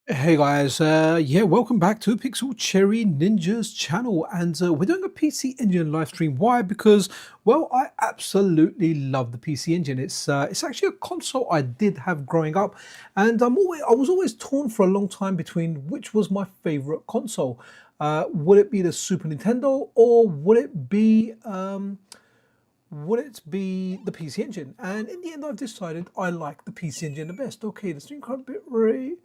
Hey guys, yeah, welcome back to Pixel Cherry Ninja's channel, and we're doing a PC Engine live stream. Why? Because, well, I absolutely love the PC Engine. It's actually a console I did have growing up, and I was always torn for a long time between which was my favorite console. Would it be the Super Nintendo, or would it be the PC Engine? And in the end, I've decided I like the PC Engine the best. Okay, the screen card bit rate.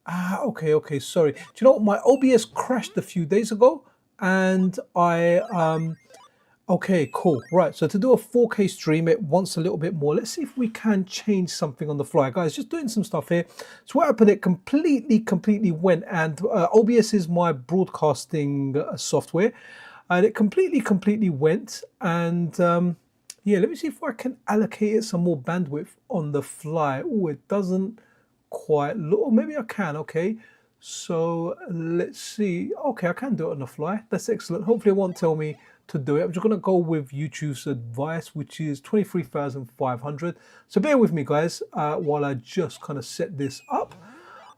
Okay, sorry. Do you know what? My OBS crashed a few days ago, and okay, cool. Right, so to do a 4K stream, it wants a little bit more. Let's see if we can change something on the fly. Guys, just doing some stuff here. So what happened, it completely went, and OBS is my broadcasting software, and it completely went, and yeah, let me see if I can allocate it some more bandwidth on the fly. Oh, it doesn't quite look, or maybe I can. Okay, so let's see. Okay, I can do it on the fly. That's excellent. Hopefully it won't tell me to do it. I'm just going to go with YouTube's advice, which is 23,500. So bear with me, guys, while I just kind of set this up.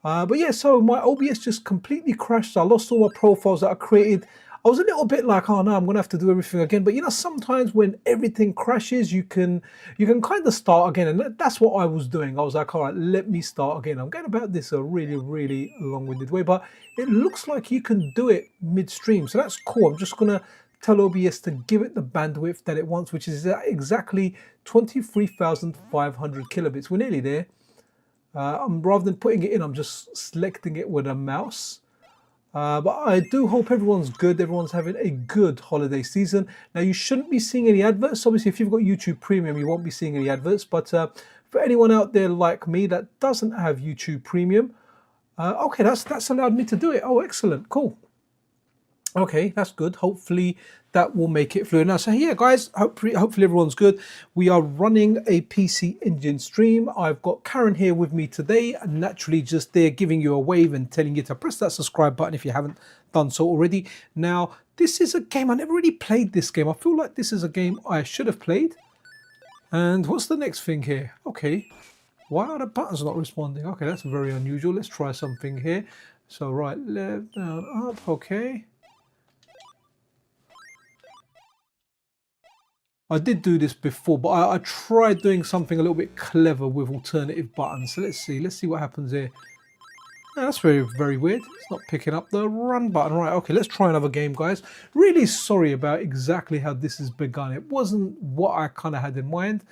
But yeah, so my OBS just completely crashed. I lost all my profiles that I created. I was a little bit like, oh no, I'm gonna have to do everything again. But you know, sometimes when everything crashes, you can kind of start again, and that's what I was doing. I was like, all right, let me start again. I'm going about this a really long-winded way, but it looks like you can do it midstream, so that's cool. I'm just gonna tell OBS to give it the bandwidth that it wants, which is exactly 23,500 kilobits. We're nearly there. Rather than putting it in, I'm just selecting it with a mouse. But I do hope everyone's good. Everyone's having a good holiday season. Now, you shouldn't be seeing any adverts. Obviously, if you've got YouTube Premium, you won't be seeing any adverts. But for anyone out there like me that doesn't have YouTube Premium, okay, that's allowed me to do it. Oh, excellent, cool. Okay, that's good. Hopefully that will make it fluid. Now, so yeah, guys, hopefully everyone's good. We are running a PC Engine stream. I've got Karen here with me today, and naturally just there giving you a wave and telling you to press that subscribe button if you haven't done so already. Now, this is a game, I never really played this game. I feel like this is a game I should have played. And what's the next thing here? Okay, why are the buttons not responding? Okay, that's very unusual. Let's try something here. So right, left, down, up, okay. I did do this before, but I tried doing something a little bit clever with alternative buttons. So let's see what happens here. Yeah, that's very weird. It's not picking up the run button. Right, okay, let's try another game, guys. Really sorry about exactly how this has begun. It wasn't what I kind of had in mind.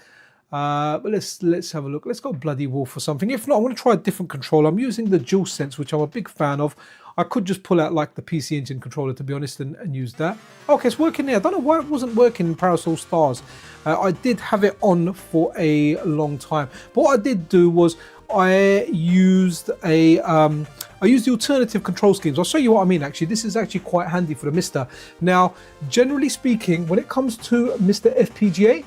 But let's have a look. Let's go Bloody Wolf or something. If not, I'm going to try a different controller. I'm using the DualSense, which I'm a big fan of. I could just pull out like the PC Engine controller, to be honest, and use that. Okay, it's working there. I don't know why it wasn't working in Parasol Stars. I did have it on for a long time. But what I did do was I used the alternative control schemes. I'll show you what I mean, actually. This is actually quite handy for the MiSTer. Now, generally speaking, when it comes to MiSTer FPGA,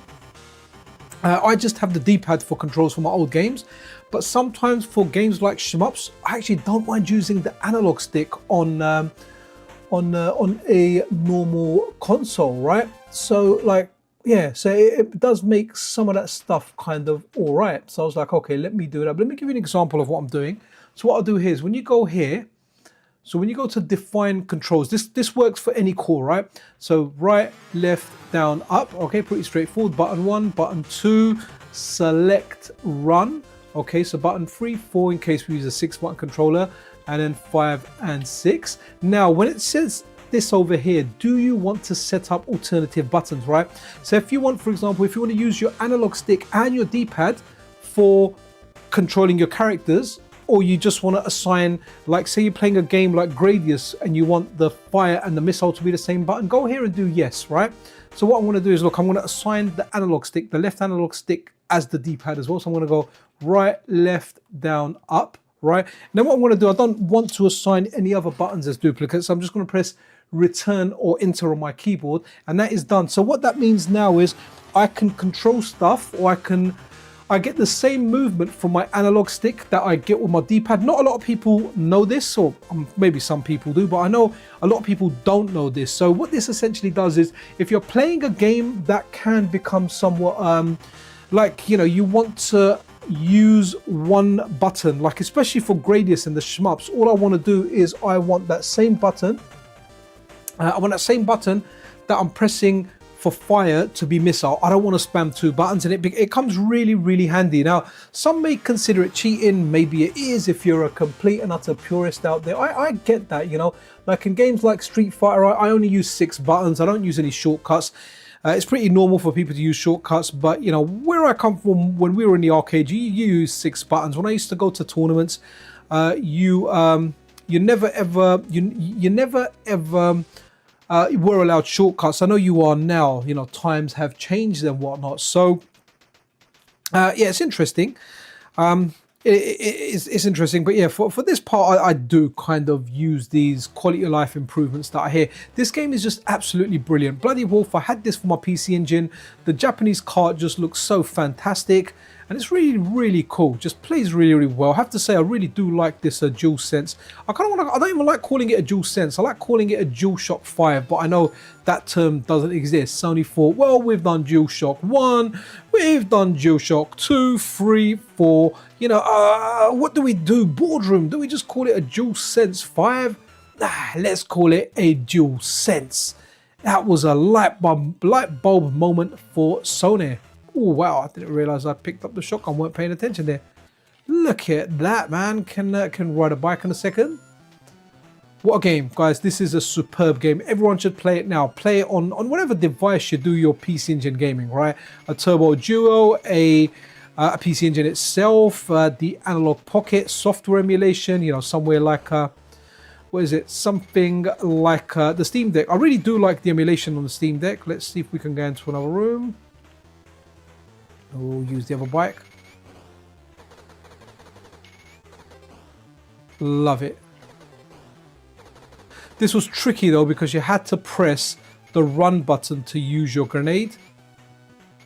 I just have the D-pad for controls for my old games, but sometimes for games like shmups, I actually don't mind using the analog stick on a normal console, right? So like, yeah, so it does make some of that stuff kind of all right. So I was like, okay, let me do that. But let me give you an example of what I'm doing. So what I'll do here is when you go here, so when you go to define controls, this works for any core, right? So right, left, down, up. Okay, pretty straightforward. Button 1, button 2, select run. Okay, so button 3, 4 in case we use a 6-button controller, and then 5 and 6. Now, when it says this over here, do you want to set up alternative buttons, right? So if you want, for example, if you want to use your analog stick and your D-pad for controlling your characters, or you just want to assign, like say you're playing a game like Gradius and you want the fire and the missile to be the same button, go here and do yes, right? So what I'm going to do is, look, I'm going to assign the analog stick, the left analog stick as the D-pad as well. So I'm going to go right, left, down, up, right? And then what I'm going to do, I don't want to assign any other buttons as duplicates. So I'm just going to press return or enter on my keyboard, and that is done. So what that means now is I can control stuff, or I get the same movement from my analog stick that I get with my D-pad. Not a lot of people know this, or maybe some people do, but I know a lot of people don't know this. So what this essentially does is, if you're playing a game that can become somewhat like, you know, you want to use one button, like especially for Gradius and the shmups. All I want to do is I want that same button. I want that same button that I'm pressing for fire to be missile. I don't want to spam two buttons, and it comes really, really handy. Now, some may consider it cheating. Maybe it is if you're a complete and utter purist out there. I get that, you know. Like in games like Street Fighter, I only use 6 buttons. I don't use any shortcuts. It's pretty normal for people to use shortcuts, but you know, where I come from, when we were in the arcade, you use 6 buttons. When I used to go to tournaments, you never ever were allowed shortcuts. I know you are now. You know, times have changed and whatnot. So yeah, it's interesting. It's interesting, but yeah, for this part, I do kind of use these quality of life improvements that I hear. This game is just absolutely brilliant. Bloody Wolf, I had this for my PC Engine. The Japanese cart just looks so fantastic, and it's really, really cool. Just plays really, really well. I have to say, I really do like this DualSense. I don't even like calling it a DualSense. I like calling it a DualShock 5, but I know that term doesn't exist. Sony thought, well, we've done DualShock 1, we've done DualShock 2, 3, 4. You know, what do we do? Boardroom? Do we just call it a DualSense 5? Nah, let's call it a DualSense. That was a light bulb moment for Sony. Oh wow, I didn't realize I picked up the shotgun, weren't paying attention there. Look at that, man. Can ride a bike in a second. What a game, guys. This is a superb game. Everyone should play it now. Play it on whatever device you do your PC Engine gaming, right? A Turbo Duo, a PC Engine itself, the Analog Pocket software emulation, you know, somewhere like what is it? Something like the Steam Deck. I really do like the emulation on the Steam Deck. Let's see if we can go into another room. We'll use the other bike. Love it. This was tricky though, because you had to press the run button to use your grenade.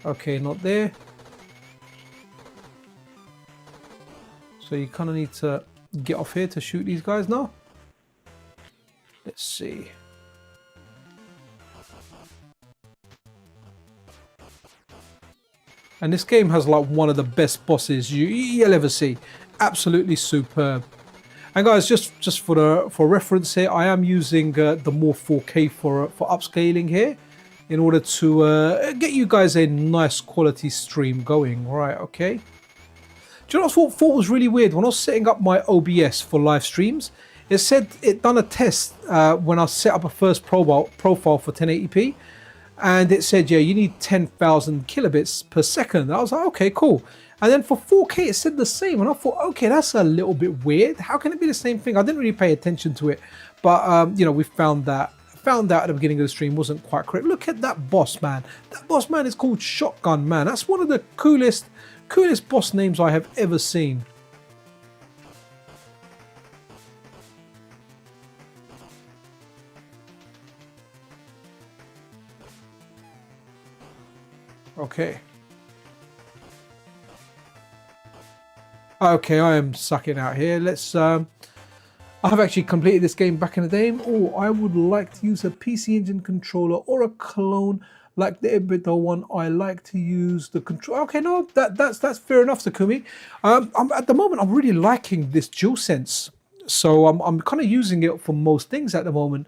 Okay, not there. So you kind of need to get off here to shoot these guys now. Let's see. And this game has like one of the best bosses you'll ever see. Absolutely superb. And guys, just for reference here, I am using the Morph 4K for upscaling here, in order to get you guys a nice quality stream going. Right, okay. Do you know what I thought was really weird? When I was setting up my OBS for live streams, it said it done a test when I set up a first profile for 1080p. And it said, yeah, you need 10,000 kilobits per second. And I was like, okay, cool. And then for 4K, it said the same. And I thought, okay, that's a little bit weird. How can it be the same thing? I didn't really pay attention to it. But, you know, we found out at the beginning of the stream wasn't quite correct. Look at that boss, man. That boss, man, is called Shotgun Man. That's one of the coolest boss names I have ever seen. Okay. Okay, I am sucking out here. Let's I have actually completed this game back in the day. Oh, I would like to use a PC Engine controller or a clone like the Ibito one. I like to use the control. Okay, no, that's fair enough, Takumi. At the moment, I'm really liking this DualSense, so I'm kind of using it for most things at the moment.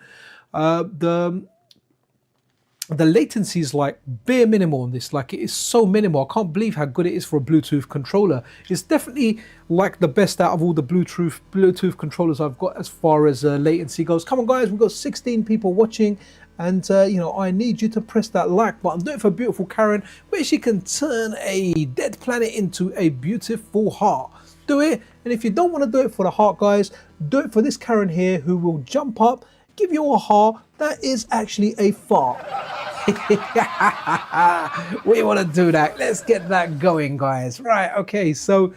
The latency is like bare minimal on this. Like, it is so minimal. I can't believe how good it is for a Bluetooth controller. It's definitely like the best out of all the Bluetooth controllers I've got as far as latency goes. Come on, guys, we've got 16 people watching, and you know, I need you to press that like button. Do it for beautiful Karen, where she can turn a dead planet into a beautiful heart. Do it, and if you don't want to do it for the heart, guys, do it for this Karen here, who will jump up, give you a heart that is actually a fart. We want to do that. Let's get that going, guys. Right, okay, so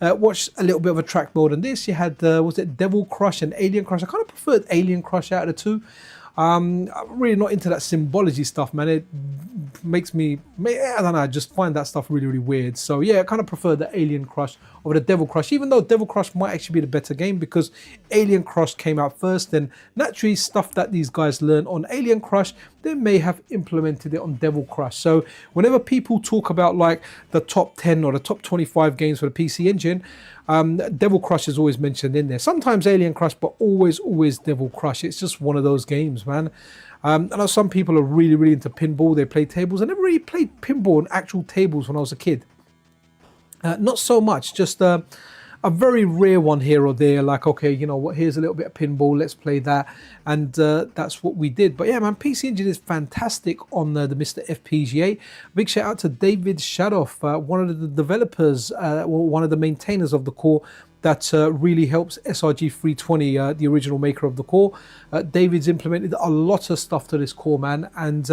watch a little bit of a track more than this. You had was it Devil Crush and Alien Crush? I kind of preferred Alien Crush out of the two. I'm really not into that symbology stuff, man. It makes me, I don't know, I just find that stuff really, really weird. So yeah, I kind of prefer the Alien Crush over the Devil Crush, even though Devil Crush might actually be the better game because Alien Crush came out first. Then naturally, stuff that these guys learned on Alien Crush, they may have implemented it on Devil Crush. So whenever people talk about like the top 10 or the top 25 games for the PC Engine, Devil Crush is always mentioned in there. Sometimes Alien Crush, but always Devil Crush. It's just one of those games, man. I know some people are really, really into pinball. They play tables. I never really played pinball on actual tables when I was a kid. Not so much, just a very rare one here or there, like, okay, you know what, here's a little bit of pinball, let's play that. And that's what we did. But yeah, man, PC Engine is fantastic on the MiSTer FPGA. Big shout out to David Shadoff, one of the developers, one of the maintainers of the core that really helps SRG 320, the original maker of the core. David's implemented a lot of stuff to this core, man. And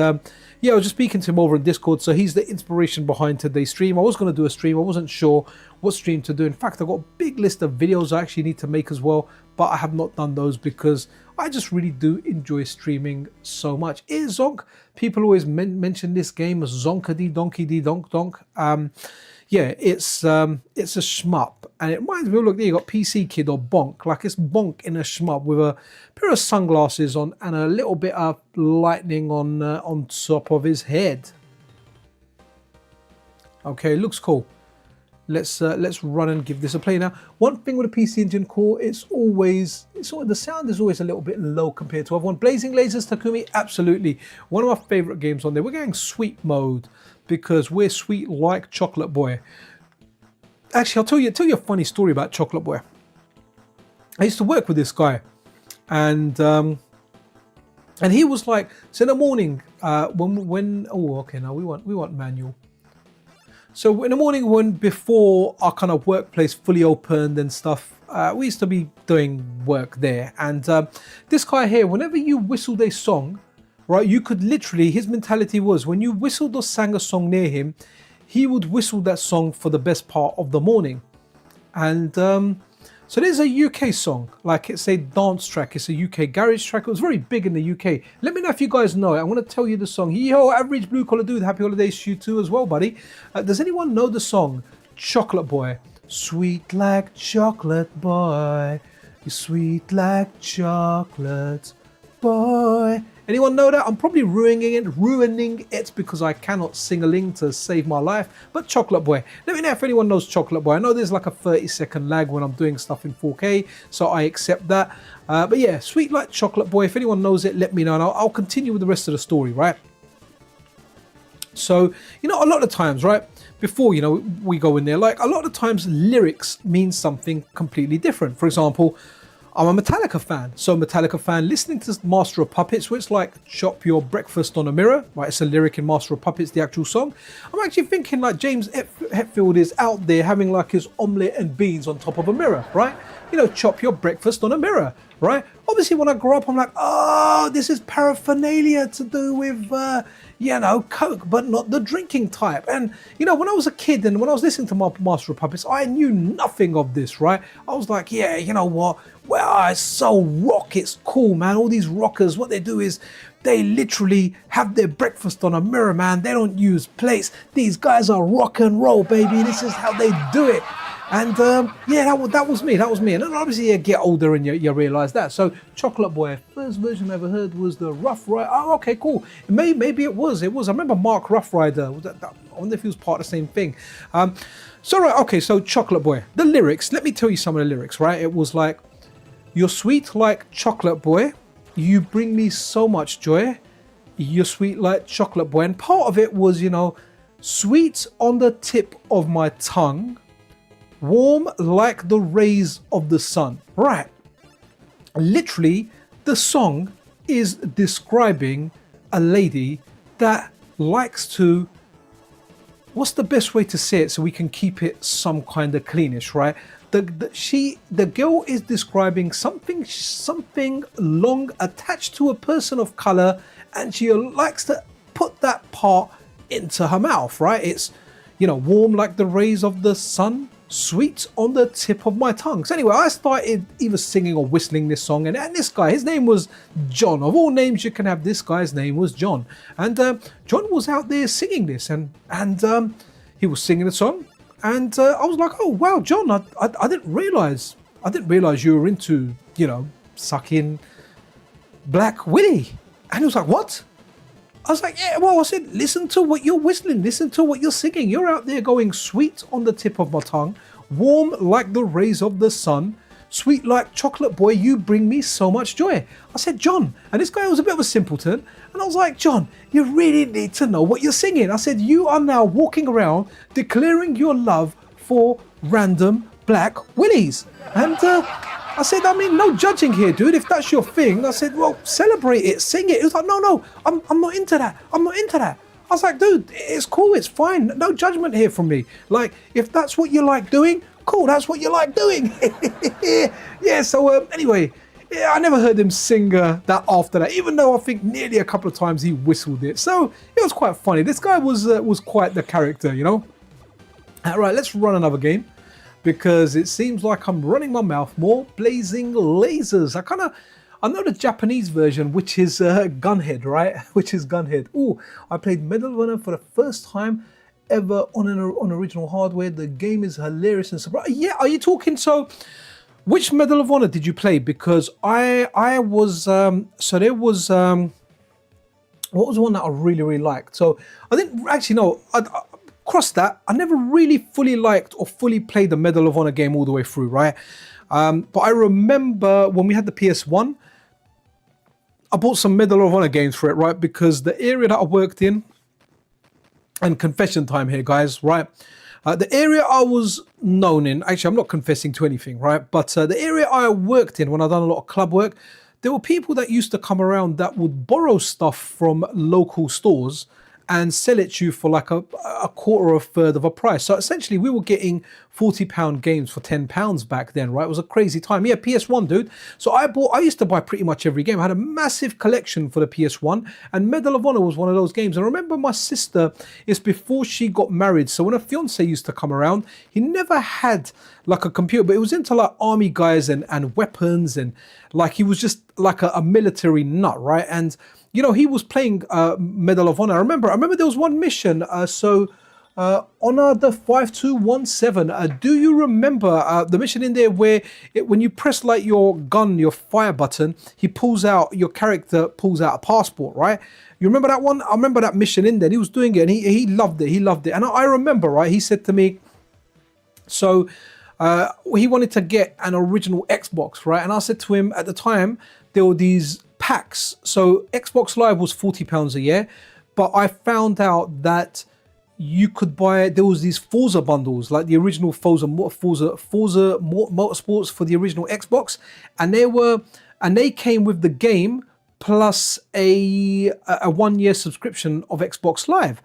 yeah, I was just speaking to him over in Discord. So he's the inspiration behind today's stream. I was going to do a stream. I wasn't sure what stream to do. In fact, I've got a big list of videos I actually need to make as well, but I have not done those because I just really do enjoy streaming so much. Is Zonk? People always mention this game as Zonkady Donkey Dee Donk Donk. Yeah, it's a shmup, and it reminds me of, look, there you got PC Kid or Bonk, like it's Bonk in a shmup with a pair of sunglasses on and a little bit of lightning on top of his head. Okay, looks cool. Let's run and give this a play now. One thing with the PC Engine core, the sound is always a little bit low compared to other one. Blazing Lasers Takumi, absolutely one of my favorite games on there. We're going sweet mode because we're sweet like Chocolate Boy. Actually, I'll tell you a funny story about Chocolate Boy. I used to work with this guy, and he was like, so in the morning when oh okay, now we want manual. So in the morning, when before our kind of workplace fully opened and stuff, we used to be doing work there. And this guy here, whenever you whistled a song, right, you could literally, his mentality was when you whistled or sang a song near him, he would whistle that song for the best part of the morning. And so there's a UK song, like it's a dance track, it's a UK garage track. It was very big in the UK. Let me know if you guys know it. I'm going to tell you the song. Yo, average blue collar dude, happy holidays to you too as well, buddy. Does anyone know the song Chocolate Boy? Sweet like chocolate boy, you're sweet like chocolate boy. Anyone know that? I'm probably ruining it because I cannot sing-a-ling to save my life. But Chocolate Boy. Let me know if anyone knows Chocolate Boy. I know there's like a 30-second lag when I'm doing stuff in 4K, so I accept that. But yeah, sweet like Chocolate Boy. If anyone knows it, let me know, and I'll continue with the rest of the story, right? So, you know, a lot of times, right, before, you know, we go in there, like a lot of times lyrics mean something completely different. For example, I'm a Metallica fan. So Metallica fan listening to Master of Puppets, where it's like chop your breakfast on a mirror, right? It's a lyric in Master of Puppets, the actual song. I'm actually thinking like James Hetfield is out there having like his omelette and beans on top of a mirror, right? You know, chop your breakfast on a mirror, right? Obviously when I grew up, I'm like, oh, this is paraphernalia to do with, you know, Coke, but not the drinking type. And, you know, when I was a kid and when I was listening to my Master of Puppets, I knew nothing of this, right? I was like, yeah, you know what? Well, it's so rock, it's cool, man. All these rockers, what they do is they literally have their breakfast on a mirror, man. They don't use plates. These guys are rock and roll, baby. This is how they do it. And yeah, that was me. And then obviously you get older and you realize that. So Chocolate Boy, first version I ever heard was the Rough Rider. Oh, okay, cool. Maybe it was. I remember Mark Rough Rider. I wonder if he was part of the same thing. So right, okay, so Chocolate Boy. The lyrics, let me tell you some of the lyrics, right? It was like, you're sweet like chocolate boy. You bring me so much joy. You're sweet like chocolate boy. And part of it was, you know, sweet on the tip of my tongue, warm like the rays of the sun. Right. Literally, the song is describing a lady that likes to, what's the best way to say it so we can keep it some kind of cleanish, right? The girl is describing something long attached to a person of color, and she likes to put that part into her mouth, right? It's, you know, warm like the rays of the sun, sweet on the tip of my tongue. So anyway, I started either singing or whistling this song, and this guy, his name was John. Of all names you can have, this guy's name was John. And John was out there singing this, and he was singing the song, and I was like, oh wow, John, I didn't realize you were into, you know, sucking Black Willy. And he was like, what? I was like, yeah, well, I said, listen to what you're whistling, listen to what you're singing. You're out there going sweet on the tip of my tongue, warm like the rays of the sun, sweet like chocolate boy, you bring me so much joy. I said, John, and this guy was a bit of a simpleton, and I was like, John, you really need to know what you're singing. I said, you are now walking around declaring your love for random Black Willies. And I said, I mean, no judging here, dude. If that's your thing, I said, well, celebrate it, sing it. He was like, no, I'm not into that. I'm not into that. I was like, dude, it's cool, it's fine. No judgment here from me. Like, if that's what you like doing, cool, that's what you like doing. Yeah, so anyway, yeah, I never heard him sing that after that, even though I think nearly a couple of times he whistled it. So it was quite funny. This guy was quite the character, you know. All right, let's run another game, because it seems like I'm running my mouth more. Blazing Lasers. I know the Japanese version, which is Gunhead, right? Which is Gunhead. Oh, I played Medal of Honor for the first time ever on original hardware. The game is hilarious and surprising. Yeah, are you talking? So, which Medal of Honor did you play? Because I was so there was what was the one that I really liked? So I didn't actually know. Cross that, I never really fully liked or fully played the Medal of Honor game all the way through, right? But I remember when we had the PS1, I bought some Medal of Honor games for it, right? Because the area that I worked in, and confession time here, guys, right? The area I was known in, actually, I'm not confessing to anything, right? But the area I worked in when I done a lot of club work, there were people that used to come around that would borrow stuff from local stores and sell it to you for like a quarter or a third of a price. So essentially we were getting £40 games for £10 back then, right? It was a crazy time. Yeah, PS1, dude. So I used to buy pretty much every game. I had a massive collection for the PS1, and Medal of Honor was one of those games. And I remember my sister, is before she got married. So when her fiance used to come around, he never had like a computer, but it was into like army guys and weapons, and like he was just like a military nut, right? And you know, he was playing Medal of Honor. I remember there was one mission. Honor the 5217. Do you remember the mission in there where when you press like your gun, your fire button, your character pulls out a passport, right? You remember that one? I remember that mission in there. He was doing it and he loved it. He loved it. And I remember, right, he said to me, so he wanted to get an original Xbox, right? And I said to him at the time, there were these packs. So Xbox Live was £40 a year, but I found out that you could buy, there was these Forza bundles, like the original Forza Motorsports for the original Xbox, and they came with the game plus a 1 year subscription of Xbox Live.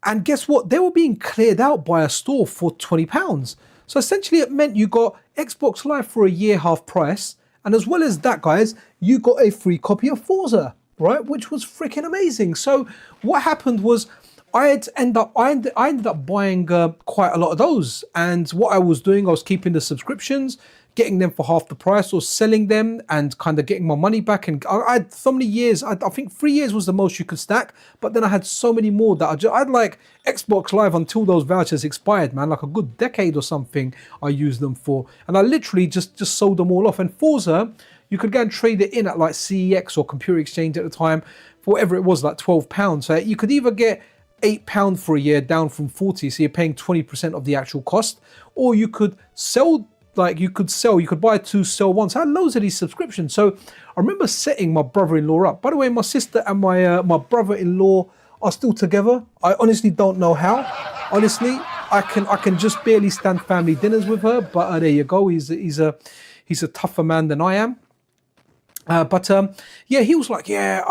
And guess what? They were being cleared out by a store for £20. So essentially it meant you got Xbox Live for a year half price, and as well as that, guys, you got a free copy of Forza, right? Which was freaking amazing. So what happened was I ended up buying quite a lot of those. And what I was doing, I was keeping the subscriptions, getting them for half the price, or selling them and kind of getting my money back. And I had so many years, I think 3 years was the most you could stack, but then I had so many more that I had like Xbox Live until those vouchers expired, man, like a good decade or something I used them for. And I literally just sold them all off. And Forza, you could go and trade it in at like CEX or Computer Exchange at the time, for whatever it was, like £12. So you could either get £8 for a year down from 40, so you're paying 20% of the actual cost, or you could sell, you could buy two, sell one. So I had loads of these subscriptions. So I remember setting my brother-in-law up. By the way, my sister and my brother-in-law are still together. I honestly don't know how. Honestly, I can just barely stand family dinners with her. But there you go. He's a tougher man than I am. Yeah, he was like, yeah,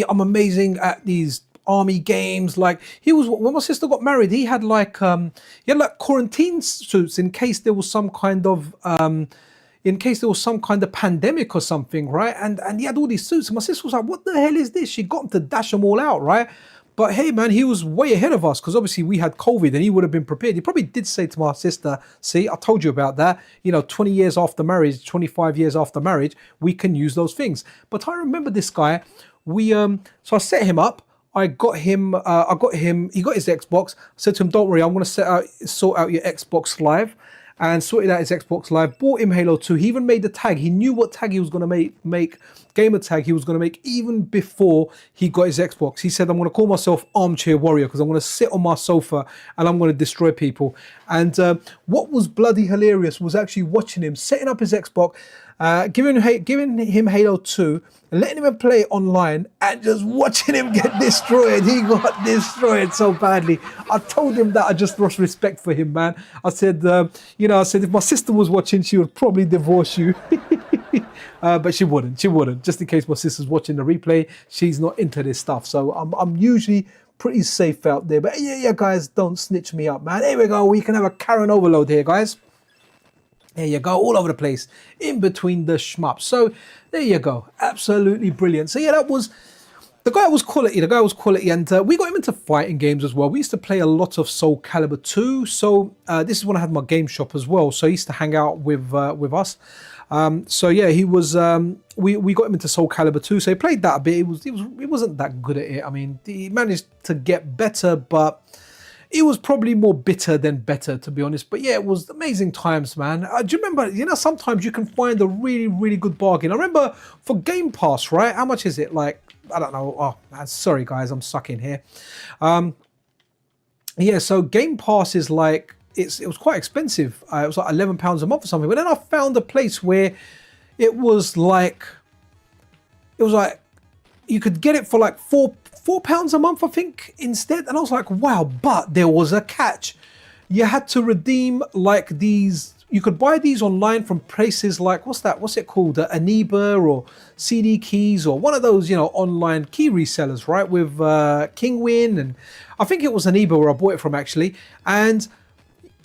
I'm amazing at these army games. Like he was, when my sister got married, he had like quarantine suits in case there was some kind of pandemic or something, right? And he had all these suits, and my sister was like, what the hell is this? She got him to dash them all out, right? But hey, man, he was way ahead of us because obviously we had COVID and he would have been prepared. He probably did say to my sister, see, I told you about that. You know, 20 years after marriage, 25 years after marriage, we can use those things. But I remember this guy. So I set him up. I got him, he got his Xbox. I said to him, don't worry, I'm going to sort out your Xbox Live. And sorted out his Xbox Live, bought him Halo 2. He even made the tag. He knew what tag he was going to make gamer tag he was going to make even before he got his Xbox. He said, I'm going to call myself Armchair Warrior because I'm going to sit on my sofa and I'm going to destroy people. And what was bloody hilarious was actually watching him setting up his Xbox, giving him Halo 2, and letting him play it online and just watching him get destroyed. He got destroyed so badly. I told him that I just lost respect for him, man. I said, you know, I said if my sister was watching, she would probably divorce you. But she wouldn't. Just in case my sister's watching the replay, she's not into this stuff. So I'm usually pretty safe out there. But yeah, guys, don't snitch me up, man. Here we go. We can have a Karen overload here, guys. There you go, all over the place, in between the shmups. So there you go, absolutely brilliant. So yeah, the guy was quality, and we got him into fighting games as well. We used to play a lot of Soul Calibur 2. So this is when I had my game shop as well. So he used to hang out with us. So yeah, he was, we got him into Soul Calibur 2. So he played that a bit. He wasn't that good at it. I mean, he managed to get better, but it was probably more bitter than better, to be honest. But yeah, it was amazing times, man. Do you remember, you know, sometimes you can find a really, really good bargain. I remember for Game Pass, right? How much is it? Like, I don't know. Oh, man, sorry, guys, I'm sucking here. Yeah, so Game Pass is like, it was quite expensive. It was like £11 a month or something. But then I found a place where it was like, you could get it for like £4 a month, I think, instead. And I was like, wow, but there was a catch. You had to redeem like these. You could buy these online from places like, what's it called? Aniba or CD Keys or one of those, you know, online key resellers, right? With Kingwin, and I think it was Aniba where I bought it from actually. And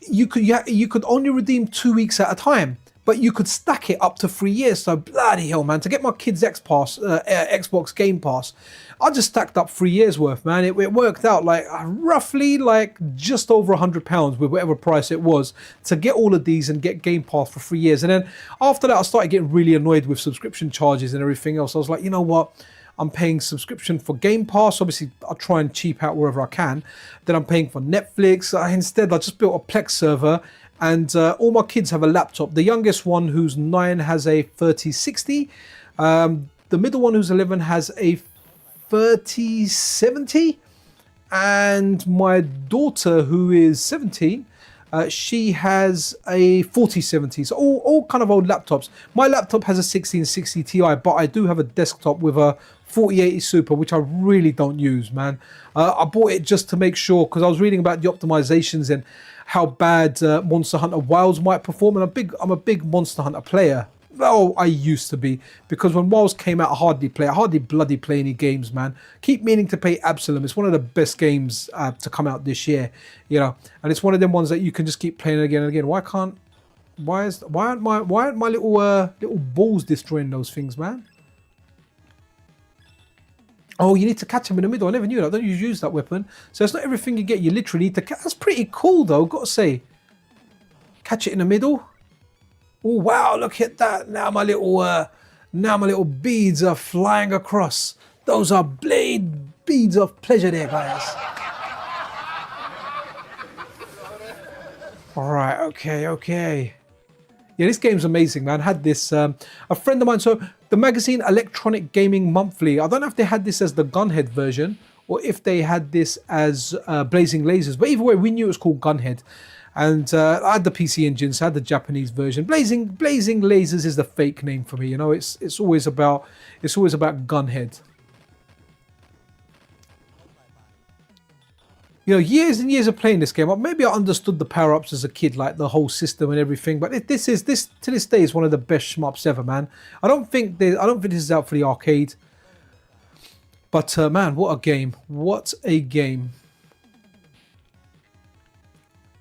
you could only redeem 2 weeks at a time, but you could stack it up to 3 years. So bloody hell, man, to get my kids' Xbox Game Pass, I just stacked up 3 years worth, man. It worked out like roughly like just over £100 with whatever price it was to get all of these and get Game Pass for 3 years. And then after that, I started getting really annoyed with subscription charges and everything else. I was like, you know what? I'm paying subscription for Game Pass. Obviously, I try and cheap out wherever I can. Then I'm paying for Netflix. Instead, I just built a Plex server. And all my kids have a laptop. The youngest one, who's 9, has a 3060. The middle one, who's 11, has a 3070. And my daughter, who is 17, she has a 4070. So all kind of old laptops. My laptop has a 1660 Ti, but I do have a desktop with a 4080 Super, which I really don't use, man. I bought it just to make sure, because I was reading about the optimizations and how bad Monster Hunter Wilds might perform, and I'm a big Monster Hunter player. Well, I used to be, because when Wilds came out, I hardly bloody play any games, man. Keep meaning to play Absalom. It's one of the best games to come out this year, you know, and it's one of them ones that you can just keep playing again and again. Why aren't my little balls destroying those things, man? Oh, you need to catch them in the middle. I never knew that. I don't usually use that weapon. So it's not everything you get. You literally need to catch. That's pretty cool, though, got to say. Catch it in the middle. Oh, wow, look at that. Now my little beads are flying across. Those are blade beads of pleasure there, guys. All right, okay. Yeah, this game's amazing, man. Had this, a friend of mine, so the magazine Electronic Gaming Monthly, I don't know if they had this as the Gunhead version or if they had this as Blazing Lasers, but either way, we knew it was called Gunhead. And I had the PC Engine, so I had the Japanese version. Blazing Lasers is the fake name for me, you know. It's always about Gunhead. You know, years and years of playing this game, maybe I understood the power-ups as a kid, like the whole system and everything. But this to this day is one of the best shmups ever, man. I don't think this is out for the arcade. But man, what a game! What a game!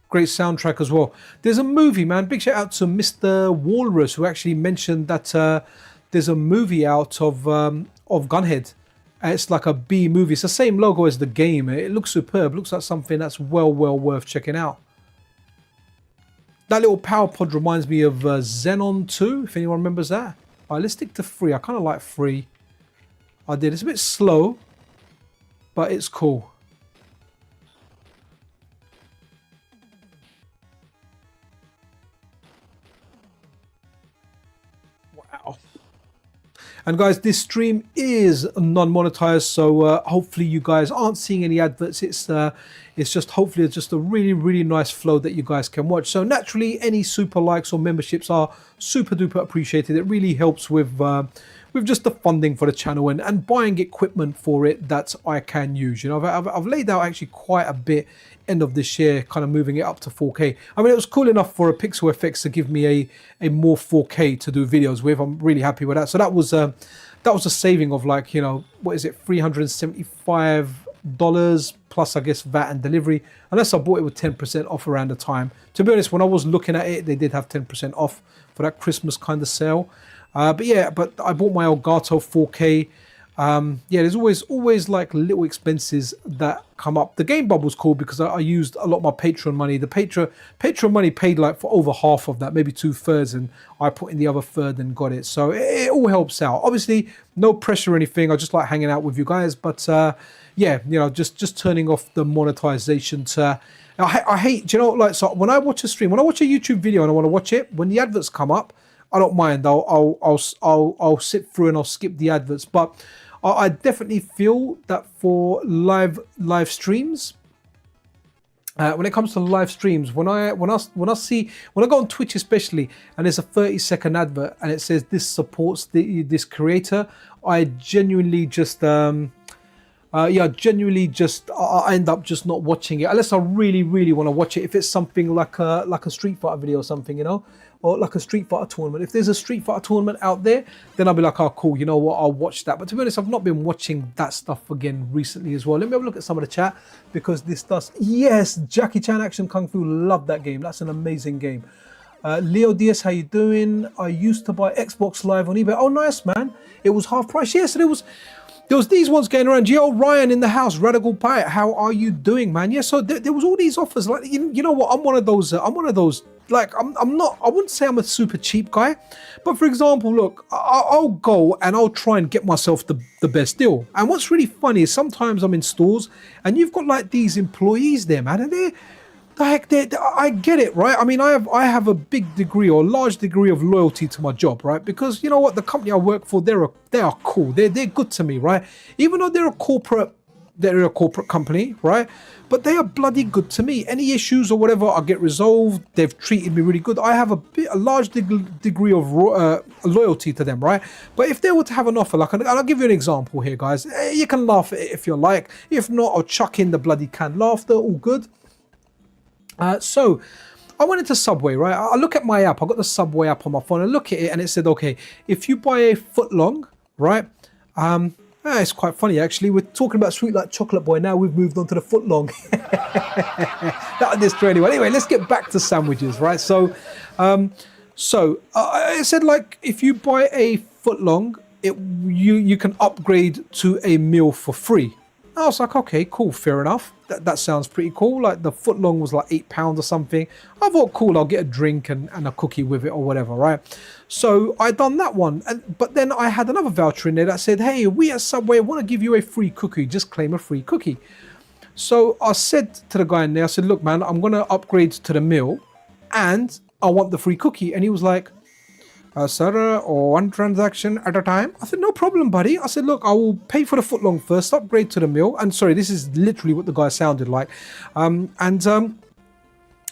Great soundtrack as well. There's a movie, man. Big shout out to Mr. Walrus, who actually mentioned that there's a movie out of Gunhead. It's like a B movie. It's the same logo as the game. It looks superb. Looks like something that's well worth checking out. That little power pod reminds me of Xenon 2, if anyone remembers that. All right, let's stick to 3. I kind of like 3. I did. It's a bit slow, but it's cool. Wow. And guys, this stream is non-monetized, so hopefully you guys aren't seeing any adverts. It's just hopefully it's just a really nice flow that you guys can watch. So naturally, any super likes or memberships are super duper appreciated. It really helps with just the funding for the channel and buying equipment for it that I can use. You know, I've laid out actually quite a bit end of this year, kind of moving it up to 4K. I mean, it was cool enough for a PixelFX to give me a more 4K to do videos with. I'm really happy with that. So that was a saving of, like, you know, what is it, $375 plus, I guess, VAT and delivery, unless I bought it with 10% off around the time. To be honest, when I was looking at it, they did have 10% off for that Christmas kind of sale. But yeah, but I bought my Elgato 4K. Yeah, there's always like little expenses that come up. The game bubble's cool because I used a lot of my Patreon money. The Patreon money paid like for over half of that, maybe 2/3, and I put in the other third and got it. So it all helps out. Obviously, no pressure or anything. I just like hanging out with you guys. But yeah, you know, just turning off the monetization to. I hate, do you know, like, so when I watch a stream, when I watch a YouTube video and I want to watch it, when the adverts come up, I don't mind. I'll sit through and I'll skip the adverts. But I definitely feel that for live streams, when it comes to live streams, when I go on Twitch especially, and there's a 30-second advert and it says this supports this creator, I genuinely just I end up just not watching it unless I really want to watch it. If it's something like a Street Fighter video or something, you know, or like a Street Fighter tournament. If there's a Street Fighter tournament out there, then I'll be like, oh cool, you know what, I'll watch that. But to be honest, I've not been watching that stuff again recently as well. Let me have a look at some of the chat, because this does, yes, Jackie Chan Action Kung Fu, love that game. That's an amazing game. Leo DS, how you doing? I used to buy Xbox Live on eBay. Oh nice, man. It was half price. Yeah, so there was these ones going around. Yo, Ryan in the house, Radical Pirate, how are you doing, man? Yeah, so there was all these offers. Like, you know what? I'm one of those. Like, I'm not. I wouldn't say I'm a super cheap guy, but for example, look, I'll go and I'll try and get myself the best deal. And what's really funny is sometimes I'm in stores and you've got like these employees there, man, and I get it, right? I mean, I have a big degree or large degree of loyalty to my job, right? Because you know what, the company I work for, they are cool. They're good to me, right? Even though they're a corporate company, right? But they are bloody good to me. Any issues or whatever, I get resolved. They've treated me really good. I have a large degree of loyalty to them, right? But if they were to have an offer, like, and I'll give you an example here, guys. You can laugh at it if you like. If not, I'll chuck in the bloody canned laughter. All good. So I went into Subway, right? I look at my app. I got the Subway app on my phone. I look at it and it said, okay, if you buy a foot long, right? It's quite funny actually. We're talking about Sweet Like Chocolate Boy. Now we've moved on to the foot long. That this true anyway. Anyway, let's get back to sandwiches, right? So, it said like if you buy a foot long, you can upgrade to a meal for free. I was like, okay, cool, fair enough. That sounds pretty cool. Like the foot long was like £8 or something. I thought, cool, I'll get a drink and a cookie with it or whatever, right? So I done that one. But then I had another voucher in there that said, hey, we at Subway want to give you a free cookie. Just claim a free cookie. So I said to the guy in there, I said, look, man, I'm going to upgrade to the meal and I want the free cookie. And he was like, sir, or one transaction at a time. I said, no problem, buddy. I said, look, I will pay for the footlong first, upgrade to the meal. And sorry, this is literally what the guy sounded like. I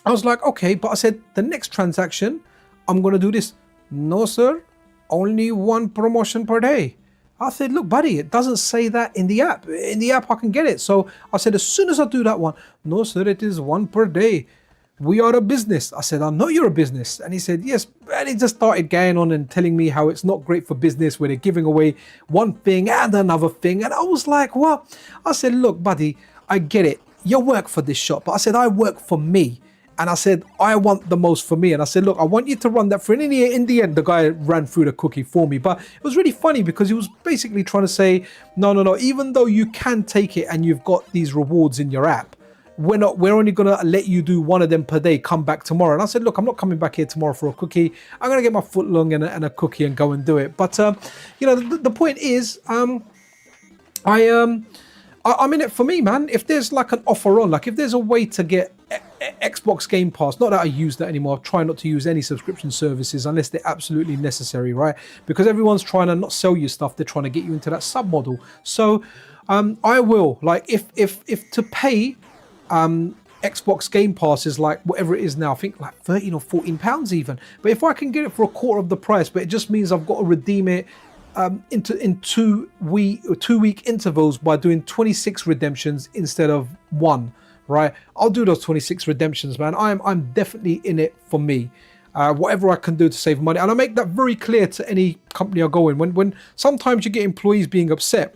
was like, okay, but I said, the next transaction, I'm going to do this. No, sir, only one promotion per day. I said, look, buddy, it doesn't say that in the app. In the app, I can get it. So I said, as soon as I do that one, no, sir, it is one per day. We are a business. I said, I know you're a business. And he said, yes. And he just started going on and telling me how it's not great for business where they're giving away one thing and another thing. And I was like, what? I said, look, buddy, I get it. You work for this shop. But I said, I work for me. And I said, I want the most for me. And I said, look, I want you to run that through. And in the end, the guy ran through the cookie for me. But it was really funny because he was basically trying to say, no, even though you can take it and you've got these rewards in your app, we're only going to let you do one of them per day. Come back tomorrow. And I said, look, I'm not coming back here tomorrow for a cookie. I'm going to get my foot long and a cookie and go and do it. But, you know, the point is, I'm in it for me, man. If there's like an offer on, like if there's a way to get Xbox Game Pass, not that I use that anymore. I try not to use any subscription services unless they're absolutely necessary, right? Because everyone's trying to not sell you stuff. They're trying to get you into that sub model. So I will, like, if to pay Xbox Game Pass is like whatever it is now, I think like 13 or 14 pounds even. But if I can get it for a quarter of the price, but it just means I've got to redeem it in 2 week intervals by doing 26 redemptions instead of 1, right? I'll do those 26 redemptions, man. I'm definitely in it for me. Whatever I can do to save money, and I make that very clear to any company I go in. When sometimes you get employees being upset,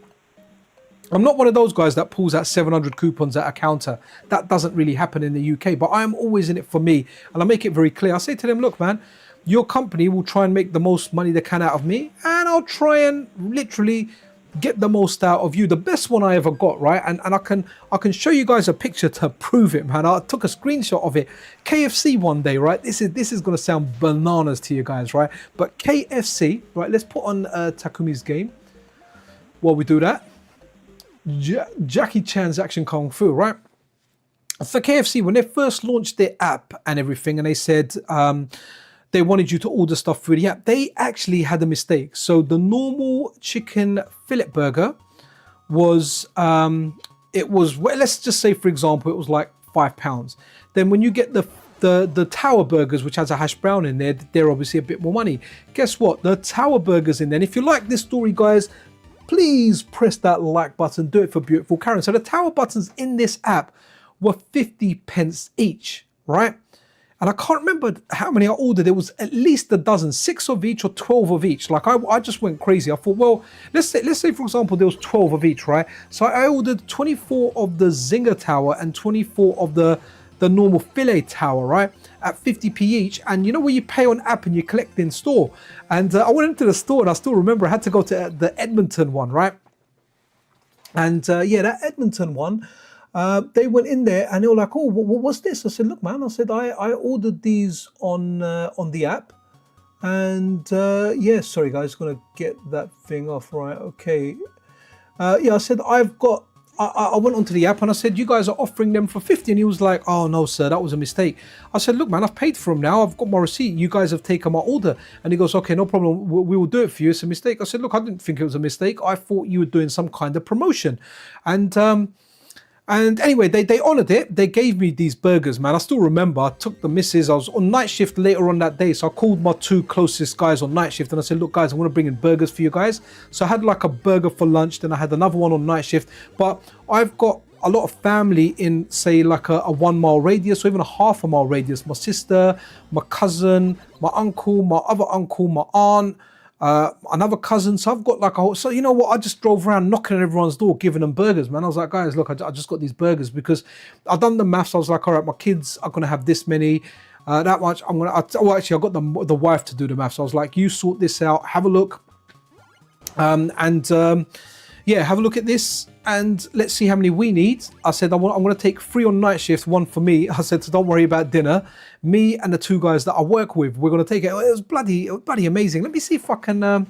I'm not one of those guys that pulls out 700 coupons at a counter. That doesn't really happen in the UK, but I am always in it for me, and I make it very clear. I say to them, look, man, your company will try and make the most money they can out of me, and I'll try and literally get the most out of you. The best one I ever got, right? And I can show you guys a picture to prove it, man. I took a screenshot of it. KFC one day, right? This is gonna sound bananas to you guys, right? But KFC, right? Let's put on Takumi's game while we do that. Jackie Chan's Action Kung Fu, right? For KFC, when they first launched their app and everything, and they said they wanted you to order stuff through the app, they actually had a mistake. So the normal chicken fillet burger was, it was, well, let's just say, for example, it was like £5. Then when you get the tower burgers, which has a hash brown in there, they're obviously a bit more money. Guess what? The tower burgers in there, and if you like this story, guys, please press that like button. Do it for beautiful Karen. So the tower buttons in this app were 50p each, right? And I can't remember how many I ordered. It was at least a dozen, 6 of each or 12 of each. Like I just went crazy. I thought, well, let's say for example, there was 12 of each, right? So I ordered 24 of the Zinger Tower and 24 of the normal fillet tower, right? At 50p each. And you know where you pay on app and you collect in store. And I went into the store and I still remember I had to go to the Edmonton one, right? And yeah, that Edmonton one, they went in there and they were like, oh, what's this? I said, look, man, I said, I ordered these on the app. And yeah, sorry guys, gonna get that thing off, right? Okay. Yeah, I said, I went onto the app and I said, you guys are offering them for 50. And he was like, oh no, sir, that was a mistake. I said, look, man, I've paid for them now. I've got my receipt. You guys have taken my order. And he goes, okay, no problem. We will do it for you. It's a mistake. I said, look, I didn't think it was a mistake. I thought you were doing some kind of promotion. And anyway, they honoured it. They gave me these burgers, man. I still remember I took the missus. I was on night shift later on that day. So I called my 2 closest guys on night shift and I said, look, guys, I'm going to bring in burgers for you guys. So I had like a burger for lunch. Then I had another one on night shift. But I've got a lot of family in, say, like a 1 mile radius or even a half a mile radius. My sister, my cousin, my uncle, my other uncle, my aunt, another cousin. So I've got like a whole, so you know what, I just drove around knocking on everyone's door giving them burgers, man. I was like, guys, look, I just got these burgers because I've done the maths. I was like, all right, my kids are gonna have this many, that much. Well, actually I got the wife to do the maths. I was like, you sort this out, have a look, yeah, have a look at this and let's see how many we need. I said, I'm going to take 3 on night shift, 1 for me. I said, so don't worry about dinner. Me and the 2 guys that I work with, we're going to take it. It was bloody amazing. Let me see if I can, I'm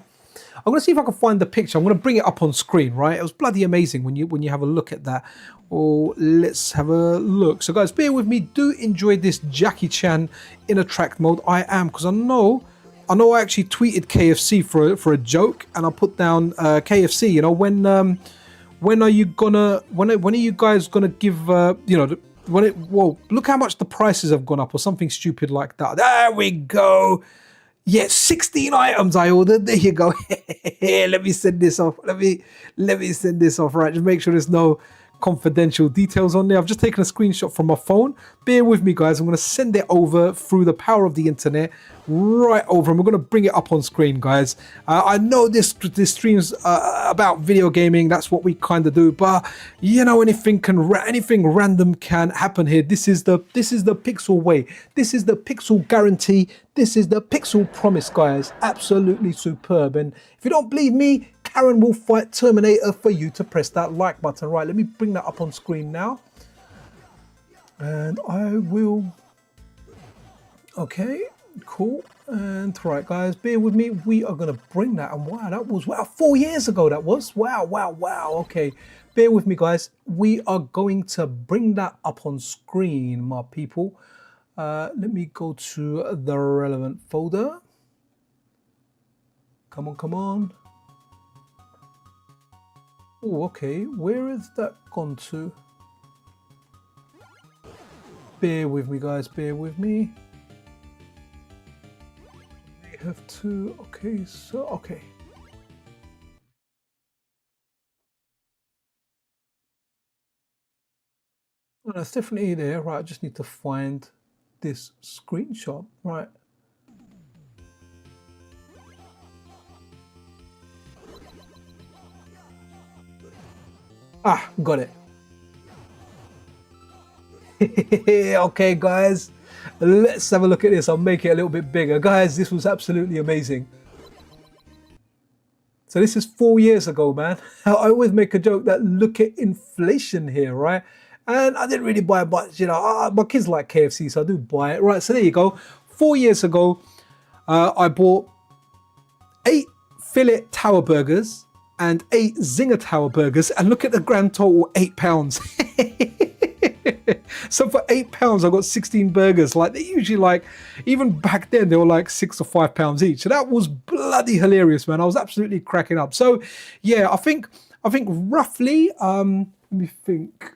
going to see if I can find the picture. I'm going to bring it up on screen, right? It was bloody amazing when you have a look at that. Oh, let's have a look. So guys, bear with me. Do enjoy this Jackie Chan in attract mode. I am, because I know I actually tweeted KFC for a joke, and I put down KFC. You know, when are you guys gonna give you know, well, look how much the prices have gone up or something stupid like that. There we go. Yeah, 16 items I ordered. There you go. Let me send this off. Let me send this off. Right, just make sure there's no confidential details on there. I've just taken a screenshot from my phone. Bear with me, guys. I'm going to send it over through the power of the internet, right over, and we're going to bring it up on screen, guys. I know this stream's about video gaming. That's what we kind of do, but you know, anything random can happen here. This is the Pixel way. This is the Pixel guarantee. This is the Pixel promise, guys. Absolutely superb. And if you don't believe me, Karen will fight Terminator for you to press that like button. Right, let me bring that up on screen now. And I will. Okay, cool. And right, guys, bear with me. We are going to bring that. And wow, that was, wow, 4 years ago that was. Wow, wow, wow. Okay, bear with me, guys. We are going to bring that up on screen, my people. Let me go to the relevant folder. Come on, come on. Oh, okay. Where has that gone to? Bear with me, guys. Bear with me. We have to. Okay, so okay. Well, that's definitely there. Right, I just need to find this screenshot. Right. Ah, got it. Okay, guys, let's have a look at this. I'll make it a little bit bigger. Guys, this was absolutely amazing. So this is 4 years ago, man. I always make a joke that look at inflation here, right? And I didn't really buy much, you know, my kids like KFC, so I do buy it. Right, so there you go. 4 years ago, I bought 8 fillet tower burgers and 8 Zinger Tower burgers, and look at the grand total, £8. So for £8, I got 16 burgers. Like, they usually, like, even back then, they were like £6 or £5 each. So that was bloody hilarious, man. I was absolutely cracking up. So yeah, I think roughly, let me think.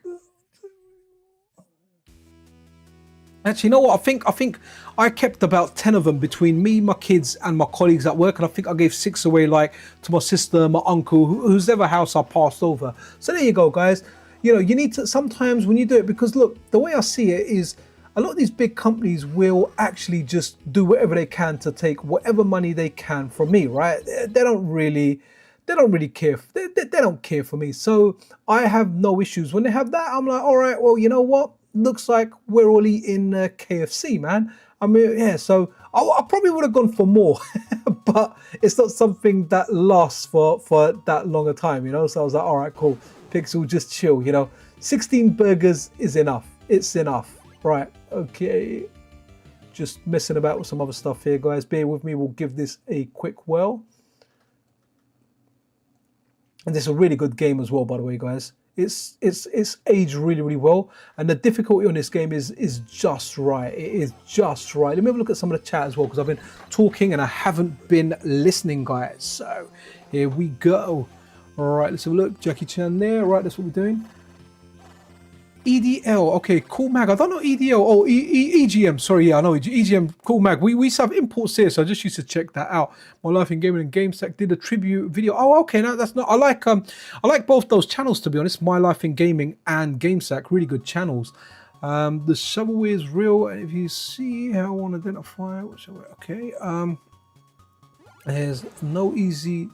Actually, you know what? I think I kept about 10 of them between me, my kids, and my colleagues at work, and I think I gave 6 away, like, to my sister, my uncle, whose ever house I passed over. So there you go, guys. You know, you need to sometimes when you do it, because look, the way I see it is a lot of these big companies will actually just do whatever they can to take whatever money they can from me, right? They don't really care. They don't care for me. So I have no issues when they have that. I'm like, all right, well, you know what? Looks like we're all eating KFC, man. I mean, yeah, so I probably would have gone for more, but it's not something that lasts for that long a time, you know? So I was like, all right, cool. Pixel, just chill, you know? 16 burgers is enough. It's enough. Right, okay. Just messing about with some other stuff here, guys. Bear with me. We'll give this a quick whirl. And this is a really good game as well, by the way, guys. It's aged really, really well, and the difficulty on this game is just right. It is just right. Let me have a look at some of the chat as well, because I've been talking and I haven't been listening, guys. So here we go. All right, let's have a look. Jackie Chan there. Right, that's what we're doing. EDL, okay, cool mag. I don't know EDL. Oh, EGM. Sorry, yeah, I know EGM. Cool mag. We used to have imports here, so I just used to check that out. My Life in Gaming and GameStack did a tribute video. Oh, okay, no, that's not. I like both those channels, to be honest. My Life in Gaming and GameStack, really good channels. The shovelware is real, and if you see how I want to identify it, okay. There's no easy.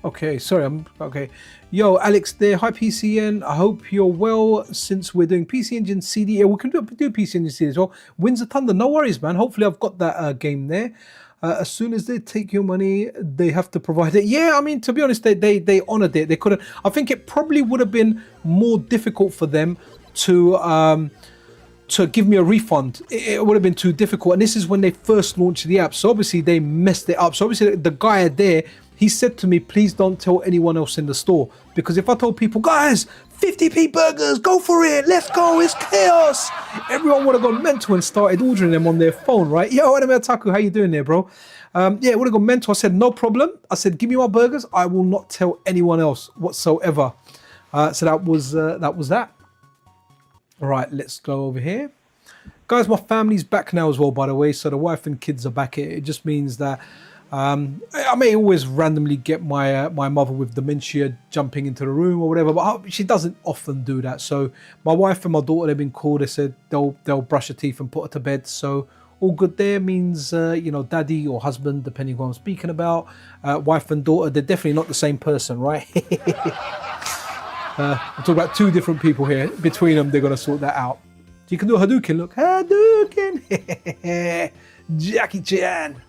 Okay, sorry, okay. Yo, Alex there. Hi, PCN. I hope you're well. Since we're doing PC Engine CD, yeah, we can do PC Engine CD as well. Winds of Thunder, no worries, man. Hopefully, I've got that game there. As soon as they take your money, they have to provide it. Yeah, I mean, to be honest, they honored it. They couldn't. I think it probably would have been more difficult for them to give me a refund. It would have been too difficult. And this is when they first launched the app. So obviously, they messed it up. So obviously, the guy there, he said to me, please don't tell anyone else in the store. Because if I told people, guys, 50p burgers, go for it, let's go, it's chaos. Everyone would have gone mental and started ordering them on their phone, right? Yo, Anime Taku, how you doing there, bro? Yeah, it would have gone mental. I said, no problem. I said, give me my burgers. I will not tell anyone else whatsoever. So that was that. All right, let's go over here. Guys, my family's back now as well, by the way. So the wife and kids are back. It just means that I may always randomly get my my mother with dementia jumping into the room or whatever, but she doesn't often do that. So my wife and my daughter, they've been cool. They said they'll brush her teeth and put her to bed. So all good there means you know, daddy or husband, depending on what I'm speaking about. Wife and daughter, they're definitely not the same person, right? I'm talking about two different people here. Between them, they're gonna sort that out. You can do a Hadouken. Look, Hadouken, Jackie Chan.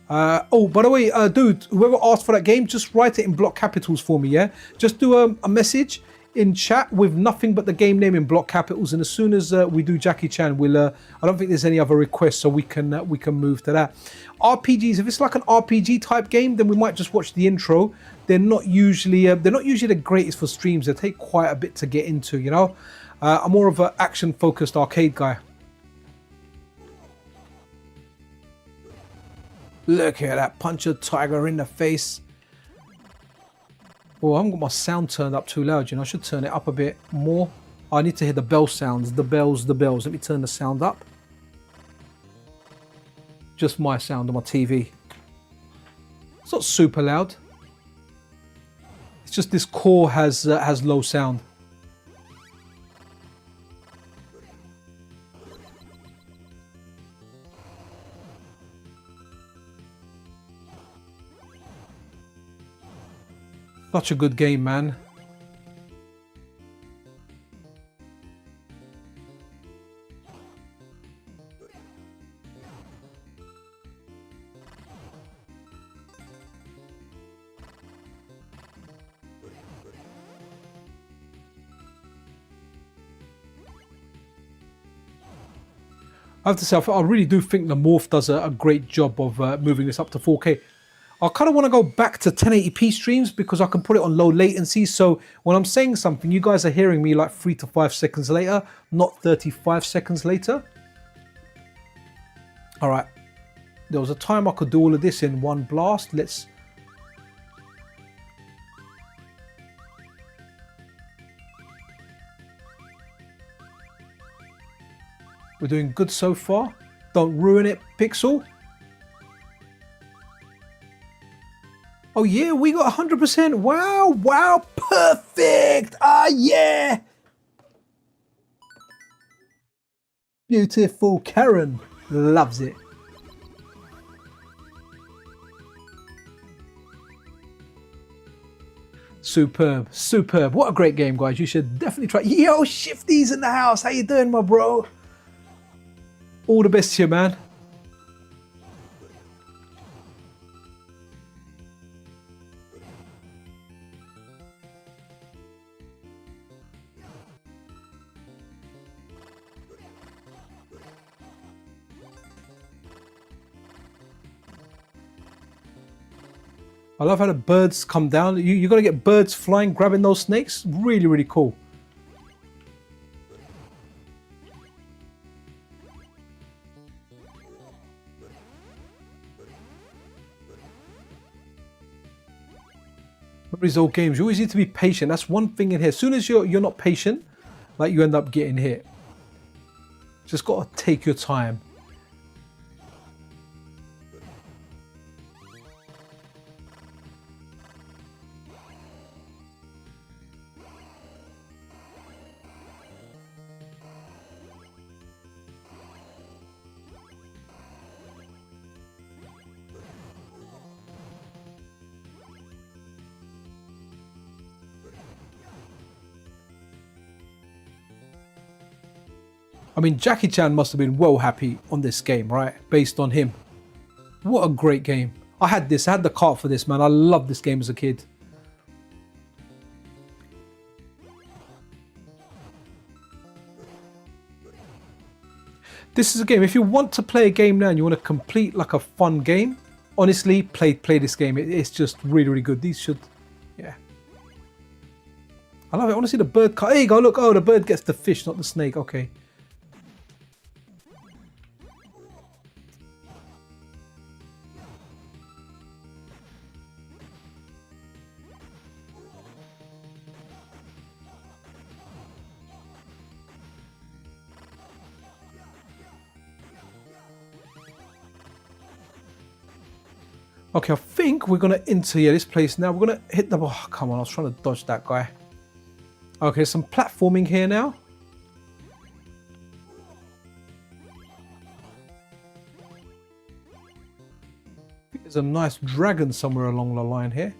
Oh, by the way, dude, whoever asked for that game, just write it in block capitals for me, yeah? Just do a message in chat with nothing but the game name in block capitals, and as soon as we do Jackie Chan, we'll. I don't think there's any other requests, so we can move to that. RPGs, if it's like an RPG type game, then we might just watch the intro. They're not usually the greatest for streams. They take quite a bit to get into, you know. I'm more of an action-focused arcade guy. Look at that, punch a tiger in the face. Oh, I haven't got my sound turned up too loud, you know. I should turn it up a bit more. I need to hear the bell sounds, the bells. Let me turn the sound up. Just my sound on my TV. It's not super loud. It's just this core has low sound. Such a good game, man. I have to say, I really do think the Morph does a great job of moving this up to 4K. I kind of want to go back to 1080p streams because I can put it on low latency. So when I'm saying something, you guys are hearing me like 3 to 5 seconds later, not 35 seconds later. All right. There was a time I could do all of this in one blast. We're doing good so far. Don't ruin it, Pixel. Oh yeah, we got 100%. Wow, wow, perfect. Ah, yeah. Beautiful. Karen loves it. Superb, superb. What a great game, guys. You should definitely try. Yo, Shifty's in the house. How you doing, my bro? All the best to you, man. I love how the birds come down. You got to get birds flying, grabbing those snakes. Really, really cool. These old games, you always need to be patient. That's one thing in here. As soon as you're not patient, like, you end up getting hit. Just got to take your time. I mean, Jackie Chan must have been well happy on this game, right? Based on him. What a great game. I had the cart for this, man. I loved this game as a kid. This is a game, if you want to play a game now and you want to complete like a fun game, honestly, play this game. It's just really, really good. These should, yeah. I love it. I want to see the bird. There you go, look. Oh, the bird gets the fish, not the snake. Okay. Okay, I think we're gonna enter this place now. We're gonna hit the, oh, come on, I was trying to dodge that guy. Okay, some platforming here now. There's a nice dragon somewhere along the line here.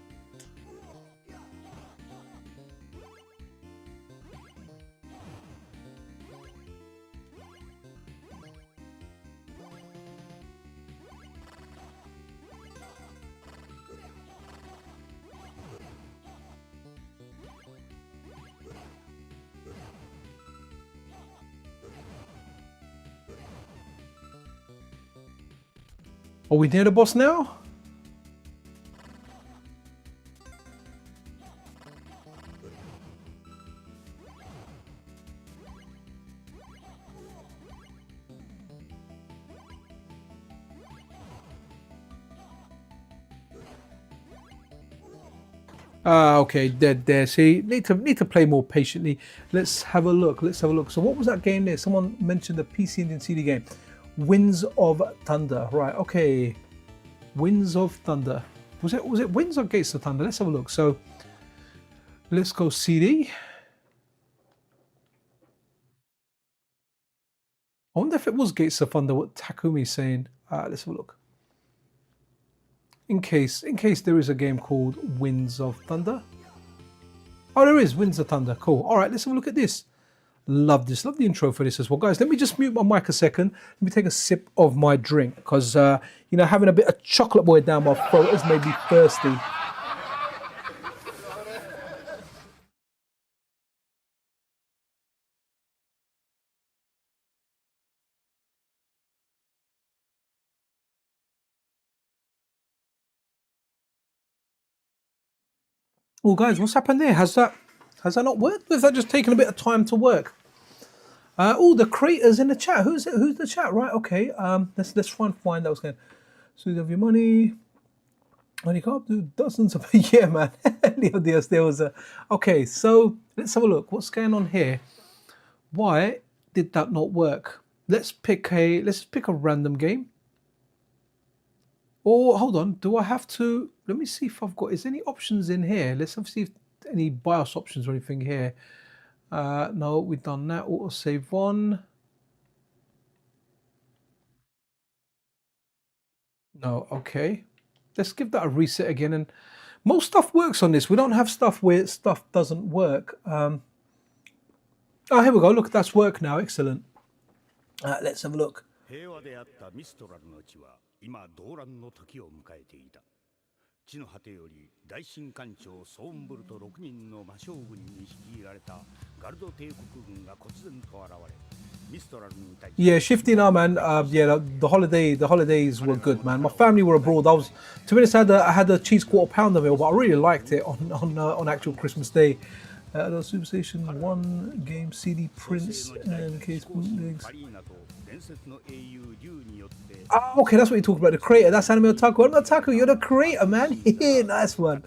Are we near the boss now? Okay, dead there. See, need to play more patiently. Let's have a look. Let's have a look. So what was that game there? Someone mentioned the PC Engine CD game. Winds of Thunder. Right, okay. Winds of Thunder. Was it Winds or Gates of Thunder? Let's have a look. So let's go CD. I wonder if it was Gates of Thunder, what Takumi's saying. Let's have a look. In case there is a game called Winds of Thunder. Oh, there is Winds of Thunder. Cool. All right, let's have a look at this. Love this. Love the intro for this as well. Guys, let me just mute my mic a second. Let me take a sip of my drink because, you know, having a bit of chocolate boy down my throat has made me thirsty. Well, guys, what's happened there? Has that not worked? Or has that just taken a bit of time to work? Oh, the creators in the chat. Who's the chat? Right. Okay. Let's try and find that. Was going. So you have your money. And you can't do dozens of yeah, man. Leo Diaz, there was a. Okay, so let's have a look. What's going on here? Why did that not work? Let's pick a random game. Or hold on, do I have to? Let me see if I've got. Is there any options in here? Let's see if any BIOS options or anything here. No, we've done that. Autosave one. No, okay. Let's give that a reset again. And most stuff works on this. We don't have stuff where stuff doesn't work. Oh, here we go. Look, that's work now. Excellent. Let's have a look. Yeah, shifting now, man. Yeah, the holidays were good, man. My family were abroad. To be honest, I had a cheese quarter pounder meal, but I really liked it on actual Christmas Day. The Superstation 1 game CD prints and case bootlegs. Oh, okay, that's what you talked about. The creator. That's Anime Otaku. I'm not Otaku. You're the creator, man. Nice one.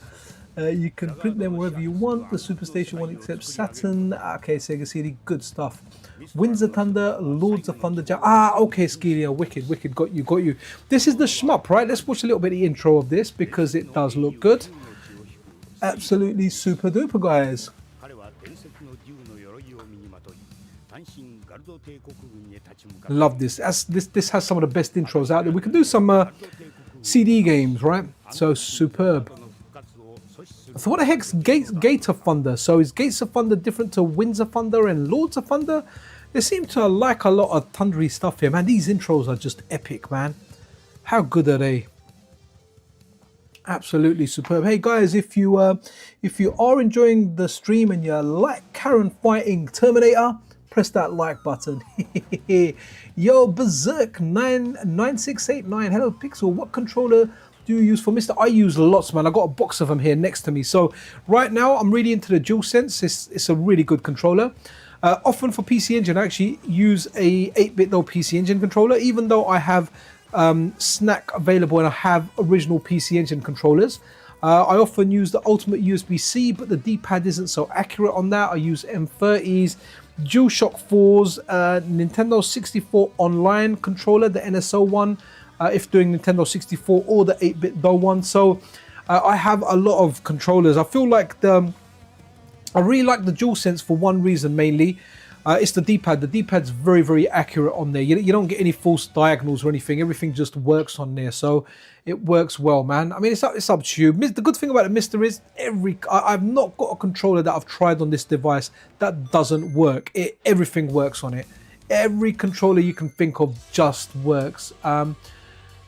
You can print them wherever you want. The Superstation 1 except Saturn. Okay, Sega CD. Good stuff. Winds of Thunder, Lords of Thunder. Okay, Skelia. Wicked. Got you. This is the shmup, right? Let's watch a little bit of the intro of this because it does look good. Absolutely super duper, guys. Love this. This has some of the best intros out there. We can do some CD games, right? So superb. So what the heck's Gate of Thunder? So is Gates of Thunder different to Winds of Thunder and Lords of Thunder? They seem to like a lot of thundery stuff here, man. These intros are just epic, man. How good are they? Absolutely superb. Hey guys, if you are enjoying the stream and you like Karen fighting Terminator, press that like button. Yo, Berserk 99689. Hello Pixel. What controller do you use for MiSTer? I use lots, man. I got a box of them here next to me. So right now I'm really into the DualSense. It's a really good controller. Often for PC Engine, I actually use a 8-bit though PC Engine controller, even though I have Snack available and I have original PC Engine controllers. I often use the Ultimate USB-C, but the D-pad isn't so accurate on that. I use M30s, DualShock 4s, Nintendo 64 Online controller, the NSO one. if doing Nintendo 64 or the 8-bit DOE one. So I have a lot of controllers. I feel like I really like the DualSense for one reason mainly. It's the D-pad. The D-pad's very, very accurate on there. You don't get any false diagonals or anything. Everything just works on there. So it works well, man. I mean, it's up to you. The good thing about the MiSTer is I've not got a controller that I've tried on this device that doesn't work. Everything works on it. Every controller you can think of just works.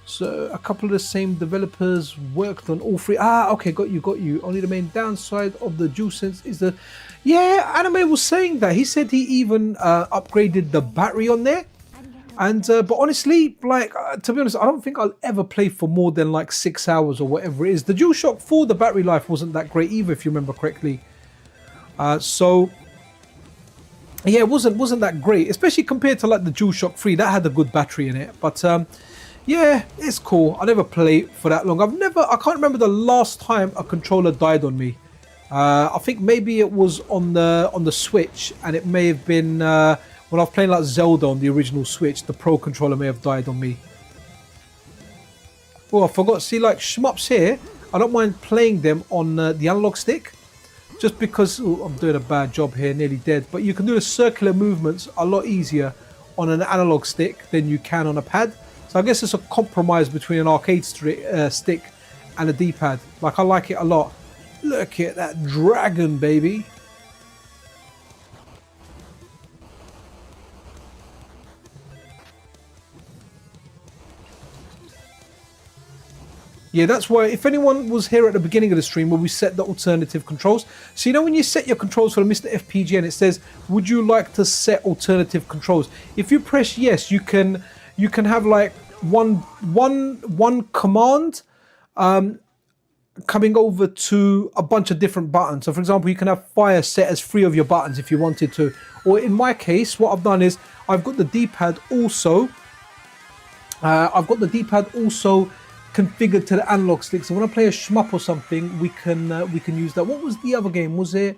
So a couple of the same developers worked on all three. Okay, got you. Only the main downside of the DualSense is the... Yeah, Anime was saying that. He said he even upgraded the battery on there. And but honestly, like, to be honest, I don't think I'll ever play for more than like 6 hours or whatever it is. The DualShock 4, the battery life wasn't that great either, if you remember correctly. So... yeah, it wasn't that great, especially compared to like the DualShock 3. That had a good battery in it. But... yeah, it's cool. I never played for that long. I can't remember the last time a controller died on me. I think maybe it was on the Switch, and it may have been when I was playing like Zelda on the original Switch. The Pro controller may have died on me. Oh, I forgot. See, like shmups here, I don't mind playing them on the analog stick, just because I'm doing a bad job here, nearly dead. But you can do the circular movements a lot easier on an analog stick than you can on a pad. So I guess it's a compromise between an arcade stick and a D-pad. Like, I like it a lot. Look at that dragon, baby. Yeah, that's why, if anyone was here at the beginning of the stream where we set the alternative controls. So you know when you set your controls for the MiSTer FPGA and it says, would you like to set alternative controls? If you press yes, you can have like one command coming over to a bunch of different buttons. So for example, you can have fire set as 3 of your buttons if you wanted to. Or in my case, what I've done is I've got the D-pad also. Configured to the analog stick. So when I play a shmup or something, we can use that. What was the other game? Was it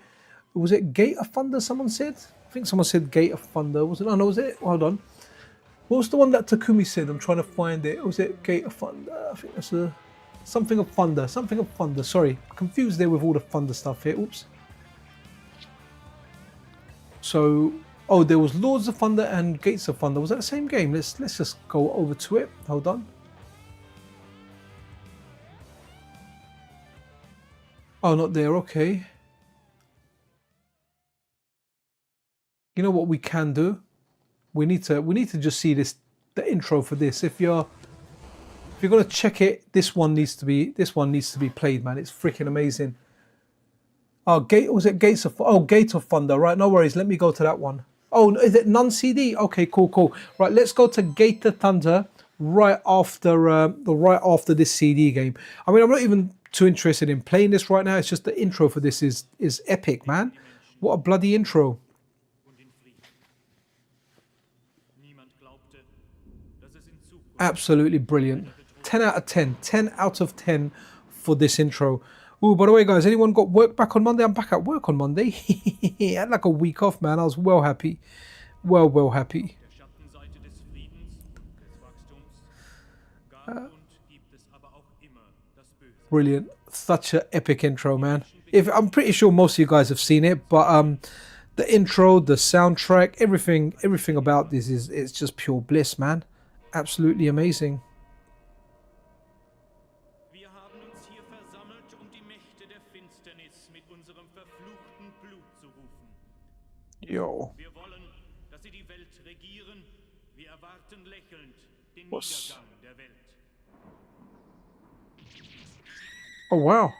Gate of Thunder? Someone said. I think someone said Gate of Thunder. Was it? Oh no, was it? Hold on. What was the one that Takumi said? I'm trying to find it. Was it Gate of Thunder? I think that's something of Thunder. Something of Thunder. Sorry, confused there with all the Thunder stuff here. Oops. So, oh, there was Lords of Thunder and Gates of Thunder. Was that the same game? Let's just go over to it. Hold on. Oh, not there. Okay. You know what we can do? We need to just see the intro for this. If you're gonna check it, this one needs to be played, man. It's freaking amazing. Oh, Gate of Thunder. Right, no worries. Let me go to that one. Oh, is it non-CD? Okay, cool. Right, let's go to Gate of Thunder right after this CD game. I mean, I'm not even too interested in playing this right now. It's just the intro for this is epic, man. What a bloody intro. Absolutely brilliant. 10 out of 10. 10 out of 10 for this intro. Oh, by the way, guys, anyone got work back on Monday? I'm back at work on Monday. I had like a week off, man. I was well happy. Well happy. Brilliant. Such an epic intro, man. I'm pretty sure most of you guys have seen it, but the intro, the soundtrack, everything about this it's just pure bliss, man. Absolutely amazing. Yo. What's... Oh wow.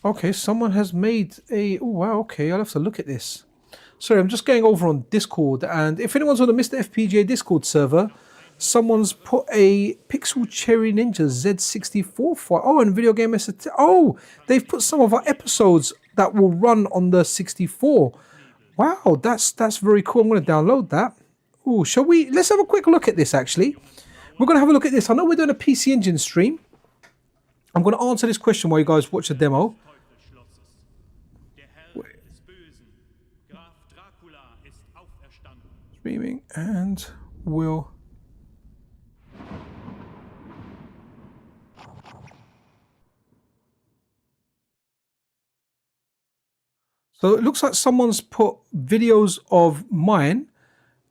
Okay, someone has made a... Oh wow, okay, I'll have to look at this. Sorry, I'm just going over on Discord, and if anyone's on the MiSTer FPGA Discord server, someone's put a Pixel Cherry Ninja Z64 file. Oh, and Video Game ST. Oh, they've put some of our episodes that will run on the 64. Wow, that's very cool. I'm going to download that. Oh, shall we? Let's have a quick look at this, actually. We're going to have a look at this. I know we're doing a PC Engine stream. I'm going to answer this question while you guys watch the demo. Streaming, and we'll So it looks like someone's put videos of mine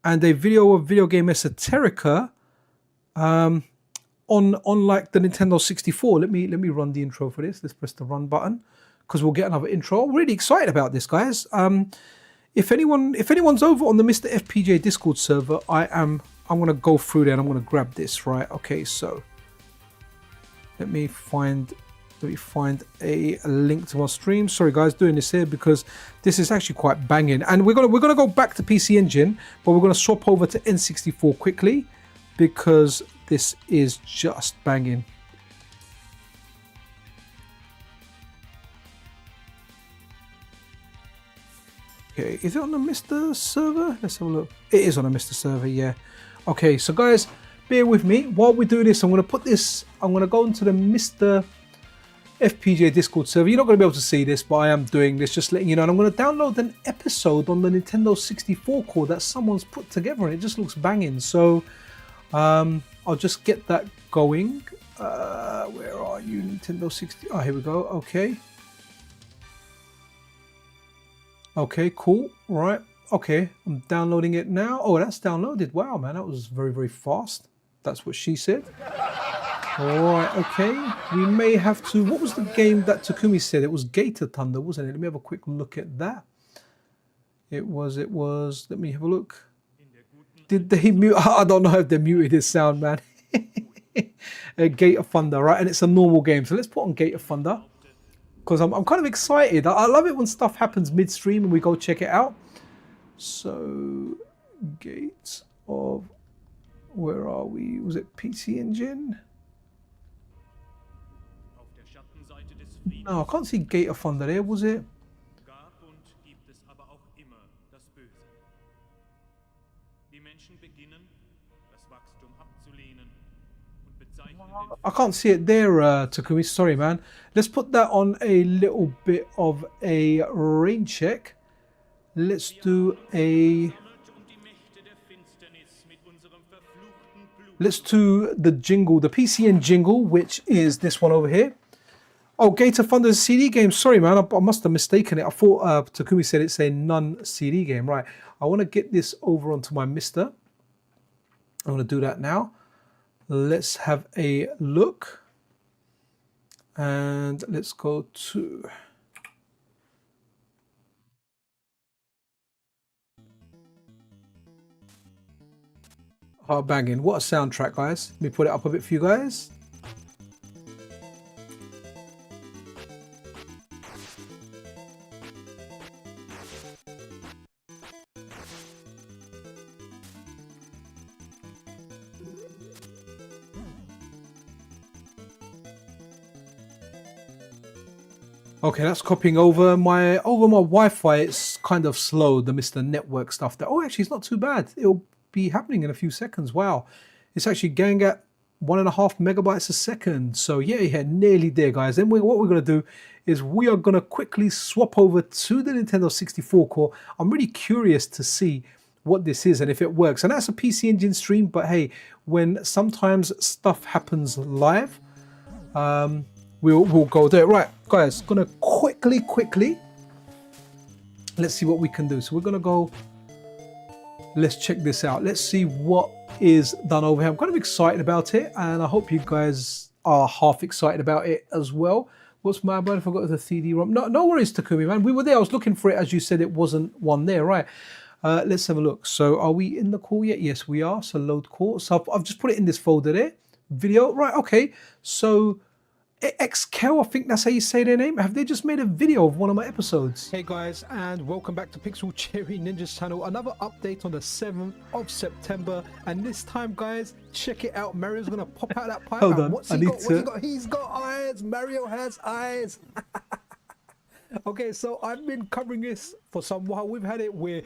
and a video of Video Game Esoterica on like the Nintendo 64. Let me run the intro for this. Let's press the run button because we'll get another intro. I'm really excited about this, guys. If anyone's over on the MiSTer FPGA Discord server, I'm gonna go through there and I'm gonna grab this, right? Okay, so let me find a link to our stream. Sorry guys, doing this here because this is actually quite banging. And we're gonna go back to PC Engine, but we're gonna swap over to N64 quickly because this is just banging. Okay, is it on the MiSTer server? Let's have a look. It is on the MiSTer server, yeah. Okay, so guys, bear with me. While we do this, I'm gonna go into the MiSTer FPGA Discord server. You're not going to be able to see this, but I am doing this, just letting you know. And I'm going to download an episode on the Nintendo 64 core that someone's put together, and it just looks banging. So I'll just get that going. Where are you, Nintendo 60? Oh, here we go. Okay. Okay, cool. Right. Okay, I'm downloading it now. Oh, that's downloaded. Wow, man, that was very, very fast. That's what she said. Alright, okay. We may have to... What was the game that Takumi said? It was Gator Thunder, wasn't it? Let me have a quick look at that. It was... Let me have a look. Did they mute... I don't know if they muted his sound, man. Gator Thunder, right? And it's a normal game. So let's put on Gator Thunder. Because I'm kind of excited. I love it when stuff happens midstream and we go check it out. So... Gates of... Where are we? Was it PC Engine? No, I can't see Gator Thunder there, was it? I can't see it there, Takumi. Sorry, man. Let's put that on a little bit of a rain check. Let's do a... Let's do the jingle, the PCN jingle, which is this one over here. Oh, Gator Thunder is a CD game. Sorry, man. I must have mistaken it. I thought Takumi said it's a non-CD game. Right. I want to get this over onto my MiSTer. I'm going to do that now. Let's have a look. And let's go to... Oh, banging. What a soundtrack, guys. Let me put it up a bit for you guys. Okay, that's copying over my Wi-Fi. It's kind of slow, the MiSTer network stuff. Oh, actually, it's not too bad. It'll be happening in a few seconds. Wow, it's actually going at 1.5 megabytes a second. So yeah, nearly there, guys. Then what we're going to do is we are going to quickly swap over to the Nintendo 64 core. I'm really curious to see what this is and if it works. And that's a PC Engine stream, but hey, when sometimes stuff happens live, we'll go there. Right, guys, gonna quickly, let's see what we can do. So we're gonna go, let's check this out. Let's see what is done over here. I'm kind of excited about it, and I hope you guys are half excited about it as well. What's my bad if I got the CD-ROM? No worries, Takumi, man. We were there. I was looking for it, as you said, it wasn't one there, right? Let's have a look. So are we in the core yet? Yes, we are. So load core. So I've just put it in this folder there. Video, right? Okay. So XKel, I think that's how you say their name. Have they just made a video of one of my episodes? Hey guys, and welcome back to Pixel Cherry Ninja's channel. Another update on the 7th of September, and this time, guys, check it out. Mario's gonna pop out that pipe. Hold on, what's he got? He's got eyes. Mario has eyes. Okay, so I've been covering this for some while. We've had it where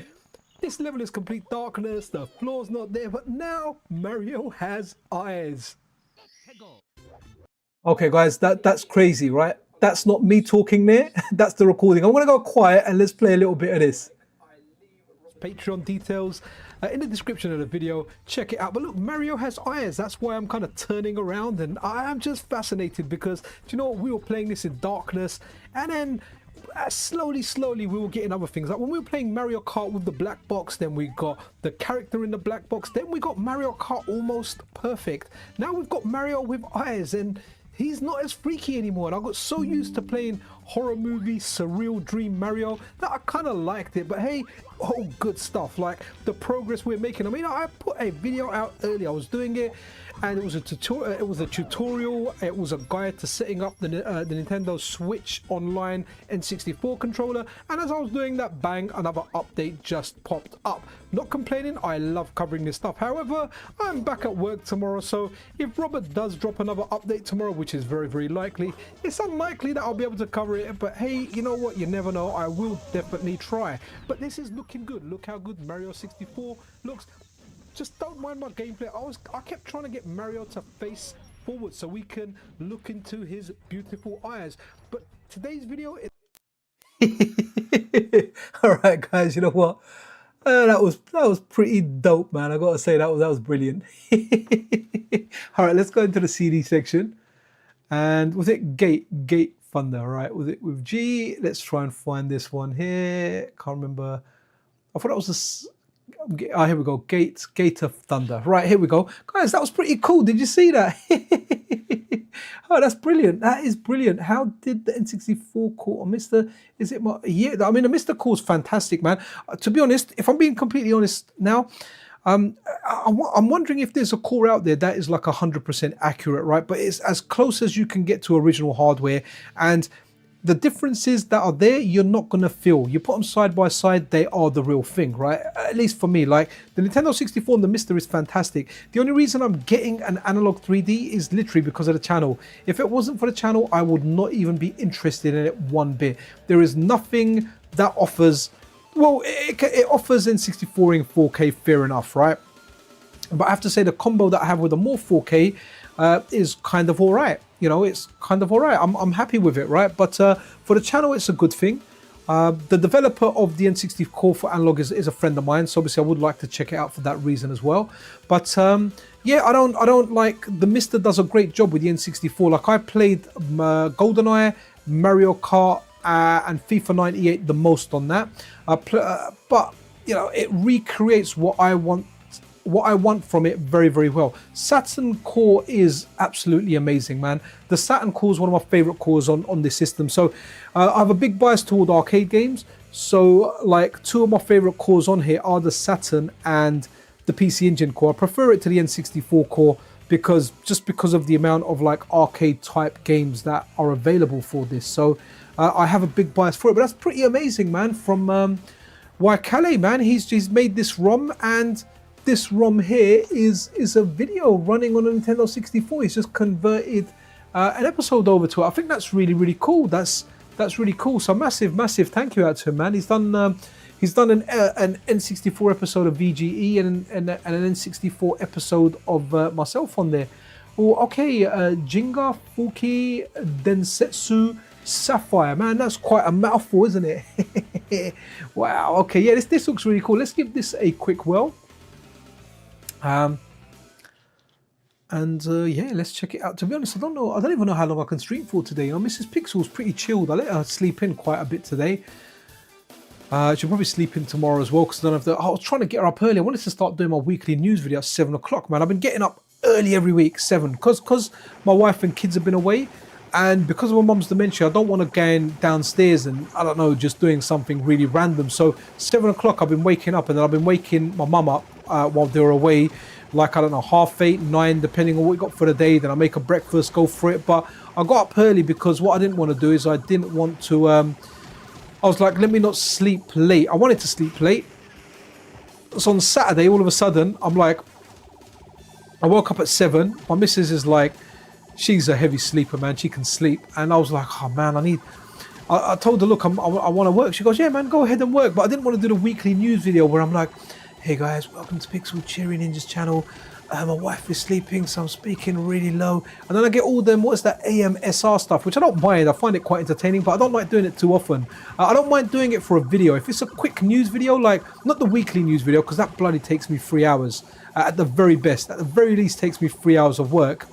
this level is complete darkness, the floor's not there, but now Mario has eyes. Okay, guys, that's crazy, right? That's not me talking there. That's the recording. I'm going to go quiet and let's play a little bit of this. Patreon details in the description of the video. Check it out. But look, Mario has eyes. That's why I'm kind of turning around, and I am just fascinated because, do you know what? We were playing this in darkness, and then slowly we were getting other things. Like when we were playing Mario Kart with the black box, then we got the character in the black box, then we got Mario Kart almost perfect. Now we've got Mario with eyes, and he's not as freaky anymore. And I got so used to playing horror movie, surreal dream Mario that I kind of liked it. But hey, all good stuff. Like the progress we're making. I mean, I put a video out earlier. I was doing it, and it was a tutorial. It was a guide to setting up the Nintendo Switch Online N64 controller. And as I was doing that, bang, another update just popped up. Not complaining. I love covering this stuff. However, I'm back at work tomorrow, so if Robert does drop another update tomorrow, which is very, very likely, it's unlikely that I'll be able to cover it. But hey, you know what? You never know. I will definitely try. But this is looking good. Look how good Mario 64 looks. Just don't mind my gameplay. I kept trying to get Mario to face forward so we can look into his beautiful eyes. But today's video is all right, guys. You know what? That was pretty dope, man. I gotta say that was brilliant. All right, let's go into the CD section. And was it Gate Thunder? Right? Was it with G? Let's try and find this one here. Can't remember. I thought that was oh, here we go. Gate of Thunder. Right, here we go. Guys, that was pretty cool. Did you see that? Oh, that's brilliant. That is brilliant. How did the N64 core, MiSTer, is it my, yeah, I mean, the MiSTer core is fantastic, man. To be honest, if I'm being completely honest now, I'm wondering if there's a core out there that is like 100% accurate, right? But it's as close as you can get to original hardware, and the differences that are there, you're not going to feel. You put them side by side, they are the real thing, right? At least for me. Like, the Nintendo 64 and the MiSTer is fantastic. The only reason I'm getting an analog 3D is literally because of the channel. If it wasn't for the channel, I would not even be interested in it one bit. There is nothing that offers... Well, it offers N64 in 4K, fair enough, right? But I have to say the combo that I have with the Morph 4K is kind of all right. You know, it's kind of all right. I'm happy with it, right? But for the channel, it's a good thing. The developer of the N64 core for analog is a friend of mine, so obviously I would like to check it out for that reason as well. But yeah, I don't like, the MiSTer does a great job with the N64. Like, I played GoldenEye, Mario Kart, and FIFA 98 the most on that. But you know, it recreates what I want from it very, very well. Saturn core is absolutely amazing, man. The Saturn core is one of my favorite cores on this system. So I have a big bias toward arcade games. So like, two of my favorite cores on here are the Saturn and the PC Engine core. I prefer it to the N64 core because of the amount of like arcade type games that are available for this. So I have a big bias for it. But that's pretty amazing, man. From Wakale, man, he's made this ROM, and this ROM here is a video running on a Nintendo 64. He's just converted an episode over to it. I think that's really, really cool. That's really cool. So massive thank you out to him, man. He's done an N64 episode of VGE and an N64 episode of myself on there. Oh, okay, Jinga Fuki Densetsu Sapphire, man, that's quite a mouthful, isn't it? Wow. Okay, yeah, this looks really cool. Let's give this a quick whirl. Yeah, let's check it out. To be honest, I don't even know how long I can stream for today. You know, Mrs. Pixel's pretty chilled. I let her sleep in quite a bit today. She'll probably sleep in tomorrow as well, because I don't have I was trying to get her up early. I wanted to start doing my weekly news video at 7 o'clock, man. I've been getting up early every week, 7, because my wife and kids have been away. And because of my mum's dementia, I don't want to go downstairs and, I don't know, just doing something really random. So 7 o'clock, I've been waking up, and then I've been waking my mum up while they were away, like, I don't know, 8:30, 9, depending on what we got for the day. Then I make a breakfast, go for it. But I got up early because what I didn't want to do is I didn't want to, I was like, let me not sleep late. I wanted to sleep late. So on Saturday, all of a sudden, I'm like, I woke up at 7. My missus is like, she's a heavy sleeper, man. She can sleep. And I was like, oh, man, I told her, look, I want to work. She goes, yeah, man, go ahead and work. But I didn't want to do the weekly news video where I'm like, hey, guys, welcome to Pixel Cherry Ninja's channel. My wife is sleeping, so I'm speaking really low. And then I get all them, what's that, AMSR stuff, which I don't mind. I find it quite entertaining, but I don't like doing it too often. I don't mind doing it for a video. If it's a quick news video, like, not the weekly news video, because that bloody takes me 3 hours. At the very best. At the very least, takes me 3 hours of work.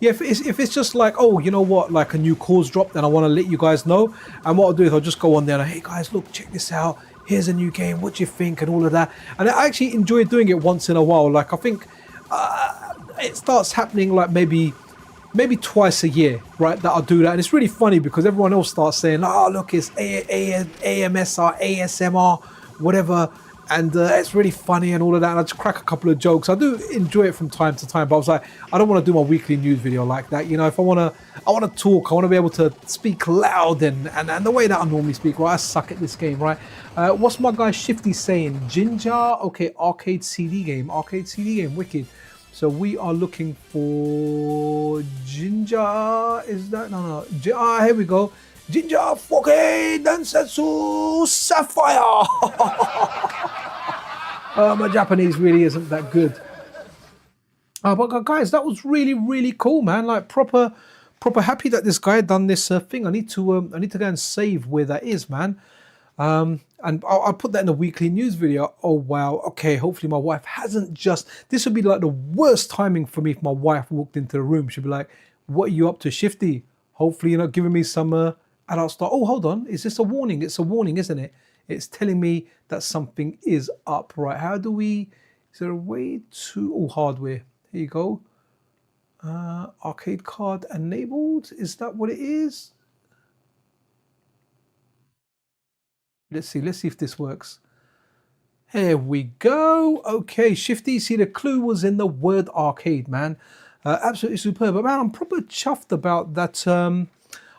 yeah, if it's just like, oh, you know what, like a new cause dropped, then I want to let you guys know. And what I'll do is I'll just go on there and, hey guys, look, check this out. Here's a new game. What do you think? And all of that. And I actually enjoy doing it once in a while. Like I think it starts happening like maybe twice a year, right? That I'll do that, and it's really funny because everyone else starts saying, "Oh, look, it's AMSR, ASMR, whatever," and it's really funny and all of that. And I just crack a couple of jokes. I do enjoy it from time to time, but I was like, I don't want to do my weekly news video like that. You know, if I want to talk. I want to be able to speak loud and the way that I normally speak. Right, I suck at this game, right? What's my guy Shifty saying? Ginger, okay, arcade CD game, wicked. So we are looking for Ginger. Is that no? Here we go. Ginger 4K Densetsu Sapphire. My Japanese really isn't that good. But guys, that was really cool, man. Like proper happy that this guy done this thing. I need to go and save where that is, man. And I'll put that in the weekly news video. Oh wow, okay, hopefully my wife hasn't just, this would be like the worst timing for me if my wife walked into the room. She'd be like, what are you up to, Shifty? Hopefully you're not giving me some adult stuff. Oh, hold on, is this a warning? It's a warning, isn't it? It's telling me that something is up, right? How do we, is there a way to, oh, hardware, here you go. Arcade card enabled, is that what it is? Let's see if this works. Here we go. Okay, Shifty, see the clue was in the word arcade, man. Absolutely superb. But man, I'm probably chuffed about that.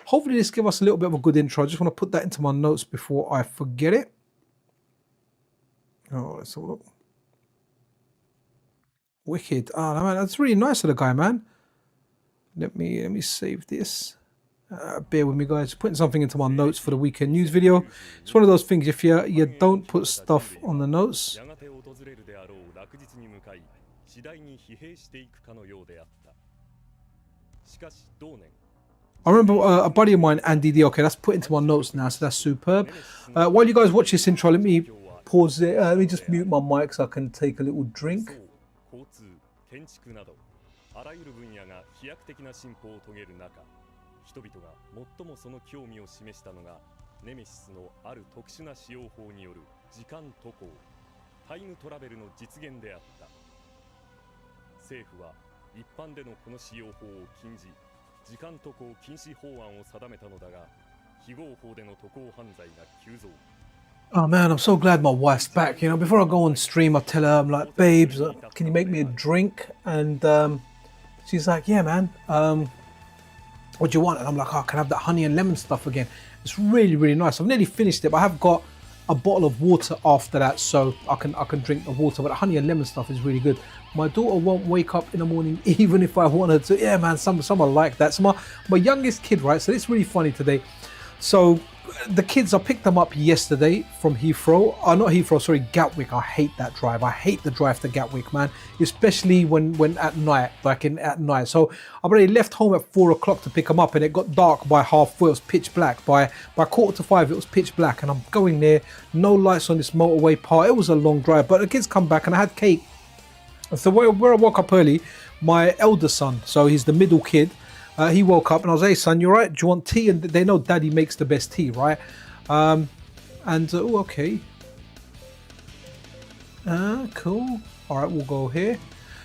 Hopefully this give us a little bit of a good intro. I just want to put that into my notes before I forget it. Oh, let's have a look. Wicked. Oh man, that's really nice of the guy, man. Let me save this. Bear with me, guys. Putting something into my notes for the weekend news video. It's one of those things, if you don't put stuff on the notes. I remember a buddy of mine, Andy D. Okay, that's put into my notes now, so that's superb. While you guys watch this intro, let me pause it. Let me just mute my mic so I can take a little drink. 人々が最もその興味を示したのがネメシスのある特殊な使用法による時間渡航タイムトラベルの実現であった。政府は一般でのこの使用法を禁じ時間渡航禁止法案を定めたのだが非合法での渡航犯罪が急増。Oh man, I'm so glad my wife's back. You know, before I go on stream, I tell her, I'm like, babes, can you make me a drink? And she's like, yeah, man. What do you want? And I'm like, oh, can I have that honey and lemon stuff again? It's really nice. I've nearly finished it, but I have got a bottle of water after that, so I can drink the water. But the honey and lemon stuff is really good. My daughter won't wake up in the morning even if I wanted to. Yeah, man, some are like that. So my youngest kid, right? So it's really funny today. So the kids, I picked them up yesterday from Heathrow. Not Heathrow, sorry, Gatwick. I hate that drive. I hate the drive to Gatwick, man. Especially when at night, at night. So I've already left home at 4 o'clock to pick them up, and it got dark by 4:30. It was pitch black. By 4:45, it was pitch black, and I'm going there. No lights on this motorway part. It was a long drive, but the kids come back, and I had cake. So where I woke up early, my elder son, so he's the middle kid. He woke up and I was, hey son, you alright? Do you want tea? And they know daddy makes the best tea, right? Oh, okay. Cool. Alright, we'll go here.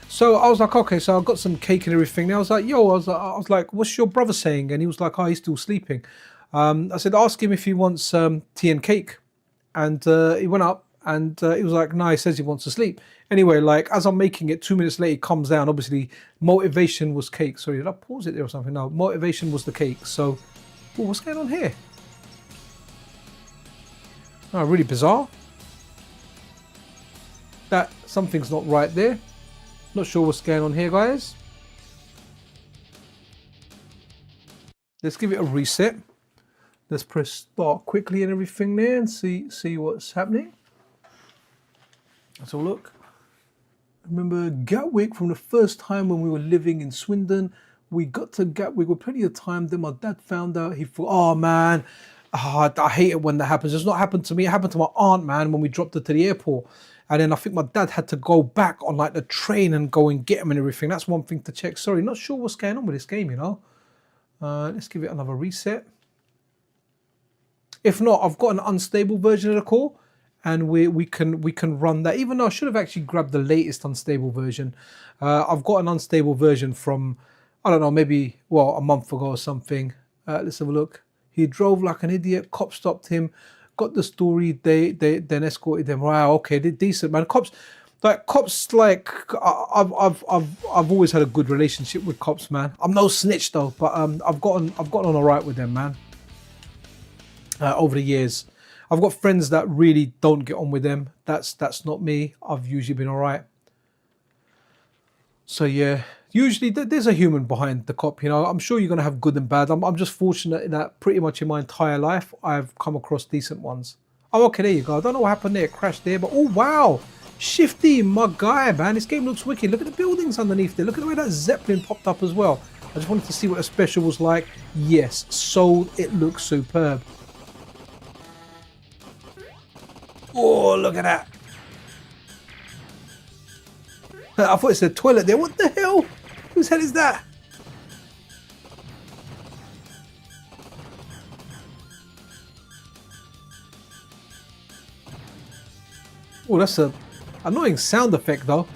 So I was like, okay, so I got some cake and everything. And I was like, yo, I was like, what's your brother saying? And he was like, oh, he's still sleeping. I said, ask him if he wants tea and cake. And he went up and he was like, no, he says he wants to sleep. Anyway, like as I'm making it, 2 minutes later, it comes down. Obviously, motivation was cake. Sorry, did I pause it there or something? No, motivation was the cake. So, ooh, what's going on here? Oh, really bizarre. That something's not right there. Not sure what's going on here, guys. Let's give it a reset. Let's press start quickly and everything there and see what's happening. Let's have a look. Remember Gatwick from the first time when we were living in Swindon. We got to Gatwick with plenty of time. Then my dad found out. He thought, oh man, I hate it when that happens. It's not happened to me. It happened to my aunt, man, when we dropped her to the airport. And then I think my dad had to go back on like the train and go and get them and everything. That's one thing to check. Sorry, not sure what's going on with this game, you know. Let's give it another reset. If not, I've got an unstable version of the core, and we can run that. Even though I should have actually grabbed the latest unstable version. I've got an unstable version from, I don't know, maybe, well, a month ago or something. Let's have a look. He drove like an idiot. Cops stopped him. Got the story. They then escorted them. Wow, okay, they're decent, man. Cops, like I've always had a good relationship with cops, man. I'm no snitch though, but I've gotten on alright with them, man. Over the years, I've got friends that really don't get on with them. That's not me. I've usually been alright. So yeah, usually there's a human behind the cop, you know. I'm sure you're gonna have good and bad. I'm just fortunate in that pretty much in my entire life I've come across decent ones. Oh, okay, there you go. I don't know what happened there. It crashed there, but oh wow, Shifty, my guy, man. This game looks wicked. Look at the buildings underneath there. Look at the way that Zeppelin popped up as well. I just wanted to see what the special was like. Yes, so it looks superb. Oh, look at that. I thought it said toilet there. What the hell? Whose head is that? Oh, that's a annoying sound effect though.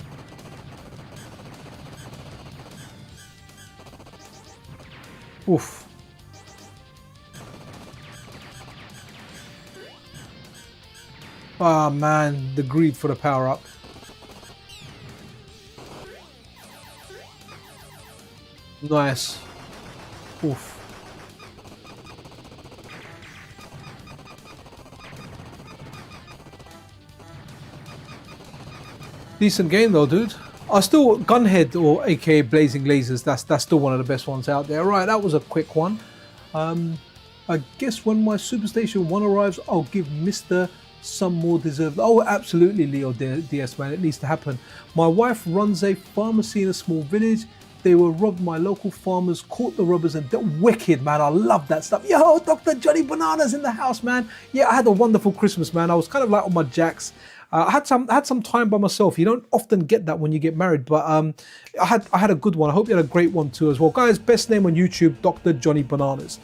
Oof. Ah, man, the greed for the power up. Nice. Oof. Decent game though, dude. I still Gunhead, or aka Blazing Lasers. That's still one of the best ones out there. Right, that was a quick one. I guess when my Superstation 1 arrives, I'll give MiSTer some more deserved. Oh, absolutely, Leo DS, man. It needs to happen. My wife runs a pharmacy in a small village. They were robbed. My local farmers caught the robbers, and they're wicked, man. I love that stuff. Yo, Dr. Johnny Bananas in the house, man. Yeah, I had a wonderful Christmas, man. I was kind of like on my jacks. I had some time by myself. You don't often get that when you get married, but I had a good one. I hope you had a great one too as well, guys. Best name on YouTube, Dr. Johnny Bananas.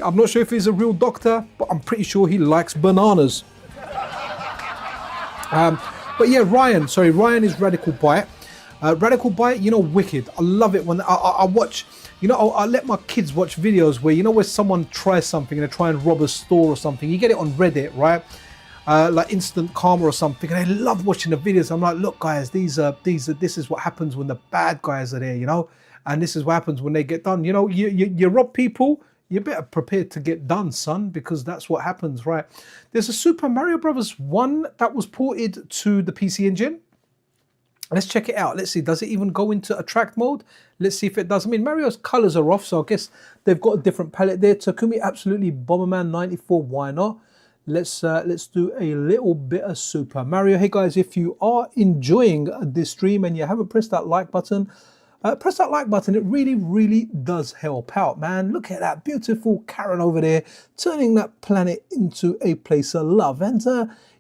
I'm not sure if he's a real doctor, but I'm pretty sure he likes bananas. But yeah, Ryan is Radical Bite. Radical Bite, you know, wicked. I love it when I watch, you know, I let my kids watch videos where, you know, where someone tries something and they try and rob a store or something. You get it on Reddit, right? Like Instant Karma or something, and I love watching the videos. I'm like, look, guys, this is what happens when the bad guys are there, you know, and this is what happens when they get done. You know, you rob people, you're better prepared to get done, son, because that's what happens, right? There's a Super Mario Brothers 1 that was ported to the PC Engine. Let's check it out. Let's see, does it even go into attract mode? Let's see if it does. I mean, Mario's colors are off, so I guess they've got a different palette there. Takumi, absolutely. Bomberman 94, why not? Let's do a little bit of Super Mario. Hey guys, if you are enjoying this stream and you haven't pressed that like button, press that like button. It really, really does help out, man. Look at that beautiful Karen over there, turning that planet into a place of love. And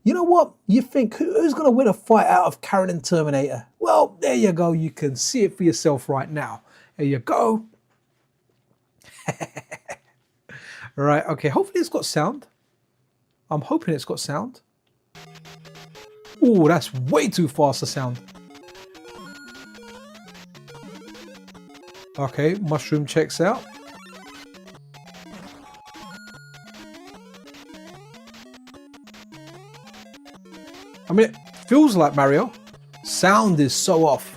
you know what? You think, who's going to win a fight out of Karen and Terminator? Well, there you go. You can see it for yourself right now. There you go. Right, okay. Hopefully it's got sound. I'm hoping it's got sound. Oh, that's way too fast a sound. Okay, mushroom checks out. I mean, it feels like Mario. Sound is so off.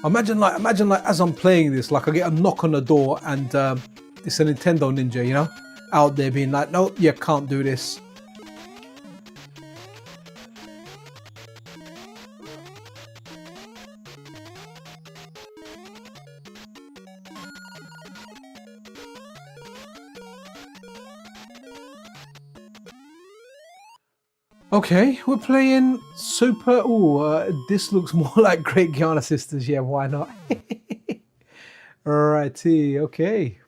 Imagine like as I'm playing this, like I get a knock on the door and it's a Nintendo Ninja, you know, out there being like, nope, you can't do this. Okay, we're playing Super. Oh, this looks more like Great Guiana Sisters. Yeah, why not? Alrighty, okay.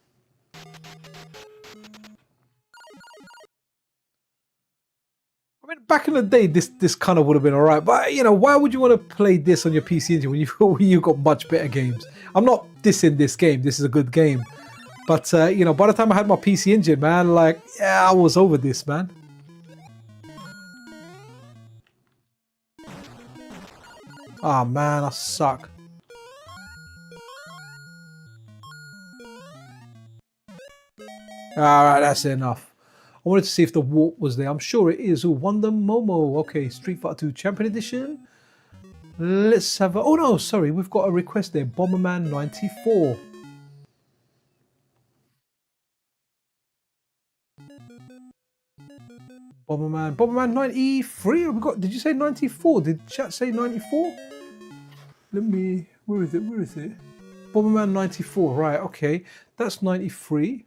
I mean, back in the day, this kind of would have been alright. But you know, why would you want to play this on your PC engine when you've got much better games? I'm not dissing this game. This is a good game. But you know, by the time I had my PC engine, man, like, yeah, I was over this, man. Ah, oh, man, I suck. Alright, that's enough. I wanted to see if the warp was there. I'm sure it is. Oh, Wonder Momo. Okay, Street Fighter 2 Champion Edition. Let's have a... Oh, no, sorry. We've got a request there. Bomberman 94. Bomberman 93. We got... Did you say 94? Did chat say 94? Let me... Where is it? Where is it? Bomberman 94. Right, okay. That's 93.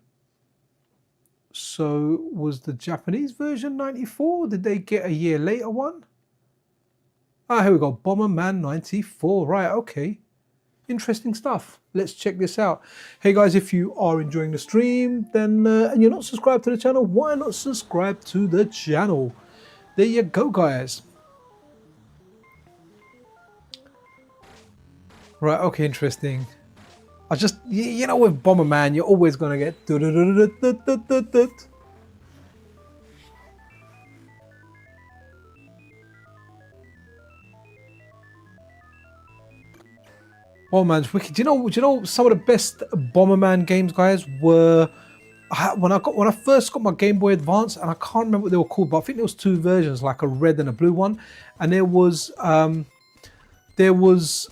So was the Japanese version 94? Did they get a year later one? Ah, here we go. Bomberman 94. Right, okay. Interesting stuff. Let's check this out. Hey guys, if you are enjoying the stream, then and you're not subscribed to the channel, why not subscribe to the channel? There you go, guys. Right, okay, interesting. I just, you know, with Bomberman, you're always going to get... Bomberman's wicked. Do you know some of the best Bomberman games, guys, were... When I first got my Game Boy Advance, and I can't remember what they were called, but I think there was two versions, like a red and a blue one. And there was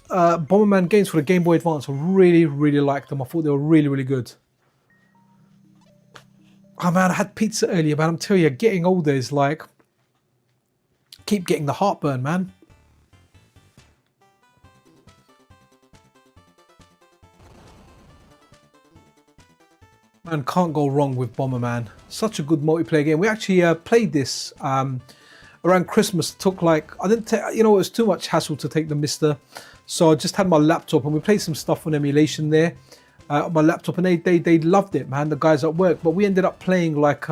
Bomberman games for the Game Boy Advance. I really liked them. I thought they were really good. Oh man, I had pizza earlier, man. I'm telling you, getting older is like, keep getting the heartburn, man. Man, can't go wrong with Bomberman. Such a good multiplayer game. We actually played this around Christmas. It took like, I didn't take, you know, it was too much hassle to take the MiSTer. So I just had my laptop and we played some stuff on emulation there on my laptop, and they loved it, man, the guys at work. But we ended up playing like,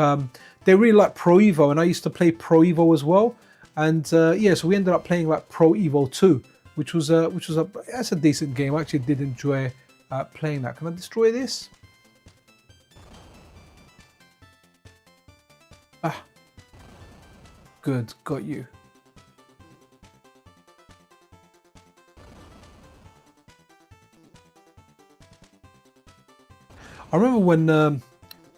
they really like Pro Evo, and I used to play Pro Evo as well. And yeah, so we ended up playing like Pro Evo 2, which was that's a decent game. I actually did enjoy playing that. Can I destroy this? Ah, good, got you. I remember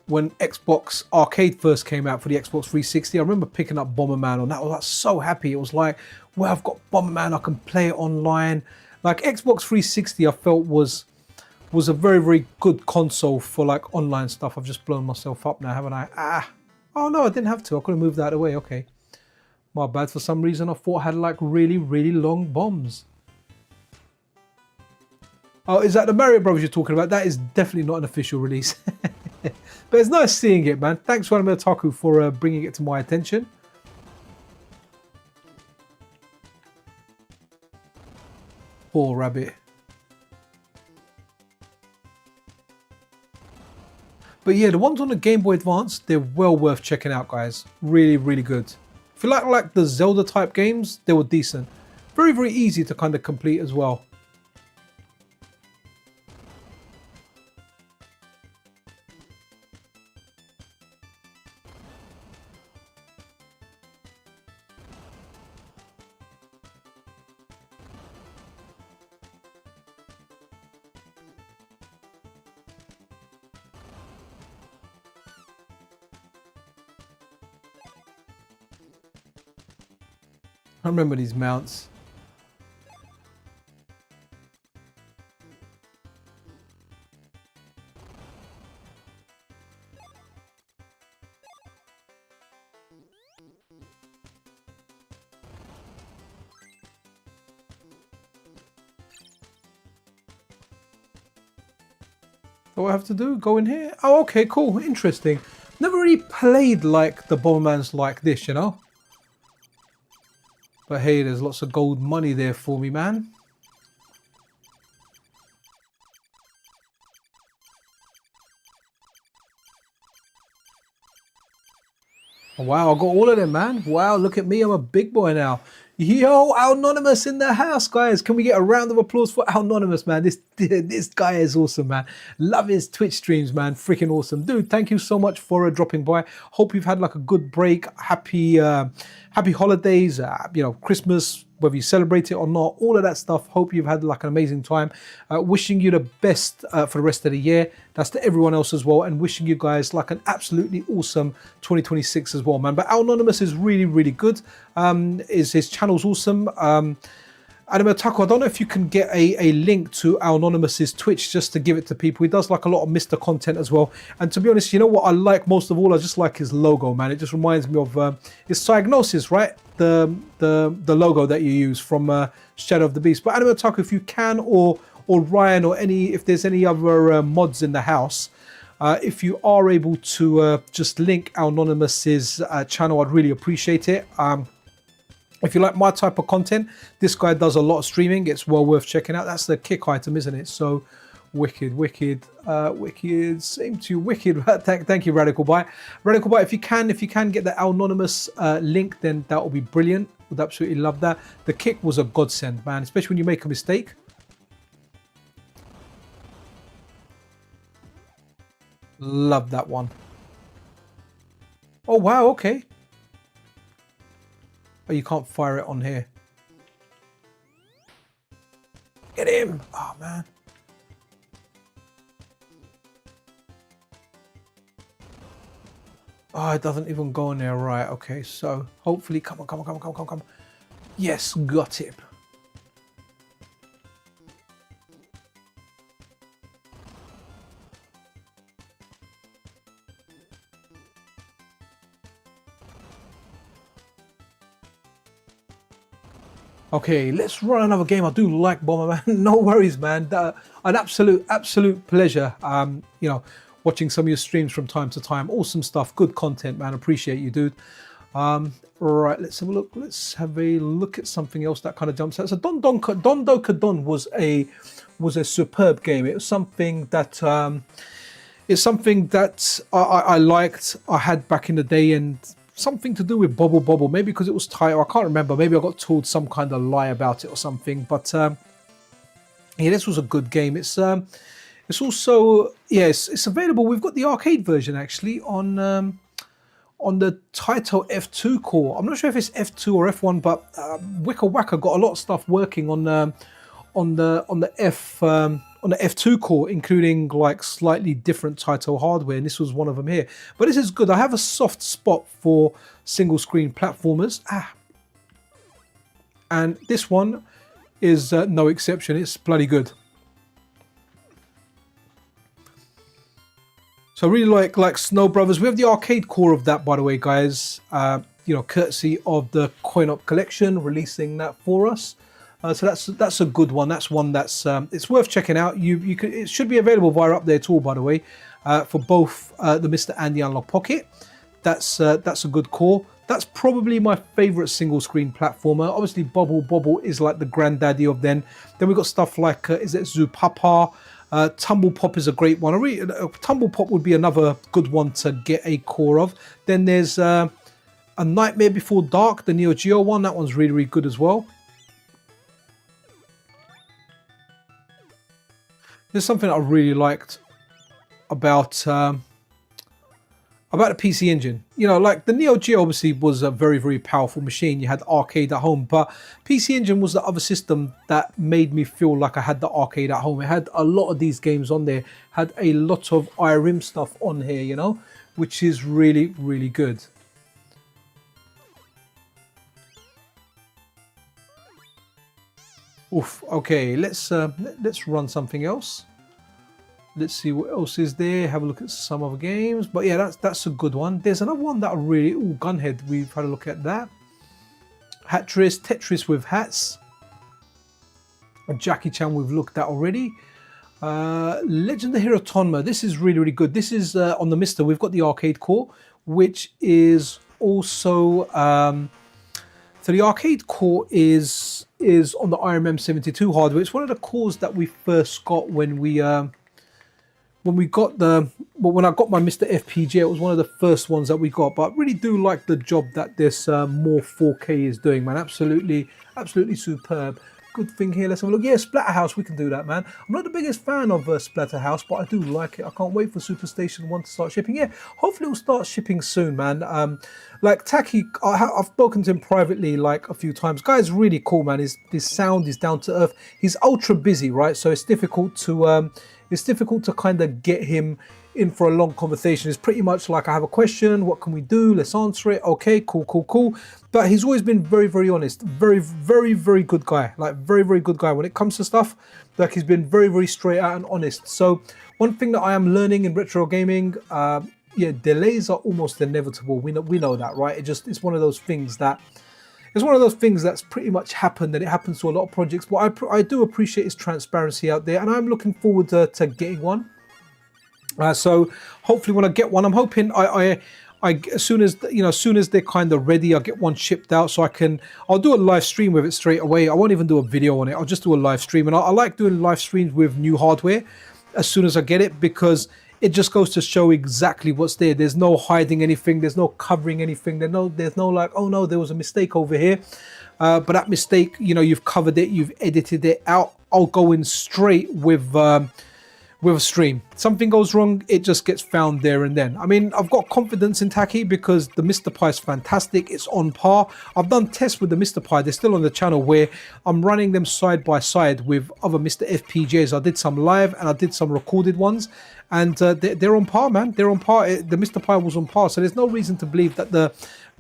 when Xbox Arcade first came out for the Xbox 360. I remember picking up Bomberman on that. I was like so happy. It was like, well, I've got Bomberman. I can play it online. Like Xbox 360, I felt was a very good console for like online stuff. I've just blown myself up now, haven't I? Ah. Oh no, I didn't have to. I could have moved that away. Okay. My bad. For some reason, I thought I had like really long bombs. Oh, is that the Mario Brothers you're talking about? That is definitely not an official release. But it's nice seeing it, man. Thanks, Juan Ã for bringing it to my attention. Poor rabbit. But yeah, the ones on the Game Boy Advance, they're well worth checking out, guys. Really good. If you like the Zelda type games, they were decent. Very easy to kind of complete as well. I remember these mounts. What I have to do? Go in here? Oh, okay, cool, interesting. Never really played like the Bombermans like this, you know? But hey, there's lots of gold money there for me, man. Wow, I got all of them, man. Wow, look at me. I'm a big boy now. Yo, Anonymous in the house, guys. Can we get a round of applause for Anonymous, man? This guy is awesome, man. Love his Twitch streams, man. Freaking awesome. Dude, thank you so much for dropping by. Hope you've had like a good break. Happy holidays, you know, Christmas, whether you celebrate it or not, all of that stuff. Hope you've had like an amazing time. Wishing you the best for the rest of the year. That's to everyone else as well. And wishing you guys like an absolutely awesome 2026 as well, man. But Anonymous is really, really good. His channel's awesome. Anime Taco, I don't know if you can get a link to Anonymous's Twitch just to give it to people. He does like a lot of MiSTer content as well. And to be honest, you know what I like most of all? I just like his logo, man. It just reminds me of his Diagnosis, right? The logo that you use from Shadow of the Beast. But Anime Taco, if you can, or Ryan, or if there's any other mods in the house, if you are able to just link Anonymous's channel, I'd really appreciate it. If you like my type of content, this guy does a lot of streaming. It's well worth checking out. That's the kick item, isn't it? So wicked. Same to you, wicked. Thank you, Radical Bite. Radical Bite, if you can get the Anonymous link, then that will be brilliant. Would absolutely love that. The kick was a godsend, man, especially when you make a mistake. Love that one. Oh wow, okay. Oh, you can't fire it on here. Get him! Oh, man. Oh, it doesn't even go in there. Right, okay. So, hopefully... Come on. Yes, got him. Okay, let's run another game. I do like Bomberman. No worries, man. An absolute pleasure. You know, watching some of your streams from time to time. Awesome stuff. Good content, man. Appreciate you, dude. Right, let's have a look. Let's have a look at something else that kind of jumps out. So Don Dokadon was a superb game. It was something that I liked. I had back in the day, and something to do with Bobble, maybe because it was title. I can't remember. Maybe I got told some kind of lie about it or something. But yeah, this was a good game. It's also, yes, it's available. We've got the arcade version actually on the Taito F2 core. I'm not sure if it's F2 or F1, but Wicca Wacka got a lot of stuff working on the F2 core, including like slightly different Taito hardware, and this was one of them here. But this is good. I have a soft spot for single screen platformers. And this one is no exception. It's bloody good. So I really like Snow Brothers. We have the arcade core of that, by the way, guys. You know, courtesy of the Coin Op Collection releasing that for us. So that's a good one. That's one that's it's worth checking out. It should be available via Up There Tool, by the way, for both the MiSTer and the Analog Pocket. That's a good core. That's probably my favorite single screen platformer. Obviously, Bobble is like the granddaddy of them. Then we've got stuff like is it Zupapa? Tumble Pop is a great one. Tumble Pop would be another good one to get a core of. Then there's A Nightmare Before Dark, the Neo Geo one. That one's really, really good as well. There's something I really liked about the PC Engine. You know, like the Neo Geo obviously was a very, very powerful machine. You had arcade at home, but PC Engine was the other system that made me feel like I had the arcade at home. It had a lot of these games on there, had a lot of IRM stuff on here, you know, which is really, really good. Oof. Okay, let's run something else. Let's see what else is there. Have a look at some other games. But yeah, that's a good one. There's another one that I really... Ooh, Gunhead. We've had a look at that. Tetris with hats. And Jackie Chan we've looked at already. Legend of Hero Tonma. This is really, really good. This is on the MiSTer. We've got the arcade core, which is also So the arcade core is on the RMM 72 hardware. It's one of the cores that we first got when I got my MiSTer FPGA. It was one of the first ones that we got. But I really do like the job that this Morph 4K is doing, man. Absolutely superb. Good thing here. Let's have a look. Yeah, Splatterhouse, we can do that, man. I'm not the biggest fan of Splatterhouse, but I do like it. I can't wait for Superstation 1 to start shipping. Yeah, hopefully it'll start shipping soon, man. Like Taki, I've spoken to him privately like a few times. Guy's really cool, man. His sound is down to earth. He's ultra busy, right? So it's difficult to kind of get him in for a long conversation. It's pretty much like, I have a question, what can we do? Let's answer it. Okay, cool. But he's always been very honest. Very good guy. Like very good guy when it comes to stuff. Like he's been very straight out and honest. So one thing that I am learning in retro gaming, yeah, delays are almost inevitable. We know that, right? It's one of those things that that's pretty much happened, and it happens to a lot of projects. But I do appreciate his transparency out there, and I'm looking forward to getting one. So hopefully when I get one, I'm hoping as soon as they're kind of ready, I'll get one shipped out, so I'll do a live stream with it straight away. I won't even do a video on it. I'll just do a live stream, and I like doing live streams with new hardware as soon as I get it, because it just goes to show exactly what's there. There's no hiding anything. There's no covering anything. There's no like, oh no, there was a mistake over here. But that mistake, you've covered it, you've edited it out. I'll go in straight with a stream. Something goes wrong, it just gets found there and then. I mean, I've got confidence in Taki because the MiSTer Pi is fantastic. It's on par. I've done tests with the MiSTer Pi. They're still on the channel where I'm running them side by side with other MiSTer FPGAs. I did some live and I did some recorded ones, and they're on par, man. They're on par. The MiSTer Pi was on par, so there's no reason to believe that the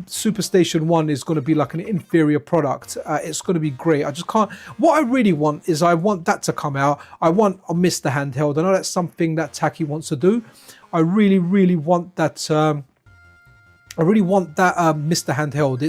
Superstation 1 is going to be like an inferior product. It's going to be great. I just can't. What I really want is I want that to come out. I want a MiSTer handheld. I know that's something that Taki wants to do. I really want that. I really want that MiSTer handheld.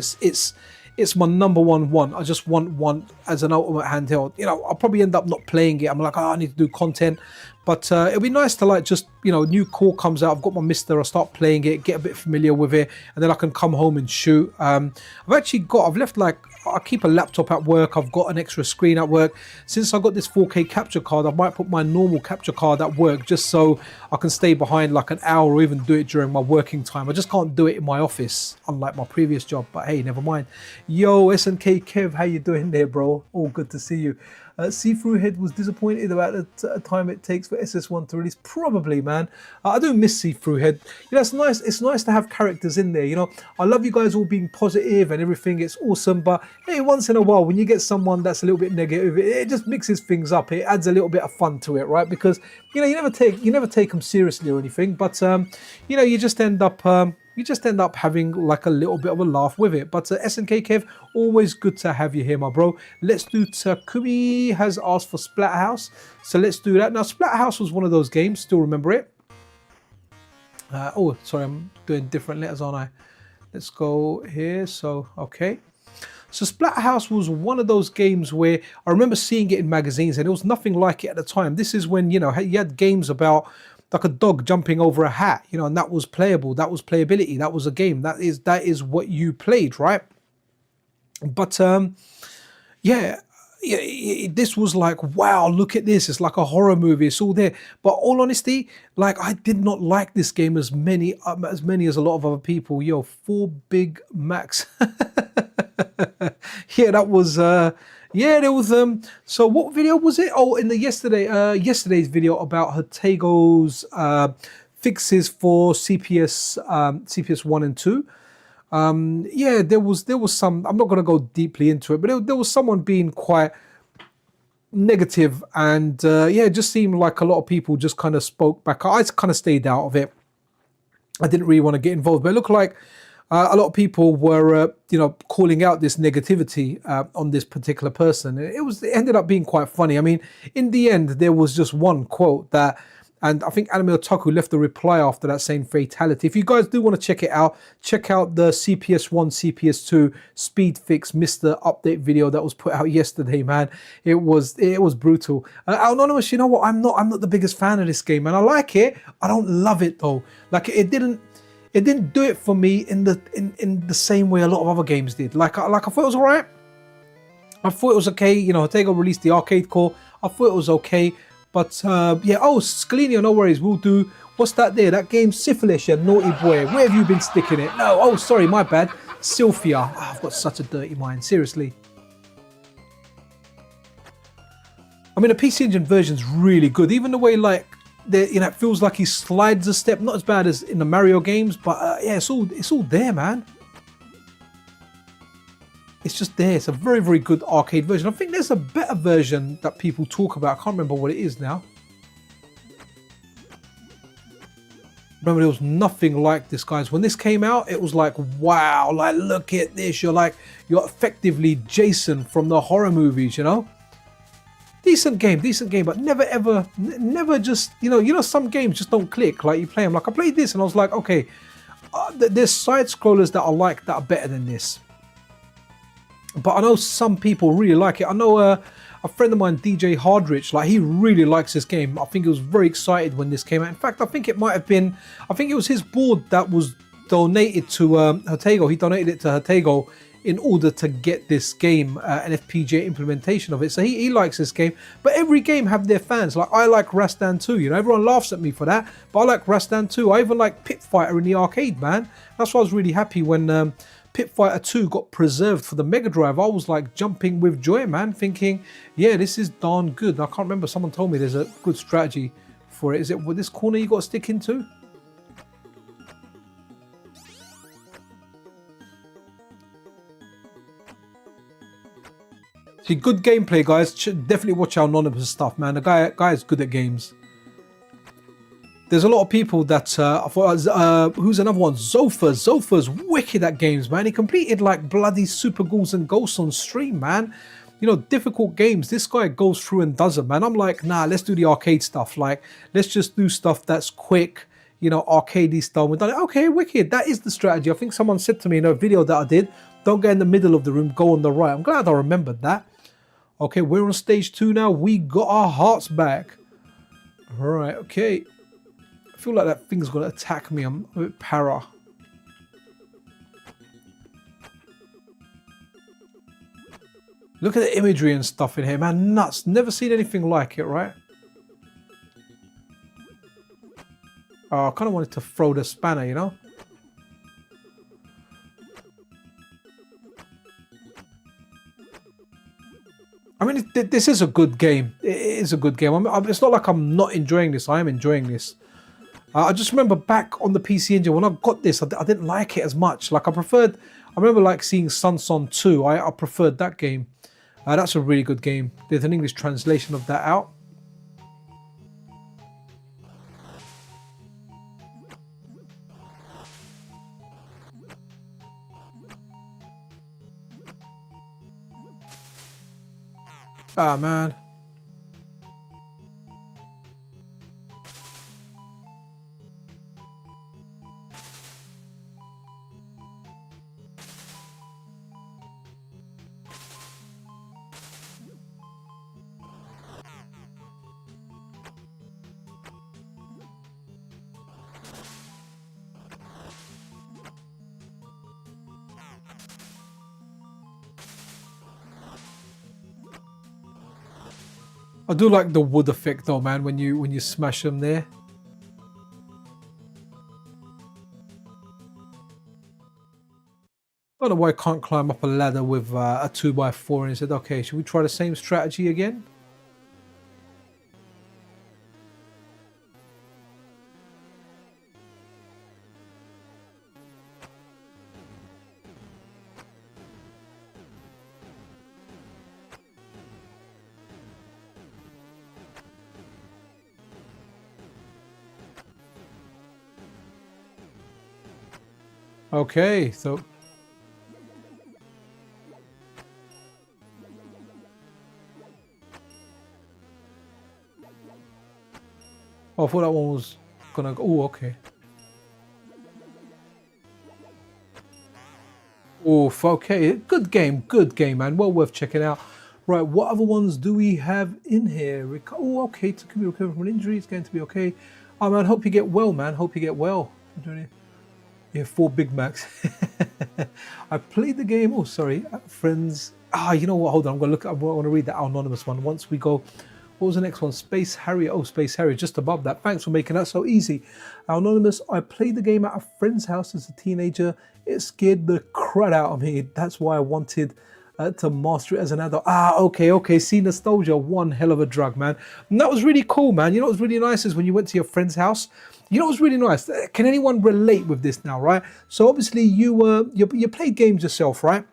It's my number one want. I just want one as an ultimate handheld. I'll probably end up not playing it. I'm like, oh, I need to do content. But it'll be nice to like just, new core comes out. I've got my MiSTer. I start playing it, get a bit familiar with it, and then I can come home and shoot. I've left like, I keep a laptop at work. I've got an extra screen at work. Since I got this 4K capture card, I might put my normal capture card at work just so I can stay behind like an hour or even do it during my working time. I just can't do it in my office, unlike my previous job. But hey, never mind. Yo, SNK Kev, how you doing there, bro? All good to see you. See-Through Head was disappointed about the time it takes for SS1 to release. Probably, man. I do miss See-Through Head. It's nice. It's nice to have characters in there. I love you guys all being positive and everything. It's awesome. But hey, once in a while, when you get someone that's a little bit negative, it just mixes things up. It adds a little bit of fun to it, right? Because you never take them seriously or anything. But you just end up having like a little bit of a laugh with it. But SNK Kev, always good to have you here, my bro. Let's do Takumi has asked for Splatterhouse. So let's do that. Now, Splatterhouse was one of those games. Still remember it. Oh, sorry, I'm doing different letters, aren't I? Let's go here. So, okay. So Splatterhouse was one of those games where I remember seeing it in magazines and there was nothing like it at the time. This is when, you had games about like a dog jumping over a hat, and that was playable. That was playability. That was a game. That is what you played, right? But yeah, this was like, wow, look at this. It's like a horror movie. It's all there. But all honesty, like I did not like this game as many as a lot of other people. Yo, 4 Big Macs. Yeah, that was. Yeah, there was so what video was it? Oh, in the yesterday's video about Hatego's fixes for CPS 1 and 2. Yeah, there was some. I'm not going to go deeply into it, but there was someone being quite negative, and yeah, it just seemed like a lot of people just kind of spoke back. I kind of stayed out of it. I didn't really want to get involved, but it looked like a lot of people were, calling out this negativity on this particular person. It ended up being quite funny. I mean, in the end, there was just one quote that, and I think Anime Otaku left a reply after that saying fatality. If you guys do want to check it out, check out the CPS1, CPS2 speed fix MiSTer update video that was put out yesterday, man. It was brutal. Anonymous, you know what? I'm not the biggest fan of this game, and I like it. I don't love it though. Like it didn't it didn't do it for me in the same way a lot of other games did. Like I thought it was alright. I thought it was okay. You know, Hutego released the arcade core. I thought it was okay. But yeah, oh, Scalino, no worries, we'll do. What's that there? That game Syphilis, you naughty boy. Where have you been sticking it? No, oh, sorry, my bad. Sylphia. Oh, I've got such a dirty mind, seriously. I mean, the PC Engine version's really good. Even the way, like, you know, it feels like he slides a step. Not as bad as in the Mario games, but yeah, it's all there, man. It's just there. It's a very, very good arcade version. I think there's a better version that people talk about. I can't remember what it is now. Remember, there was nothing like this, guys. When this came out, it was like, wow, like, look at this. You're effectively Jason from the horror movies, you know? Decent game, but never just, you know, some games just don't click. Like, you play them. Like, I played this and I was like, okay, there's side scrollers that I like that are better than this. But I know some people really like it. I know a friend of mine, DJ Hardrich, like, he really likes this game. I think he was very excited when this came out. In fact, I think it might have been, I think it was his board that was donated to Hutego. He donated it to Hutego in order to get this game, an FPGA implementation of it. So he likes this game. But every game have their fans. Like, I like Rastan 2, you know, everyone laughs at me for that, but I like Rastan 2. I even like Pit Fighter in the arcade, man. That's why I was really happy when Pit Fighter 2 got preserved for the Mega Drive. I was like jumping with joy, man, thinking, yeah, this is darn good. And I can't remember, someone told me there's a good strategy for it. Is it with this corner you got to stick into? See, good gameplay, guys. Definitely watch our Anonymous stuff, man. The guy is good at games. There's a lot of people that I thought, who's another one? Zofa's wicked at games, man. He completed like bloody Super Ghouls and Ghosts on stream, man. You know, difficult games. This guy goes through and does it, man. I'm like, nah, let's do the arcade stuff. Like, let's just do stuff that's quick, you know, arcadey style. We've done it. Okay, wicked. That is the strategy. I think someone said to me in a video that I did, don't get in the middle of the room, go on the right. I'm glad I remembered that. Okay, we're on stage 2 now. We got our hearts back. All right, okay. I feel like that thing's going to attack me. I'm a bit para. Look at the imagery and stuff in here, man. Nuts. Never seen anything like it, right? Oh, I kind of wanted to throw the spanner, you know? I mean, this is a good game. It is a good game. It's not like I'm not enjoying this. I am enjoying this. I just remember back on the PC Engine, when I got this, I didn't like it as much. Like, I remember like seeing Sunson 2. I preferred that game. That's a really good game. There's an English translation of that out. Ah, man. I do like the wood effect though, man, when you smash them there. I don't know why I can't climb up a ladder with a 2x4, and he said, okay, should we try the same strategy again? Okay, so oh, I thought that one was gonna go. Oh, okay. Oh, okay. Good game, man. Well worth checking out. Right, what other ones do we have in here? Oh, okay. To recover from an injury, it's going to be okay. Oh, man, hope you get well, man. Hope you get well. Yeah, 4 Big Macs. I played the game. Oh, sorry, friends. Ah, you know what? Hold on. I'm gonna look. I want to read that anonymous one. Once we go. What was the next one? Space Harrier. Oh, Space Harrier, just above that. Thanks for making that so easy. Anonymous, I played the game at a friend's house as a teenager. It scared the crud out of me. That's why I wanted to master it as an adult. Ah, okay. See, nostalgia, one hell of a drug, man. And that was really cool, man. You know what was really nice is when you went to your friend's house. You know what was really nice? Can anyone relate with this now, right? So obviously you played games yourself, right?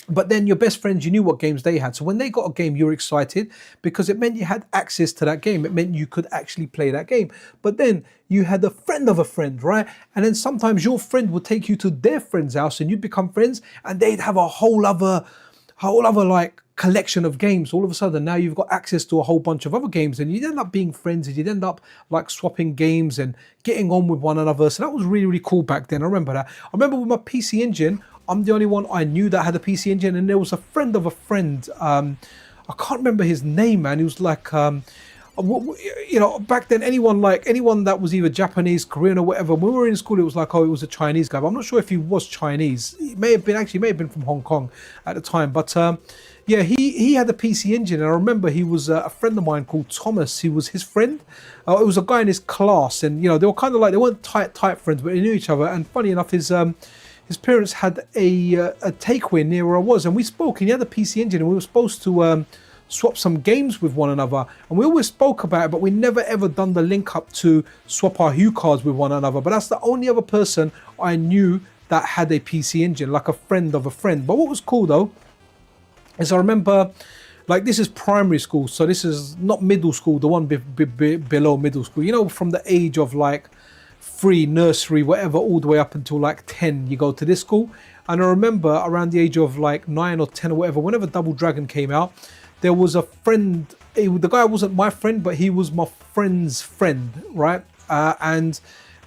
But then your best friends, you knew what games they had. So when they got a game, you were excited because it meant you had access to that game. It meant you could actually play that game. But then you had a friend of a friend, right? And then sometimes your friend would take you to their friend's house and you'd become friends and they'd have a whole other like collection of games. All of a sudden now you've got access to a whole bunch of other games and you'd end up being friends and you'd end up like swapping games and getting on with one another. So that was really, really cool back then. I remember that. I remember with my PC Engine, I'm the only one I knew that had a PC Engine, and there was a friend of a friend. I can't remember his name, man. He was like, you know, back then anyone that was either Japanese, Korean, or whatever. When we were in school, it was like, oh, it was a Chinese guy. But I'm not sure if he was Chinese. He may have been from Hong Kong at the time. But yeah, he had a PC Engine, and I remember he was a friend of mine called Thomas. He was his friend. It was a guy in his class, and you know, they were kind of like, they weren't tight friends, but they knew each other. And funny enough, his parents had a takeaway near where I was, and we spoke, and he had a PC Engine, and we were supposed to swap some games with one another, and we always spoke about it, but we never ever done the link up to swap our HuCards with one another. But that's the only other person I knew that had a PC Engine, like a friend of a friend. But what was cool though, is I remember, like, this is primary school, so this is not middle school, the one below middle school, you know, from the age of like 3, nursery, whatever, all the way up until like 10, you go to this school. And I remember around the age of like 9 or 10 or whatever, whenever Double Dragon came out, there was a friend, the guy wasn't my friend, but he was my friend's friend, right? And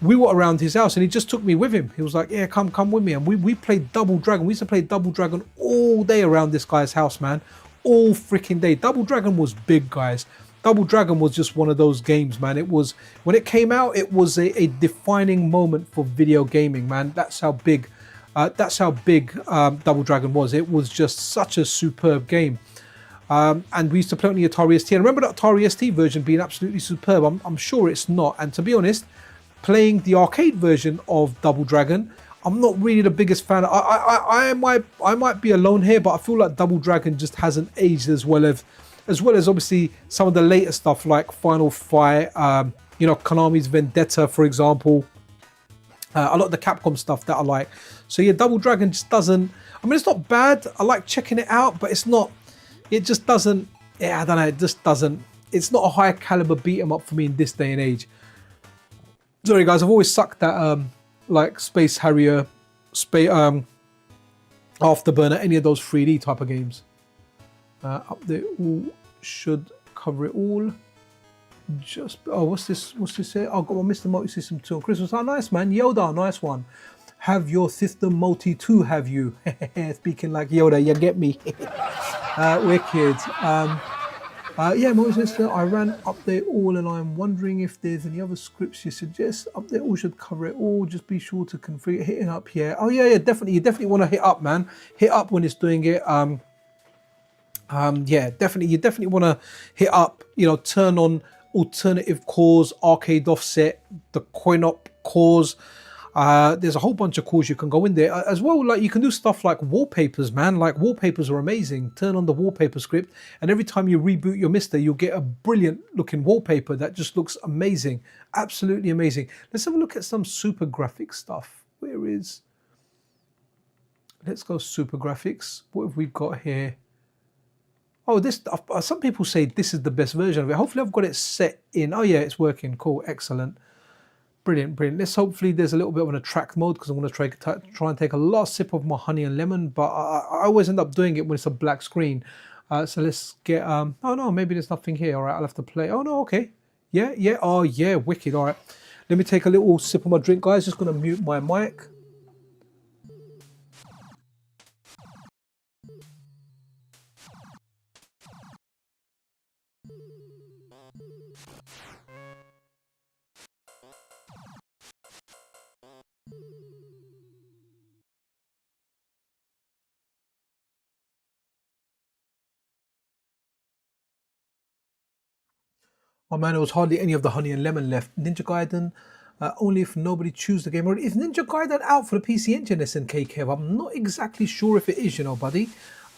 we were around his house and he just took me with him. He was like, yeah, come with me. And we played Double Dragon. We used to play Double Dragon all day around this guy's house, man. All freaking day. Double Dragon was big, guys. Double Dragon was just one of those games, man. It was, when it came out, it was a defining moment for video gaming, man. That's how big Double Dragon was. It was just such a superb game. And we used to play on the Atari ST. And I remember that Atari ST version being absolutely superb. I'm sure it's not. And to be honest, playing the arcade version of Double Dragon, I'm not really the biggest fan. I might be alone here, but I feel like Double Dragon just hasn't aged as well as obviously some of the later stuff like Final Fight, you know, Konami's Vendetta, for example. A lot of the Capcom stuff that I like. So yeah, Double Dragon just doesn't, I mean, it's not bad. I like checking it out, but it's not, it just doesn't, yeah, I don't know, it just doesn't, it's not a high caliber beat 'em up for me in this day and age. Sorry guys, I've always sucked at like Space Harrier, Afterburner, any of those 3D type of games. Up there, all should cover it all. Just, oh, what's this here? Oh, got my MiSTer Multi-System 2 on Christmas. Oh, nice, man. Yoda, nice one. Have your system multi 2, have you? Speaking like Yoda, you get me. Wicked. Yeah, Multi-System, I ran update all and I'm wondering if there's any other scripts you suggest. Update all should cover it all. Just be sure to configure hitting up here. Oh yeah, definitely. You definitely want to hit up, man. Hit up when it's doing it. Yeah, definitely. You definitely want to hit up, you know, turn on alternative cores, arcade offset, the coin op cores. There's a whole bunch of cores you can go in there as well. Like you can do stuff like wallpapers, man. Like wallpapers are amazing. Turn on the wallpaper script, and every time you reboot your MiSTer, you'll get a brilliant looking wallpaper that just looks amazing, absolutely amazing. Let's have a look at some SuperGrafx stuff. Where is? Let's go SuperGrafx. What have we got here? Oh, this, some people say this is the best version of it. Hopefully I've got it set in. Oh yeah, it's working. Cool, excellent. Brilliant, brilliant. Let's hopefully there's a little bit of an attract mode because I'm going to try and take a last sip of my honey and lemon, but I always end up doing it when it's a black screen. So let's get, oh no, maybe there's nothing here. All right, I'll have to play. Oh no, okay. Yeah, oh yeah, wicked. All right. Let me take a little sip of my drink, guys. Just going to mute my mic. Oh man, there was hardly any of the honey and lemon left. Ninja Gaiden, only if nobody choose the game. Or is Ninja Gaiden out for the PC Engine, SNK Kev? I'm not exactly sure if it is, you know, buddy.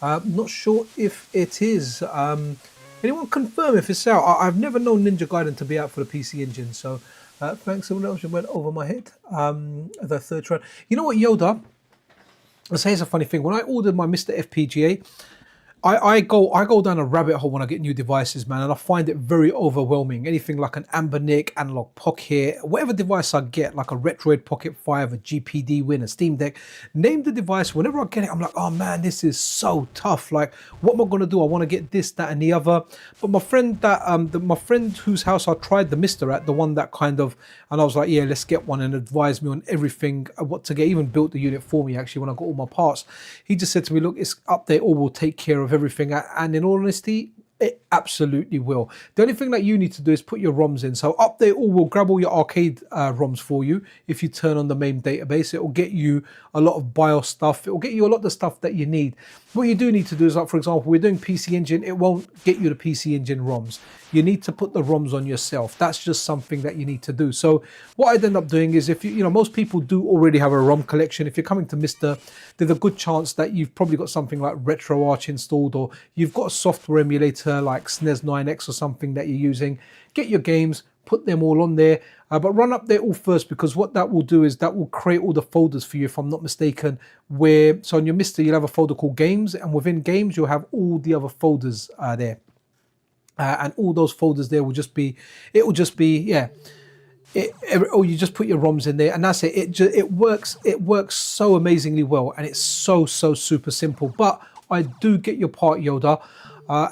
Not sure if it is. Anyone confirm if it's out? I've never known Ninja Gaiden to be out for the PC Engine, so thanks someone else who went over my head. The third try. You know what, Yoda? I'll say it's a funny thing. When I ordered my MiSTer FPGA, I go down a rabbit hole when I get new devices, man, and I find it very overwhelming. Anything like an Amber NIC, Analog Pocket, whatever device I get, like a Retroid Pocket 5, a GPD Win, a Steam Deck, name the device. Whenever I get it, I'm like, oh man, this is so tough. Like, what am I gonna do? I want to get this, that, and the other. But my friend my friend whose house I tried the MiSTer at, the one that kind of, and I was like, yeah, let's get one, and advised me on everything, what to get. Even built the unit for me actually when I got all my parts. He just said to me, look, it's Update All will take care of everything, and in all honesty, it absolutely will. The only thing that you need to do is put your ROMs in. So Update All will grab all your arcade ROMs for you. If you turn on the main database, it will get you a lot of BIOS stuff. It will get you a lot of the stuff that you need. What you do need to do is, like, for example, we're doing PC Engine. It won't get you the PC Engine ROMs. You need to put the ROMs on yourself. That's just something that you need to do. So what I'd end up doing is, if you know, most people do already have a ROM collection. If you're coming to MiSTer, there's a good chance that you've probably got something like RetroArch installed, or you've got a software emulator like SNES 9X or something that you're using. Get your games, put them all on there, but run Update All first, because what that will do is that will create all the folders for you, if I'm not mistaken, where, so on your MiSTer, you'll have a folder called Games, and within Games, you'll have all the other folders there. And all those folders there will just be, it will just be, yeah, or you just put your ROMs in there, and that's it. It works so amazingly well, and it's so super simple. But I do get your part, Yoda.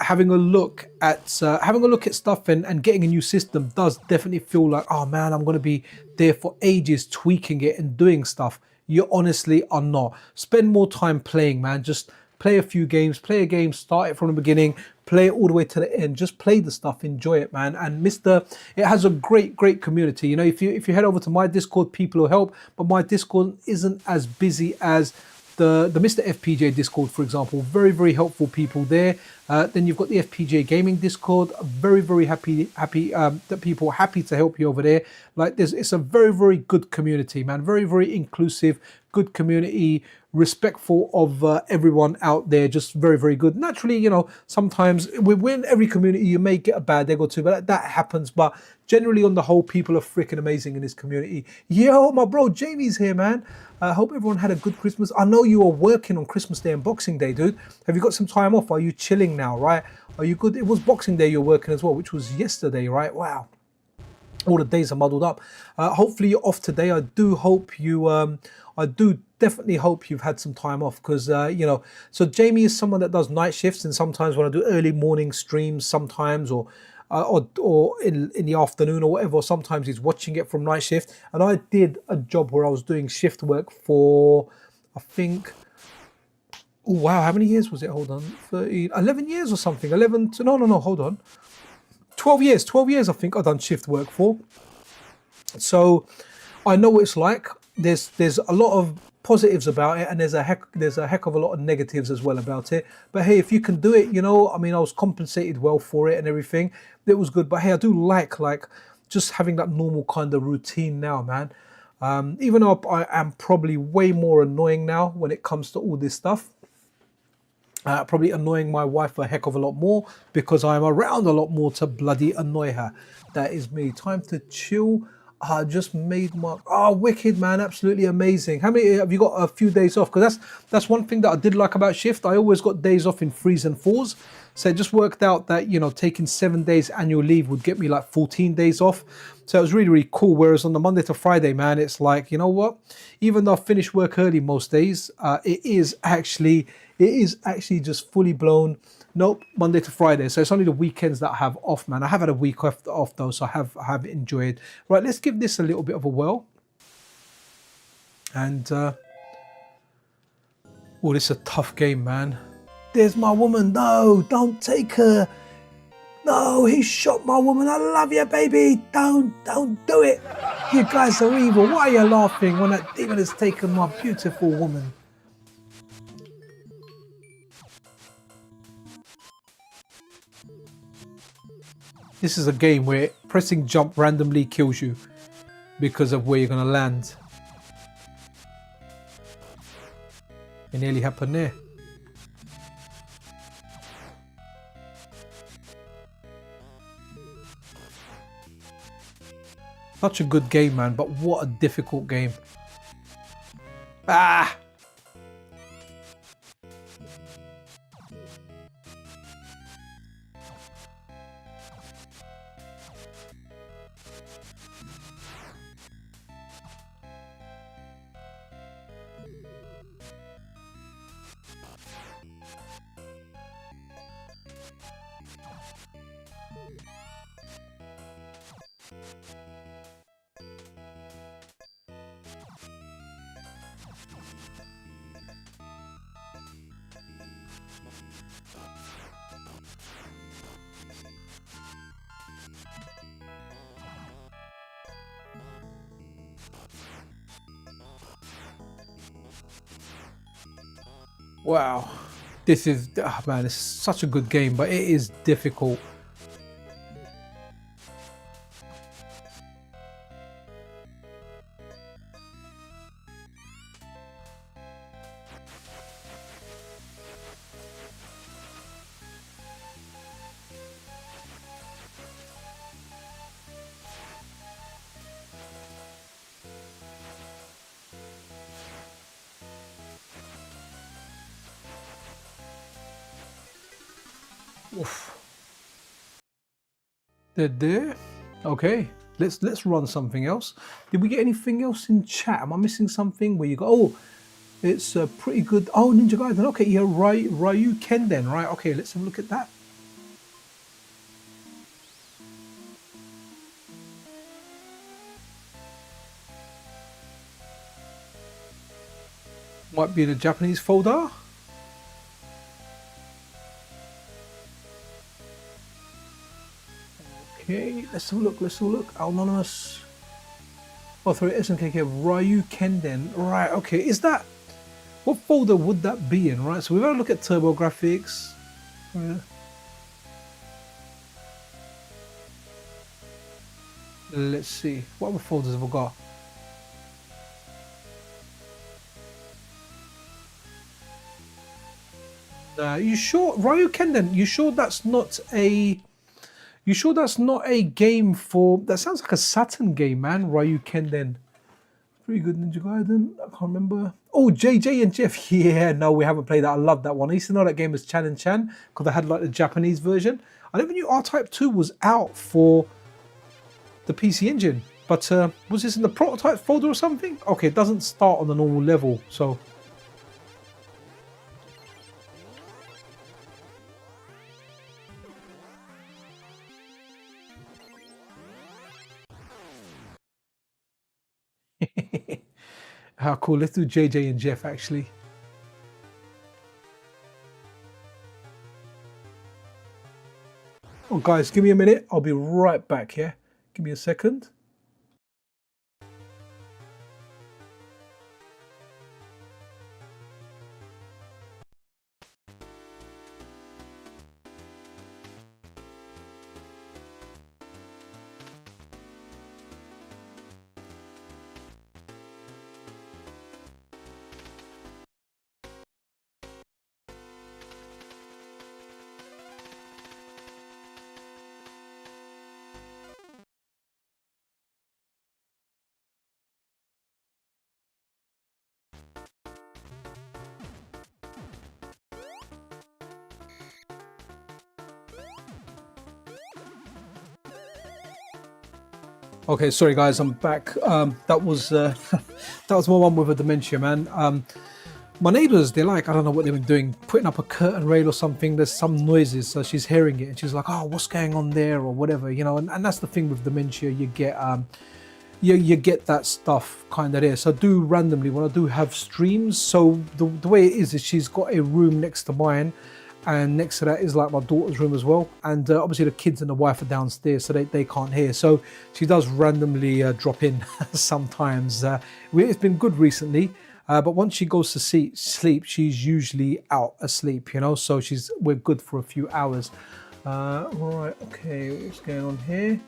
Having a look at stuff and getting a new system does definitely feel like, oh man, I'm going to be there for ages tweaking it and doing stuff. You honestly are not. Spend more time playing, man. Just play a few games, play a game, start it from the beginning, play it all the way to the end. Just play the stuff, enjoy it, man. And MiSTer, it has a great community. You know, if you head over to my Discord, people will help, but my Discord isn't as busy as the MiSTer FPGA Discord, for example. Very helpful people there. Then you've got the FPGA Gaming Discord. Very happy that people are happy to help you over there. Like, it's a very good community, man. Very inclusive, good community, respectful of everyone out there. Just very good. Naturally, you know, sometimes within every community you may get a bad egg or two, but that happens. But generally, on the whole, people are freaking amazing in this community. Yo, my bro Jamie's here, man. I hope everyone had a good Christmas. I know you are working on Christmas Day and Boxing Day, dude. Have you got some time off? Are you chilling now, right? Are you good? It was Boxing Day you're working as well, which was yesterday, right? Wow. All the days are muddled up. Hopefully you're off today. I do hope you, I do definitely hope you've had some time off, because, you know, so Jamie is someone that does night shifts, and sometimes when I do early morning streams, sometimes, or in the afternoon or whatever, sometimes he's watching it from night shift. And I did a job where I was doing shift work for, I think, oh wow, how many years was it? Hold on, 11 years or something. 11 to, no, hold on. 12 years I think I've done shift work for. So I know what it's like. There's a lot of positives about it, and there's a heck of a lot of negatives as well about it. But hey, if you can do it, you know, I mean, I was compensated well for it and everything. It was good. But hey, I do like just having that normal kind of routine now, man. Even though I am probably way more annoying now when it comes to all this stuff. Probably annoying my wife a heck of a lot more, because I'm around a lot more to bloody annoy her. That is me. Time to chill. I just made my, oh, wicked, man, absolutely amazing. How many have you got? A few days off? Because that's one thing that I did like about shift. I always got days off in 3s and 4s. So it just worked out that, you know, taking 7 days annual leave would get me like 14 days off. So it was really cool. Whereas on the Monday to Friday, man, it's like, you know what? Even though I finish work early most days, it is actually just fully blown. Nope, Monday to Friday. So it's only the weekends that I have off, man. I have had a week off though, so I have enjoyed. Right, let's give this a little bit of a whirl. And oh, this is a tough game, man. There's my woman. No, don't take her. No, he shot my woman. I love you, baby. Don't do it. You guys are evil. Why are you laughing when that demon has taken my beautiful woman? This is a game where pressing jump randomly kills you because of where you're going to land. It nearly happened there. Such a good game, man, but what a difficult game. Ah! Wow, this is, oh man, it's such a good game, but it is difficult. Oof. They're there. Okay, let's run something else. Did we get anything else in chat? Am I missing something where you go, oh, it's a pretty good, oh, Ninja Gaiden, okay, yeah, Ryu Kenden, right, okay, let's have a look at that. Might be in a Japanese folder. Okay, let's have a look, Anonymous. Author SNKK, Ryu Kenden. Right, okay, is that, what folder would that be in, right? So we've got to look at TurboGrafx. Yeah. Let's see, what other folders have we got? You sure, Ryu Kenden, you sure that's not a... You sure that's not a game for... That sounds like a Saturn game, man. Ryu Kenden. Pretty good Ninja Gaiden. I can't remember. Oh, JJ and Jeff. Yeah, no, we haven't played that. I love that one. I used to know that game was Chan and Chan because I had like the Japanese version. I never knew R-Type 2 was out for the PC Engine. But was this in the prototype folder or something? Okay, it doesn't start on the normal level, so... How cool. Let's do JJ and Jeff actually. Oh guys, give me a minute. I'll be right back here. Give me a second. Okay, sorry guys, I'm back. That was my one with a dementia, man. My neighbours, they're like, I don't know what they've been doing, putting up a curtain rail or something. There's some noises, so she's hearing it, and she's like, "Oh, what's going on there?" or whatever, you know. And that's the thing with dementia, you get you get that stuff kind of there. So I do randomly when I do have streams. So the way it is she's got a room next to mine. And next to that is like my daughter's room as well. And obviously the kids and the wife are downstairs, so they can't hear. So she does randomly drop in sometimes. It's been good recently, but once she goes to sleep, she's usually out asleep, you know. So we're good for a few hours. Right, okay, what's going on here?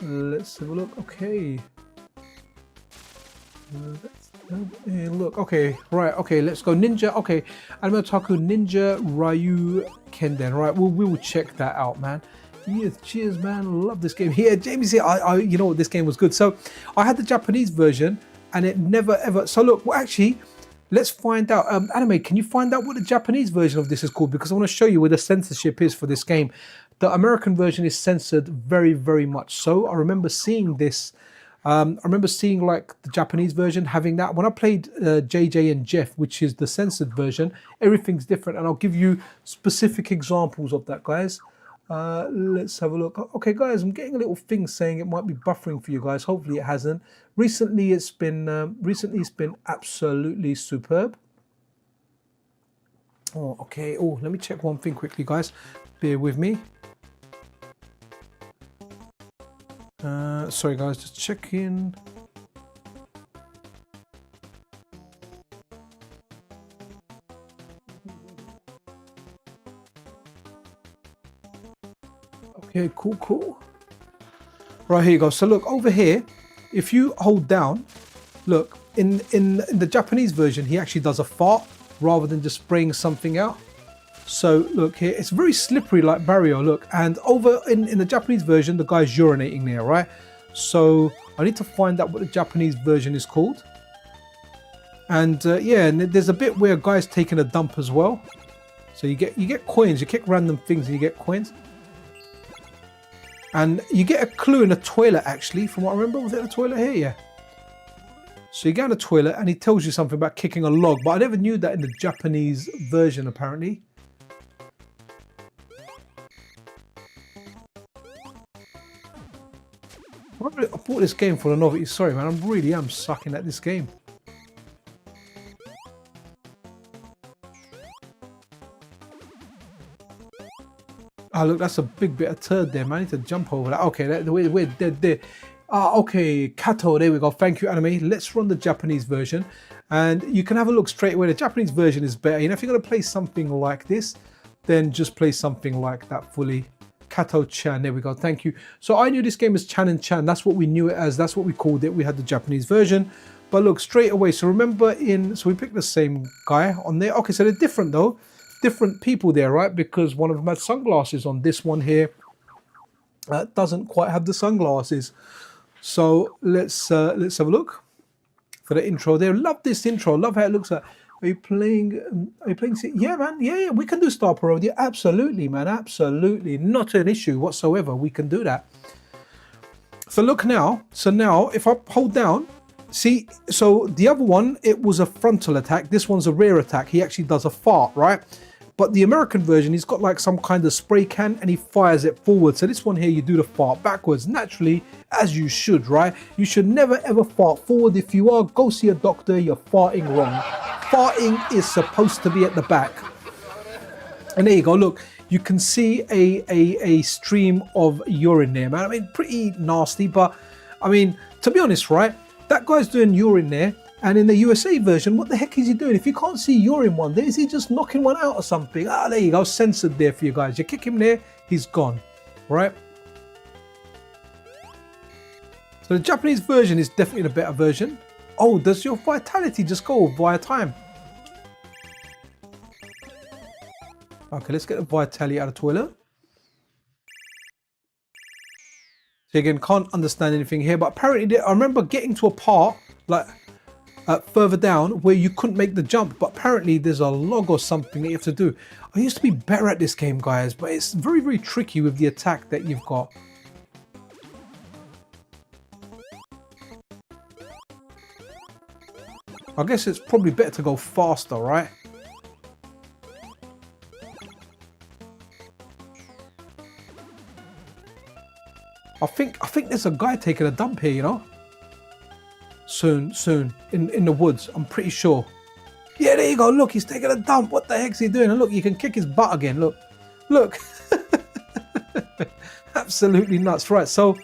Let's have a look. Okay. Look, okay, right, okay, let's go. Ninja, okay, Anime Otaku Ninja Ryu Kenden, right, we will check that out, man. Yes, cheers, man, love this game. Yeah, Jamie's here, you know what, this game was good. So, I had the Japanese version, and it never ever, so look, well, actually, let's find out. Anime, can you find out what the Japanese version of this is called? Because I want to show you where the censorship is for this game. The American version is censored very, very much so. I remember seeing this. I remember seeing like the Japanese version having that. When I played JJ and Jeff, which is the censored version, everything's different. And I'll give you specific examples of that, guys. Let's have a look. Okay, guys, I'm getting a little thing saying it might be buffering for you guys. Hopefully it hasn't. Recently it's been absolutely superb. Oh, okay. Oh, let me check one thing quickly, guys. Bear with me. Sorry guys, just checking. Okay, cool. Right, here you go. So look, over here, if you hold down, look, in the Japanese version, he actually does a fart rather than just spraying something out. So look here, it's very slippery like Barrio, look, and over in the Japanese version, the guy's urinating there, right? So I need to find out what the Japanese version is called. And yeah, and there's a bit where a guy's taking a dump as well. So you get coins, you kick random things and you get coins. And you get a clue in the toilet actually, from what I remember. Was it the toilet here? Yeah. So you get in the toilet and he tells you something about kicking a log, but I never knew that in the Japanese version apparently. I bought this game for the novelty. Sorry, man, I really am sucking at this game. Oh, look, that's a big bit of turd there, man. I need to jump over that. Okay, we're dead there. Okay, Kato, there we go. Thank you, Anime. Let's run the Japanese version. And you can have a look straight away. The Japanese version is better. You know, if you're going to play something like this, then just play something like that fully. Kato-chan, there we go, thank you. So I knew this game as Chan and Chan, that's what we knew it as, that's what we called it. We had the Japanese version, but look, straight away, so remember so we picked the same guy on there. Okay, so they're different though, different people there, right? Because one of them had sunglasses on. This one here doesn't quite have the sunglasses. So let's have a look for the intro there. Love this intro, love how it looks like. Are you playing? Yeah, man. Yeah, we can do Star Parody. Absolutely, man. Absolutely, not an issue whatsoever. We can do that. So look now. So now, if I hold down, see. So the other one, it was a frontal attack. This one's a rear attack. He actually does a fart, right? But the American version, he's got like some kind of spray can and he fires it forward. So this one here, you do the fart backwards, naturally, as you should, right? You should never ever fart forward. If you are, go see a doctor. You're farting wrong. Farting is supposed to be at the back. And there you go, look, you can see a stream of urine there, man. I mean, pretty nasty, but I mean, to be honest, right, that guy's doing urine there, and in the USA version, what the heck is he doing? If you can't see urine one there, is he just knocking one out or something? Ah, there you go, censored there for you guys. You kick him there, he's gone, right? So the Japanese version is definitely the better version. Oh, does your vitality just go via time? Okay, let's get the vitality out of the toilet. So again, can't understand anything here, but apparently I remember getting to a part like further down where you couldn't make the jump, but apparently there's a log or something that you have to do. I used to be better at this game, guys, but it's very, very tricky with the attack that you've got. I guess it's probably better to go faster, right? I think there's a guy taking a dump here, you know? Soon, in the woods, I'm pretty sure. Yeah, there you go, look, he's taking a dump. What the heck's he doing? And look, you can kick his butt again, look. Absolutely nuts. Right, so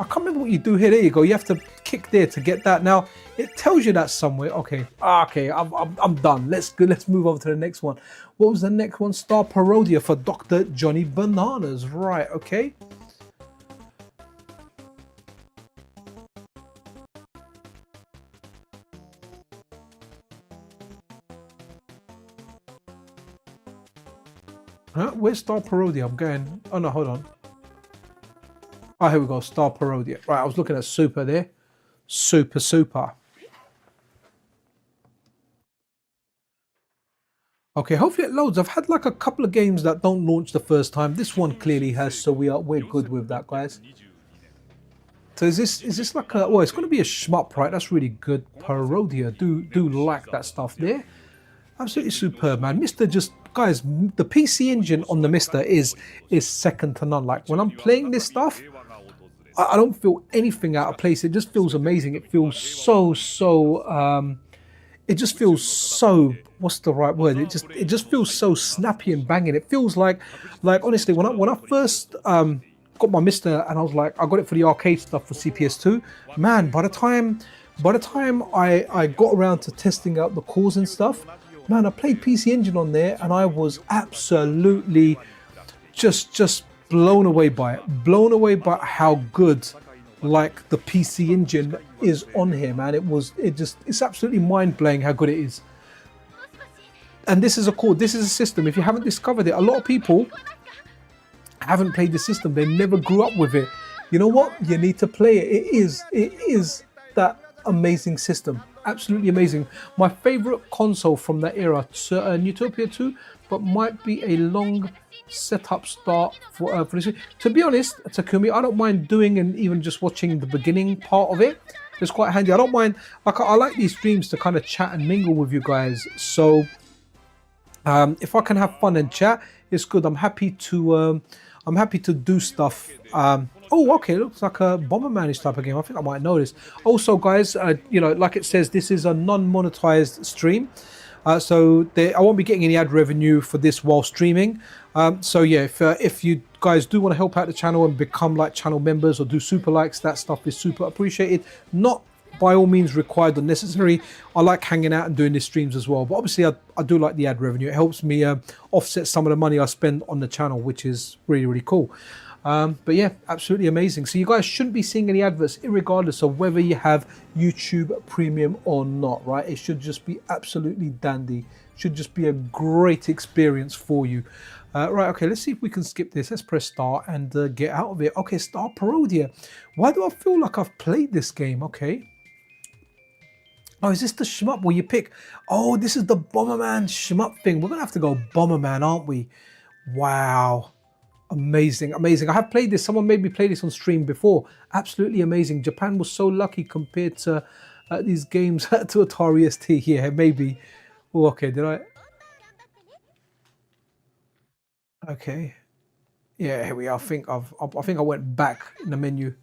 I can't remember what you do here. There you go. You have to kick there to get that. Now it tells you that somewhere. Okay, okay, I'm done. Let's move over to the next one. What was the next one? Star Parodia for Dr. Johnny Bananas. Right. Okay. Huh? Where's Star Parodia? I'm going. Oh no, hold on. Oh, here we go. Star Parodia. Right, I was looking at Super there. Super. Okay, hopefully it loads. I've had like a couple of games that don't launch the first time. This one clearly has, so we're good with that, guys. So is this like a? Well, it's going to be a shmup, right? That's really good. Parodia. Do like that stuff there. Absolutely superb, man. MiSTer just, guys, the PC engine on the MiSTer is second to none. Like when I'm playing this stuff, I don't feel anything out of place. It just feels amazing. It feels so it just feels so, what's the right word? It just feels so snappy and banging. It feels like honestly, when I first got my MiSTer and I was like, I got it for the arcade stuff for CPS2, man, by the time I got around to testing out the cores and stuff, man, I played PC Engine on there and I was absolutely just blown away by it. Blown away by how good like the PC Engine is on here, man. It's absolutely mind-blowing how good it is. And this is a system. If you haven't discovered it, a lot of people haven't played the system. They never grew up with it. You know what? You need to play it. It is that amazing system. Absolutely amazing. My favorite console from that era, Utopia 2, but might be a long setup start for this. To be honest, Takumi, I don't mind doing and even just watching the beginning part of it. It's quite handy. I don't mind. Like I like these streams to kind of chat and mingle with you guys. So if I can have fun and chat, it's good. I'm happy to do stuff. Oh, okay, looks like a Bomberman-ish type of game. I think I might know this. Also, guys, you know, like it says, this is a non-monetized stream. So I won't be getting any ad revenue for this while streaming. So yeah, if you guys do want to help out the channel and become like channel members or do super likes, that stuff is super appreciated. Not by all means required or necessary. I like hanging out and doing these streams as well. But obviously I do like the ad revenue. It helps me offset some of the money I spend on the channel, which is really, really cool. But yeah, absolutely amazing. So you guys shouldn't be seeing any adverts regardless of whether you have YouTube Premium or not, right? It should just be absolutely dandy. Should just be a great experience for you. Right, okay, let's see if we can skip this. Let's press start and get out of it. Okay, Star Parodia. Why do I feel like I've played this game? Okay. Oh, is this the shmup where you pick? Oh, this is the Bomberman shmup thing. We're going to have to go Bomberman, aren't we? Wow. Amazing, amazing. I have played this. Someone made me play this on stream before. Absolutely amazing. Japan was so lucky compared to these games to Atari ST. Yeah, maybe. Oh, okay, did I? Okay. Yeah, here we are. I think I went back in the menu.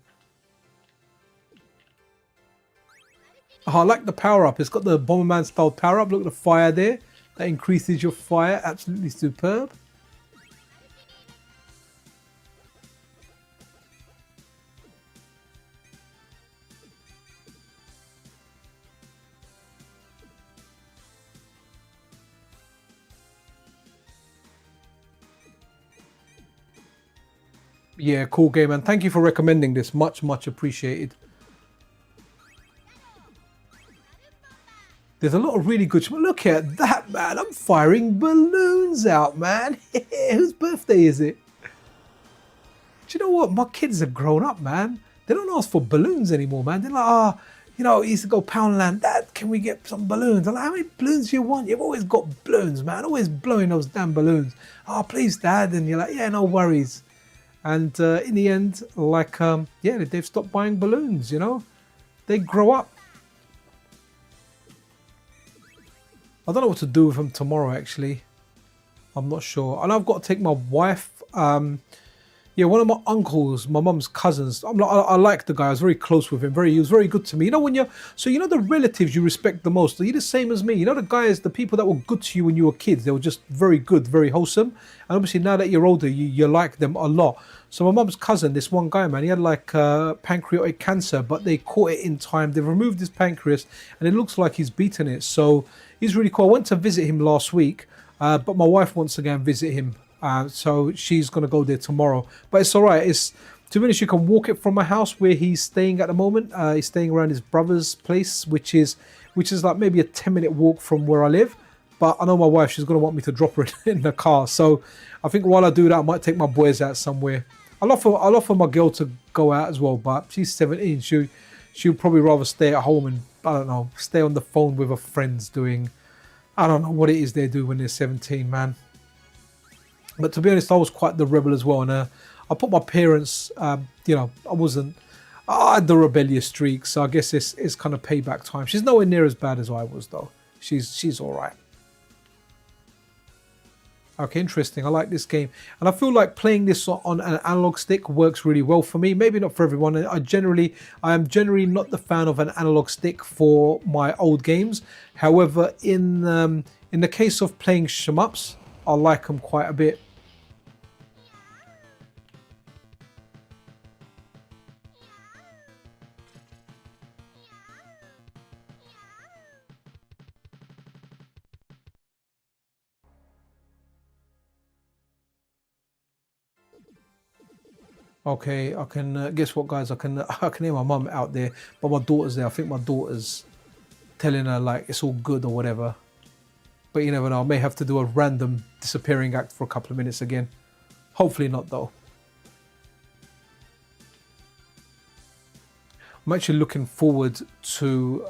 Oh, I like the power up. It's got the Bomberman style power up. Look at the fire there. That increases your fire. Absolutely superb. Yeah, cool game, and thank you for recommending this. Much appreciated. There's a lot of really good. Look at that, man! I'm firing balloons out, man. Whose birthday is it? Do you know what? My kids are grown up, man. They don't ask for balloons anymore, man. They're like, oh, you know, he used to go Poundland. Dad, can we get some balloons? I'm like, how many balloons do you want? You've always got balloons, man. Always blowing those damn balloons. Oh, please, Dad. And you're like, yeah, no worries. And in the end, like, yeah, they've stopped buying balloons, you know? They grow up. I don't know what to do with them tomorrow, actually. I'm not sure. And I've got to take my wife. Yeah, one of my uncles, my mum's cousins. I like the guy. I was very close with him. He was very good to me. You know, you know the relatives you respect the most. Are you the same as me? You know the guys, the people that were good to you when you were kids. They were just very good, very wholesome. And obviously now that you're older, you like them a lot. So my mum's cousin, this one guy, man, he had like pancreatic cancer, but they caught it in time. They removed his pancreas, and it looks like he's beaten it. So he's really cool. I went to visit him last week, but my wife wants to go and visit him. So she's going to go there tomorrow. But it's all right. It's, to be honest, you can walk it from my house where he's staying at the moment. He's staying around his brother's place, which is like maybe a 10-minute walk from where I live. But I know my wife, she's going to want me to drop her in the car. So I think while I do that, I might take my boys out somewhere. I'll offer my girl to go out as well, but she's 17. She'll probably rather stay at home and, I don't know, stay on the phone with her friends doing, I don't know what it is they do when they're 17, man. But to be honest, I was quite the rebel as well. And I put my parents, you know, I had the rebellious streak. So I guess it's kind of payback time. She's nowhere near as bad as I was, though. She's all right. Okay, interesting. I like this game. And I feel like playing this on an analog stick works really well for me. Maybe not for everyone. I am generally not the fan of an analog stick for my old games. However, in the case of playing shmups, I like them quite a bit. Okay, I can guess what, guys. I can hear my mum out there, but my daughter's there. I think my daughter's telling her like it's all good or whatever. But you never know. I may have to do a random disappearing act for a couple of minutes again. Hopefully not, though. I'm actually looking forward to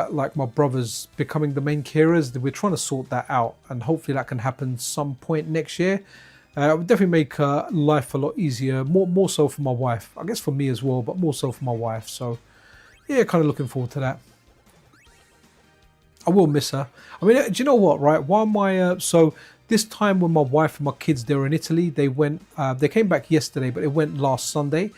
like my brothers becoming the main carers. We're trying to sort that out, and hopefully that can happen some point next year. It would definitely make life a lot easier, more so for my wife. I guess for me as well, but more so for my wife. So yeah, kind of looking forward to that. I will miss her. I mean, do you know what, right? While my so this time when my wife and my kids, they were in Italy, they came back yesterday, but it went last Sunday.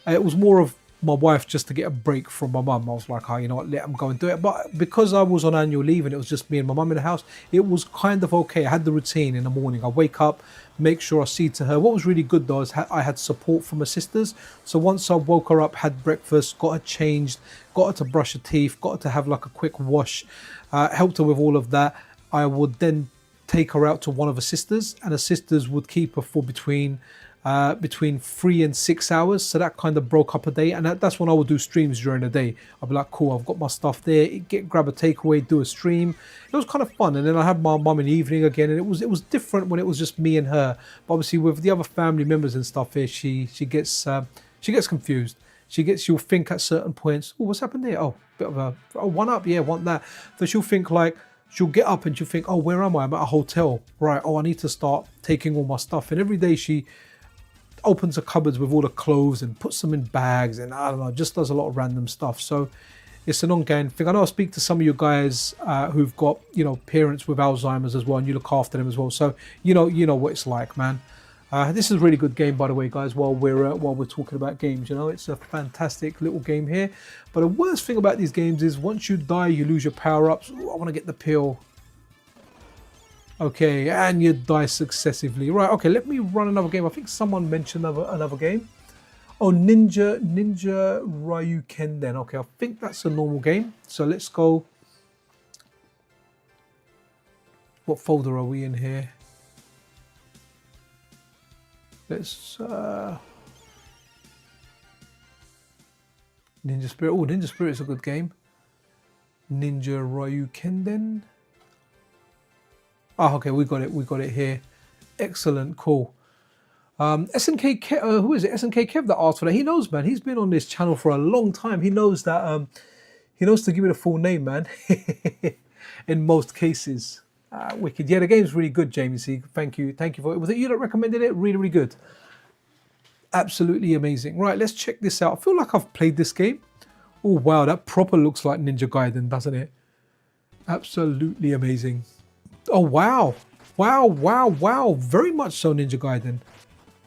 It was more of my wife just to get a break from my mum. I was like, oh, you know what, let them go and do it. But because I was on annual leave and it was just me and my mum in the house, it was kind of okay. I had the routine in the morning. I wake up, make sure I see to her. What was really good though is I had support from my sisters. So once I woke her up, had breakfast, got her changed, got her to brush her teeth, got her to have like a quick wash, helped her with all of that, I would then take her out to one of her sisters, and her sisters would keep her for between 3 and 6 hours. So that kind of broke up a day, and that's when I would do streams during the day. I'd be like, cool, I've got my stuff there, grab a takeaway, do a stream. It was kind of fun. And then I had my mum in the evening again, and it was different when it was just me and her. But obviously with the other family members and stuff here, she gets confused. She'll think at certain points, oh, what's happened there? Oh, bit of a, oh, one up, yeah, want that. So she'll think like, she'll get up and she'll think, oh, where am I? I'm at a hotel. Right, oh, I need to start taking all my stuff. And every day she opens the cupboards with all the clothes and puts them in bags, and I don't know, just does a lot of random stuff. So it's an ongoing thing. I know I speak to some of you guys who've got, you know, parents with Alzheimer's as well, and you look after them as well. So you know what it's like, man. This is a really good game, by the way, guys. While we're talking about games, you know, it's a fantastic little game here. But the worst thing about these games is once you die, you lose your power-ups. Ooh, I want to get the pill. Okay, and you die successively. Right, okay, let me run another game. I think someone mentioned another game. Oh, Ninja Ryuken then. Okay, I think that's a normal game. So let's go. What folder are we in here? Let's Ninja Spirit. Oh, Ninja Spirit is a good game. Ninja Ryuken then. Oh, okay, we got it here. Excellent, cool. SNK Kev, who is it? SNK Kev that asked for that. He knows, man. He's been on this channel for a long time. He knows that. He knows to give me the full name, man. In most cases, wicked. Yeah, the game's really good, Jamie C. Thank you for it. Was it you that recommended it? Really, really good. Absolutely amazing. Right, let's check this out. I feel like I've played this game. Oh wow, that proper looks like Ninja Gaiden, doesn't it? Absolutely amazing. Oh wow, wow, very much so Ninja Gaiden.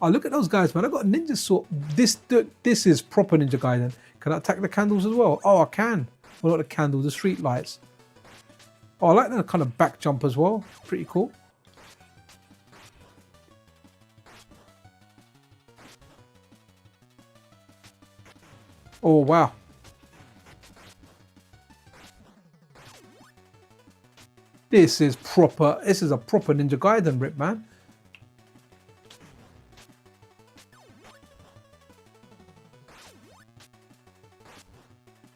Oh, look at those guys, man. I got a ninja sword. This is proper Ninja Gaiden. Can I attack the candles as well? Oh, I can. Well, not the candles, the street lights. Oh, I like that kind of back jump as well. Pretty cool. Oh, wow. This is proper. This is a proper Ninja Gaiden rip, man.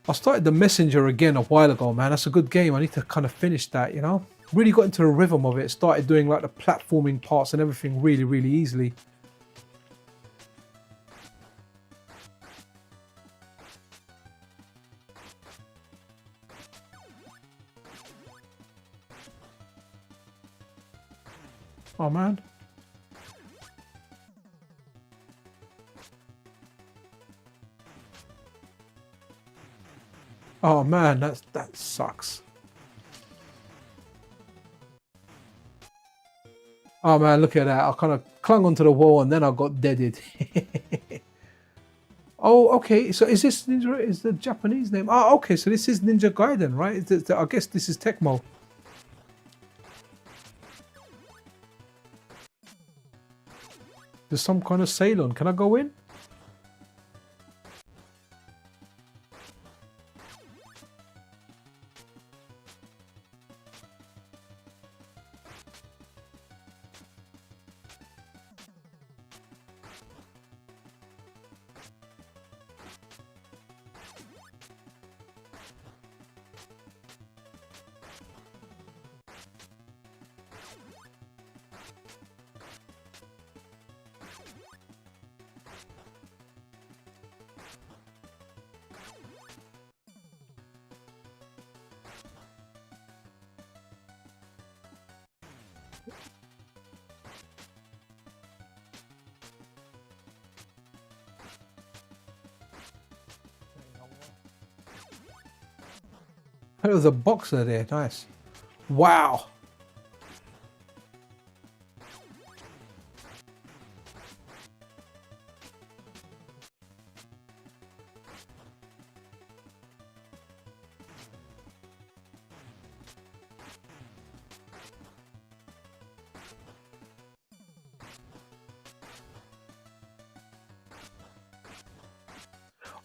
I started The Messenger again a while ago, man. That's a good game. I need to kind of finish that, you know? Really got into the rhythm of it. Started doing like the platforming parts and everything really, really easily. Oh, man. Oh, man, that sucks. Oh, man, look at that. I kind of clung onto the wall and then I got deaded. Oh, okay. So is this Ninja? Is the Japanese name? Oh, okay. So this is Ninja Gaiden, right? I guess this is Tecmo. There's some kind of sale on. Can I go in? There was a boxer there. Nice. Wow.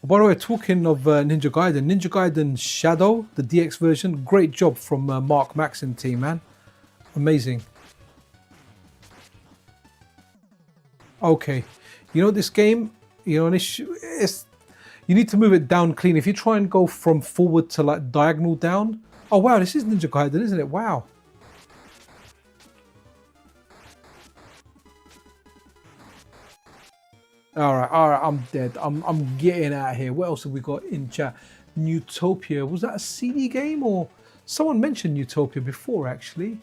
By the way, talking of Ninja Gaiden Shadow, the DX version, great job from Mark Maxon team, man. Amazing. Okay, you know this game, you know, it's you need to move it down clean. If you try and go from forward to like diagonal down, oh wow, this is Ninja Gaiden, isn't it? Wow. All right, I'm dead. I'm getting out of here. What else have we got in chat? Newtopia, was that a CD game or someone mentioned Newtopia before actually?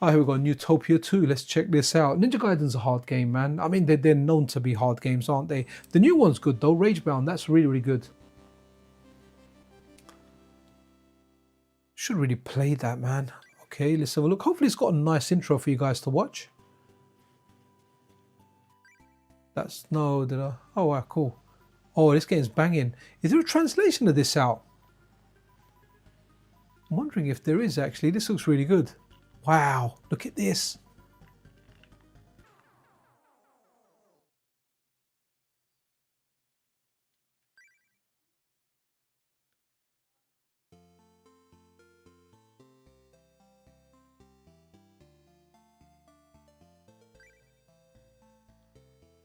Oh, here we go, Newtopia 2. Let's check this out. Ninja Gaiden's a hard game, man. I mean, they're known to be hard games, aren't they? The new one's good though, Ragebound. That's really, really good. Should really play that, man. Okay, let's have a look. Hopefully it's got a nice intro for you guys to watch. That's no, did I? Oh, wow, cool. Oh, this game's banging. Is there a translation of this out? I'm wondering if there is actually. This looks really good. Wow, look at this.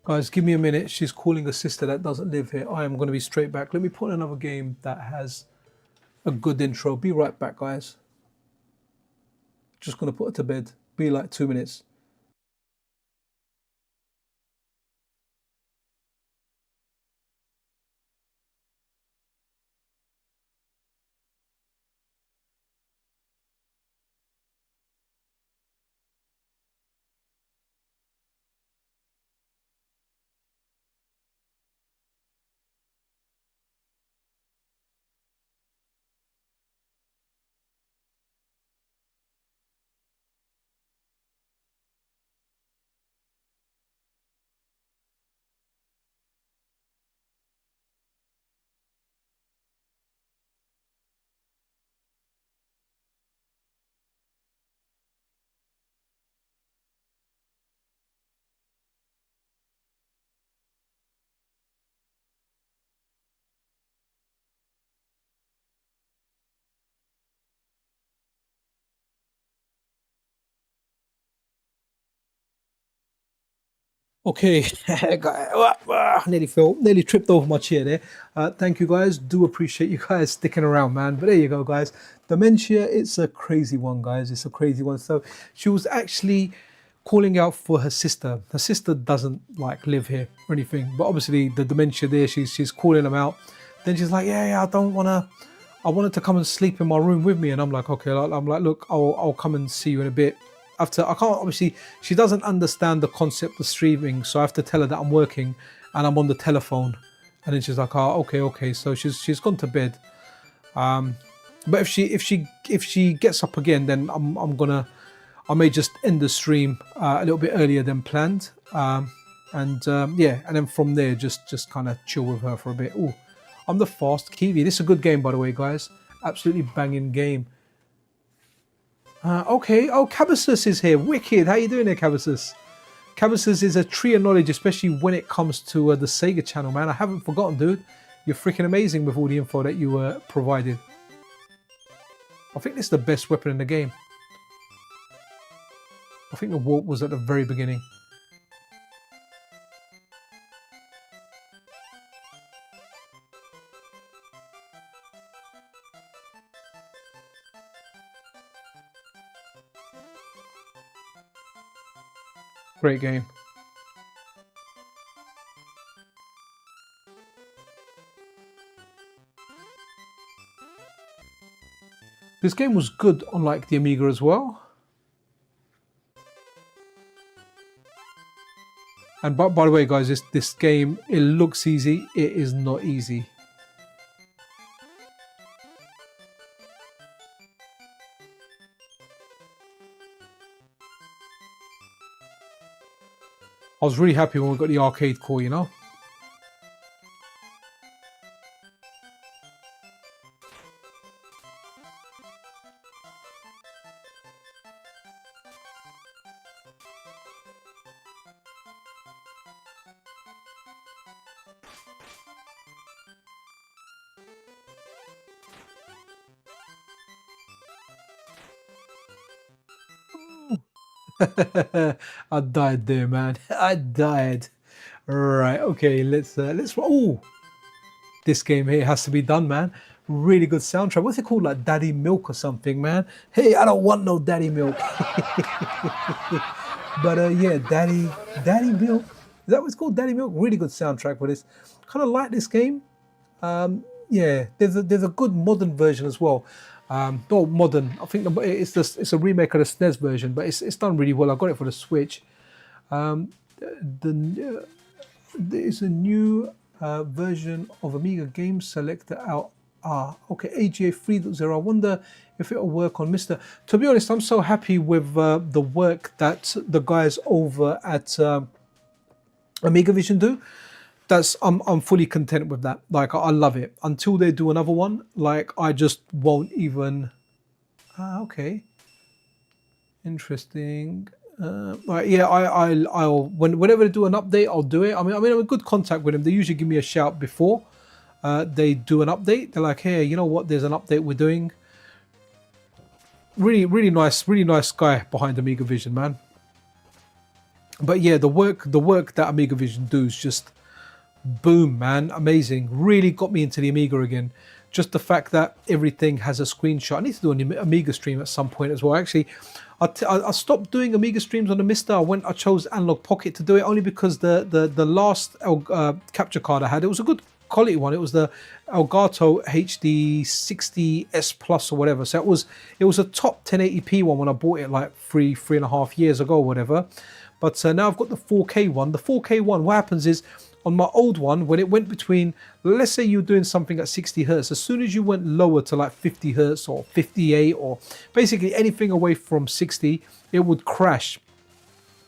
Guys, give me a minute. She's calling a sister that doesn't live here. I am going to be straight back. Let me put in another game that has a good intro. Be right back, guys. Just going to put her to bed. Be like 2 minutes. Okay, nearly tripped over my chair there. Thank you guys. Do appreciate you guys sticking around, man. But there you go, guys. Dementia, it's a crazy one, guys. It's a crazy one. So she was actually calling out for her sister. Her sister doesn't like live here or anything, but obviously the dementia there, she's calling them out. Then she's like, yeah, I don't wanna. I wanted to come and sleep in my room with me, and I'm like, okay. I'm like, look, I'll come and see you in a bit. After I can't, obviously she doesn't understand the concept of streaming, so I have to tell her that I'm working and I'm on the telephone. And then she's like, oh, okay. So she's gone to bed. But if she gets up again, then I may just end the stream a little bit earlier than planned. Yeah, and then from there just kind of chill with her for a bit. Oh, I'm the Fast Kiwi. This is a good game, by the way, guys. Absolutely banging game. Okay. Oh, Cabasus is here. Wicked. How you doing there, Cabasus? Cabasus is a tree of knowledge, especially when it comes to the Sega channel, man. I haven't forgotten, dude. You're freaking amazing with all the info that you provided. I think this is the best weapon in the game. I think the warp was at the very beginning. Great game. This game was good on like the Amiga as well. And by the way, guys, this game, it looks easy. It is not easy. I was really happy when we got the arcade core, you know. I died there, man. I died. Right, okay, let's oh, this game here has to be done, man. Really good soundtrack. What's it called, like Daddy Milk or something, man? Hey, I don't want no Daddy Milk. But yeah, Daddy Milk. Is that what it's called? Daddy Milk? Really good soundtrack for this. Kind of like this game. Yeah, there's a good modern version as well. Not modern. I think it's a remake of the SNES version, but it's done really well. I got it for the Switch. There's a new version of Amiga Game Selector out. Okay, AGA 3.0. I wonder if it'll work on MiSTer. To be honest, I'm so happy with the work that the guys over at Amiga Vision do. I'm fully content with that. Like, I love it. Until they do another one, like, I just won't even. Okay, interesting. Right, yeah, I'll whenever they do an update, I'll do it. I mean, I'm in good contact with them. They usually give me a shout before they do an update. They're like, hey, you know what? There's an update we're doing. Really nice guy behind Amiga Vision, man. But yeah, the work that Amiga Vision do is just boom, man, amazing. Really got me into the Amiga again. Just the fact that everything has a screenshot. I need to do an Amiga stream at some point as well. Actually, I stopped doing Amiga streams on the MiSTer. I chose Analog Pocket to do it only because the last capture card I had, it was a good quality one. It was the Elgato HD 60S Plus or whatever. So it was a top 1080p one when I bought it like three and a half years ago or whatever. But now I've got the 4K one. The 4K one, what happens is, on my old one, when it went between, let's say you're doing something at 60 hertz, as soon as you went lower to like 50 hertz or 58 or basically anything away from 60, it would crash.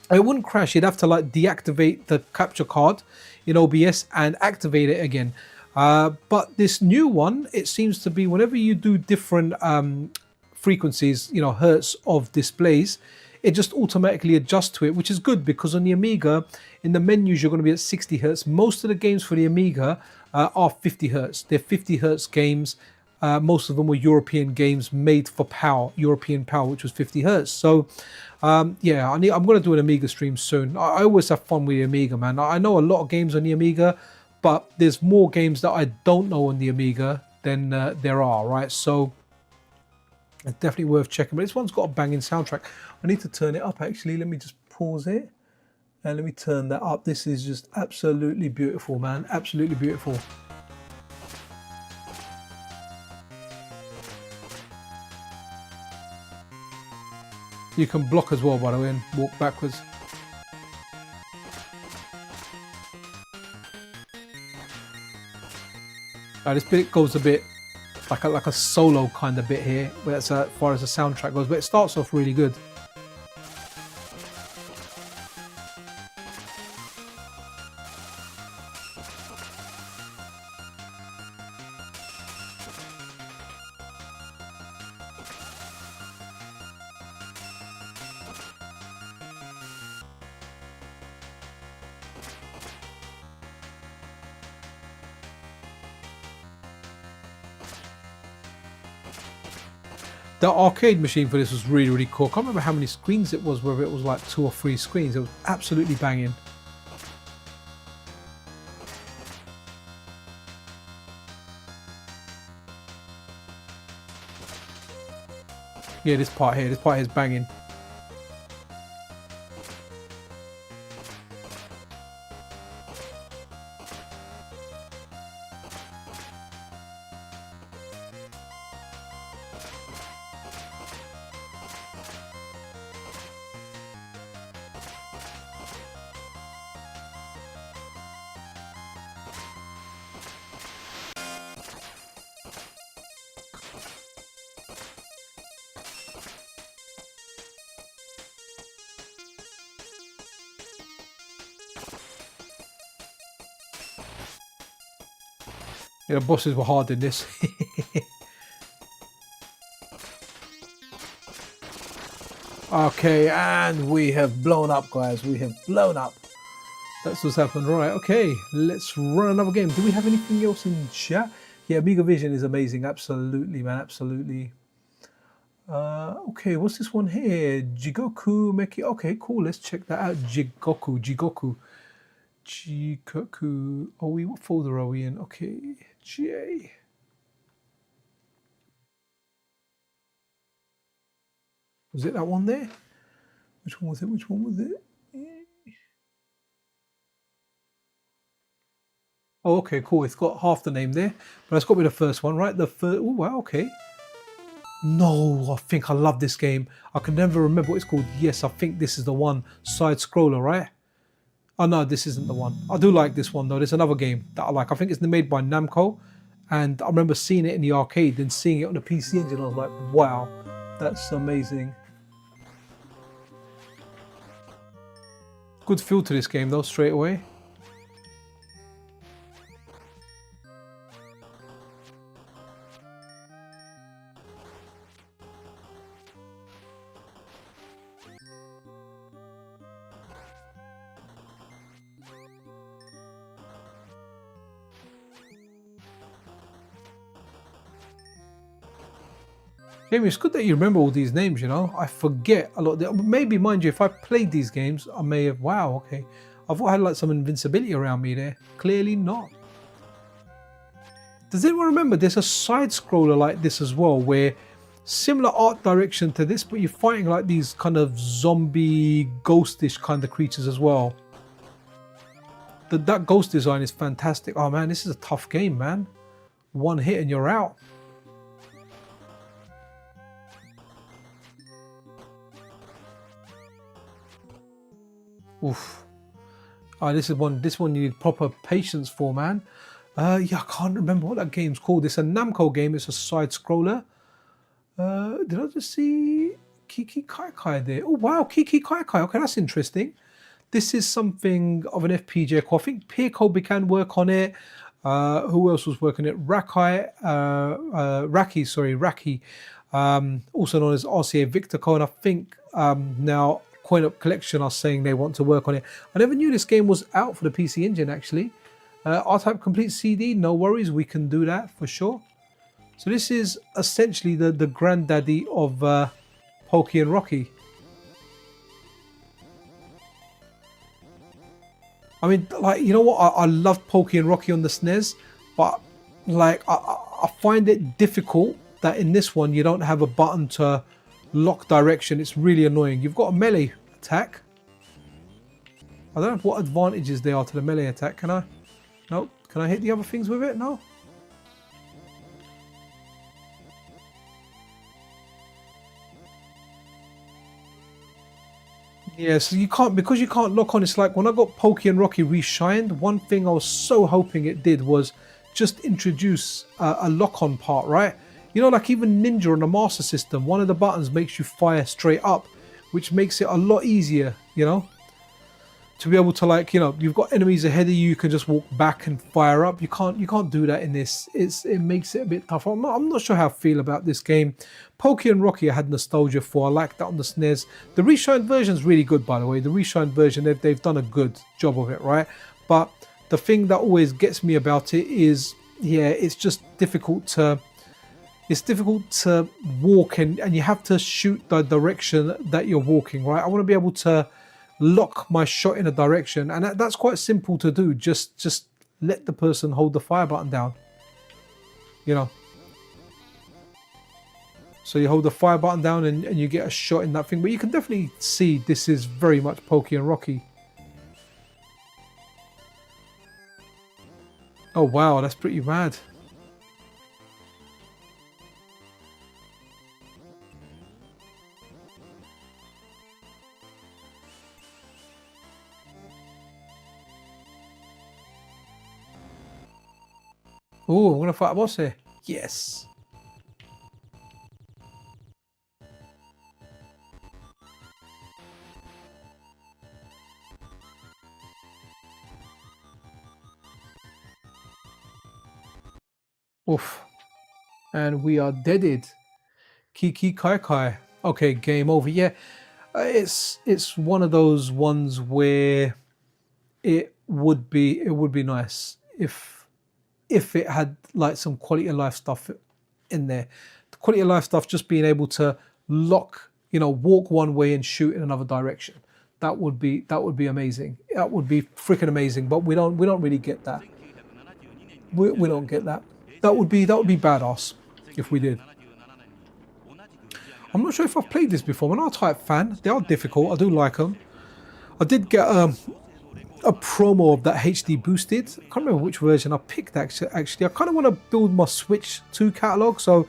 It wouldn't crash, you'd have to like deactivate the capture card in OBS and activate it again. But this new one, it seems to be whenever you do different frequencies, you know, hertz of displays, it just automatically adjusts to it, which is good because on the Amiga, in the menus, you're going to be at 60 hertz. Most of the games for the Amiga are 50 hertz. They're 50 hertz games. most of them were European games made for PAL, European PAL, which was 50 hertz. So yeah, I'm going to do an Amiga stream soon. I always have fun with the Amiga, man. I know a lot of games on the Amiga, but there's more games that I don't know on the Amiga than there are, right? So it's definitely worth checking. But this one's got a banging soundtrack. I need to turn it up, actually. Let me just pause it. And let me turn that up. This is just absolutely beautiful, man. Absolutely beautiful. You can block as well, by the way, and walk backwards. This bit goes a bit like a solo kind of bit here, as far as the soundtrack goes, but it starts off really good. The arcade machine for this was really, really cool. I can't remember how many screens it was, whether it was like 2 or 3 screens. It was absolutely banging. Yeah, this part here is banging. Yeah, the bosses were hard in this. Okay, and we have blown up, guys. We have blown up. That's what's happened. Right, okay, let's run another game. Do we have anything else in chat? Yeah, Amiga Vision is amazing. Absolutely, man. Absolutely. Okay, what's this one here? Jigoku Meki. Okay, cool. Let's check that out. Jigoku. What folder are we in? Okay, J. Was it that one there? Which one was it? Which one was it? Oh, okay, cool. It's got half the name there, but it's got to be the first one, right? The first. Oh, wow. Okay. No, I think I love this game. I can never remember what it's called. Yes, I think this is the one. Side scroller, right? Oh no, this isn't the one. I do like this one though. There's another game that I like. I think it's made by Namco, and I remember seeing it in the arcade, then seeing it on the PC Engine. I was like, wow, that's amazing. Good feel to this game though, straight away. Jamie, it's good that you remember all these names, you know. I forget a lot. Maybe, mind you, if I played these games, I may have... Wow, okay. I thought I had like some invincibility around me there. Clearly not. Does anyone remember there's a side-scroller like this as well, where similar art direction to this, but you're fighting like these kind of zombie, ghostish kind of creatures as well. That ghost design is fantastic. Oh man, this is a tough game, man. One hit and you're out. Oof. This one you need proper patience for, man. Yeah, I can't remember what that game's called. It's a Namco game. It's a side scroller. Did I just see Kiki Kai Kai there? Oh wow, Kiki Kai Kai. Okay, that's interesting. This is something of an FPGA core. I think Pirko began work on it. Who else was working it? Raki, also known as RCA Victor, and I think now Coin Up Collection are saying they want to work on it. I never knew this game was out for the PC Engine, actually. R-Type Complete CD, no worries, we can do that for sure. So this is essentially the granddaddy of Pokey and Rocky. I mean, like, you know what? I loved Pokey and Rocky on the SNES, but like I find it difficult that in this one you don't have a button to lock direction. It's really annoying. You've got a melee attack. I don't know what advantages there are to the melee attack. Can I? No. Can I hit the other things with it? No. Yeah, so you can't, because you can't lock on. It's like when I got Pokey and Rocky reshined, one thing I was so hoping it did was just introduce a lock-on part, right? You know, like even Ninja on the Master System, one of the buttons makes you fire straight up, which makes it a lot easier, you know, to be able to, like, you know, you've got enemies ahead of you, you can just walk back and fire up. You can't do that in this. It makes it a bit tougher. I'm not sure how I feel about this game. Pokey and Rocky I had nostalgia for. I like that on the SNES. The reshined version is really good, by the way. The reshined version, they've done a good job of it, right? But the thing that always gets me about it is, yeah, it's just difficult to... It's difficult to walk and you have to shoot the direction that you're walking, right? I want to be able to lock my shot in a direction, and that's quite simple to do. Just let the person hold the fire button down, you know. So you hold the fire button down and you get a shot in that thing. But you can definitely see this is very much Pokey and Rocky. Oh wow, that's pretty mad. Oh, I'm gonna fight a boss here. Yes. Oof. And we are deaded. Kiki Kai Kai. Okay, game over. Yeah, it's one of those ones where it would be nice if it had like some quality of life stuff in there. The quality of life stuff, just being able to lock, you know, walk one way and shoot in another direction. That would be amazing. That would be freaking amazing. But we don't really get that. We don't get that. That would be badass if we did. I'm not sure if I've played this before. I'm an R-Type fan. They are difficult. I do like them. I did get a promo of that HD boosted. I can't remember which version I picked actually. I kind of want to build my Switch 2 catalog, so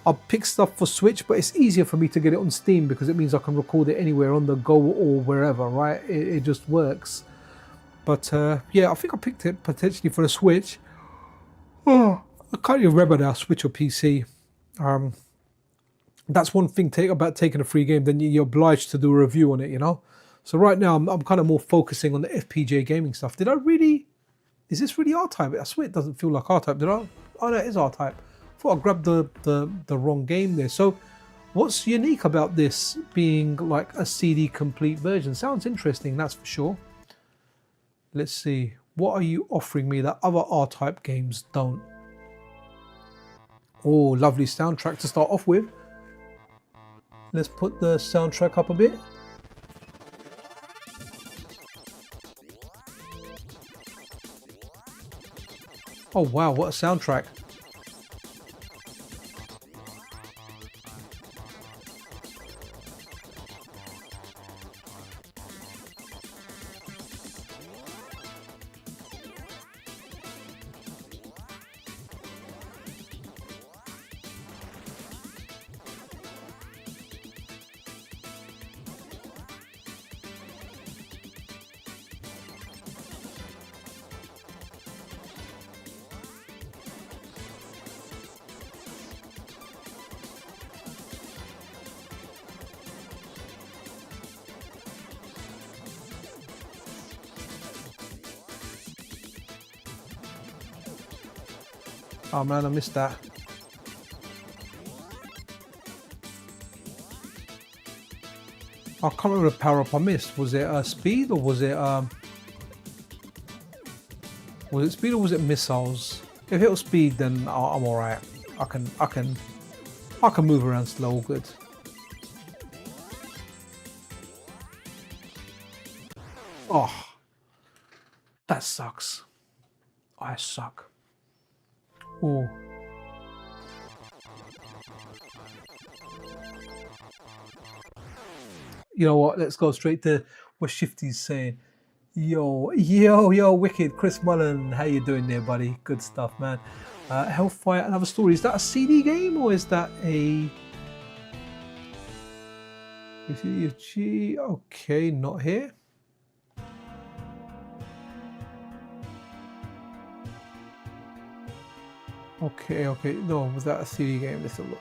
I'll pick stuff for Switch, but it's easier for me to get it on Steam because it means I can record it anywhere on the go or wherever, right? It just works. But yeah, I think I picked it potentially for the Switch. Oh, I can't even remember now, Switch or PC. That's one thing about taking a free game, then you're obliged to do a review on it, you know? So right now, I'm kind of more focusing on the FPGA gaming stuff. Is this really R-Type? I swear it doesn't feel like R-Type, did I? Oh no, it is R-Type. I thought I grabbed the wrong game there. So what's unique about this being like a CD complete version? Sounds interesting, that's for sure. Let's see. What are you offering me that other R-Type games don't? Oh, lovely soundtrack to start off with. Let's put the soundtrack up a bit. Oh wow, what a soundtrack. Oh man, I missed that. I can't remember the power up I missed. Was it speed or was it speed or was it missiles? If it was speed, then I'm alright. I can move around still, all good. Oh, that sucks. I suck. Oh. You know what? Let's go straight to what Shifty's saying. Yo, wicked. Chris Mullen, how you doing there, buddy? Good stuff, man. Hellfire, another story. Is that a CD game or is that a... Okay, not here. Okay. No, was that a CD game? Let's have a look.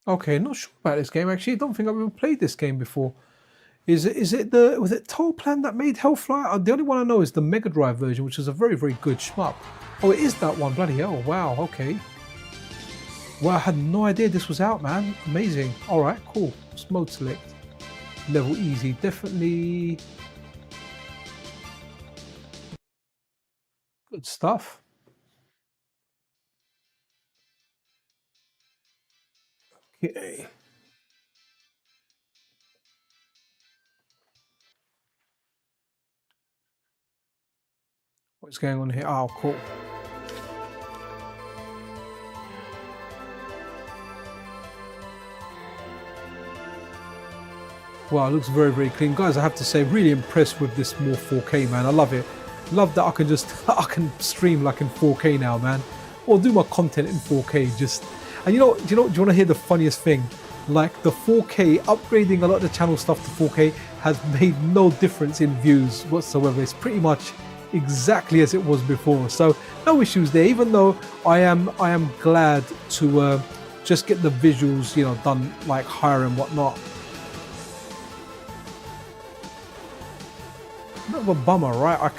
Okay, not sure about this game actually. I don't think I've ever played this game before. Was it Tollplan that made Hellfire? The only one I know is the Mega Drive version, which is a very, very good shmup. Oh, it is that one. Bloody hell! Wow. Okay. Well, I had no idea this was out, man. Amazing. All right, cool. Mode select. Level easy. Definitely good stuff. Okay. What's going on here? Oh, cool. Wow, it looks very, very clean. Guys, I have to say, really impressed with this Morph 4K, man. I love it. Love that I can just, I can stream like in 4K now, man. Or do my content in 4K just... And do you want to hear the funniest thing? Like the 4K, upgrading a lot of the channel stuff to 4K has made no difference in views whatsoever. It's pretty much exactly as it was before. So no issues there, even though I am glad to just get the visuals, you know, done like higher and whatnot. Bit of a bummer, right? I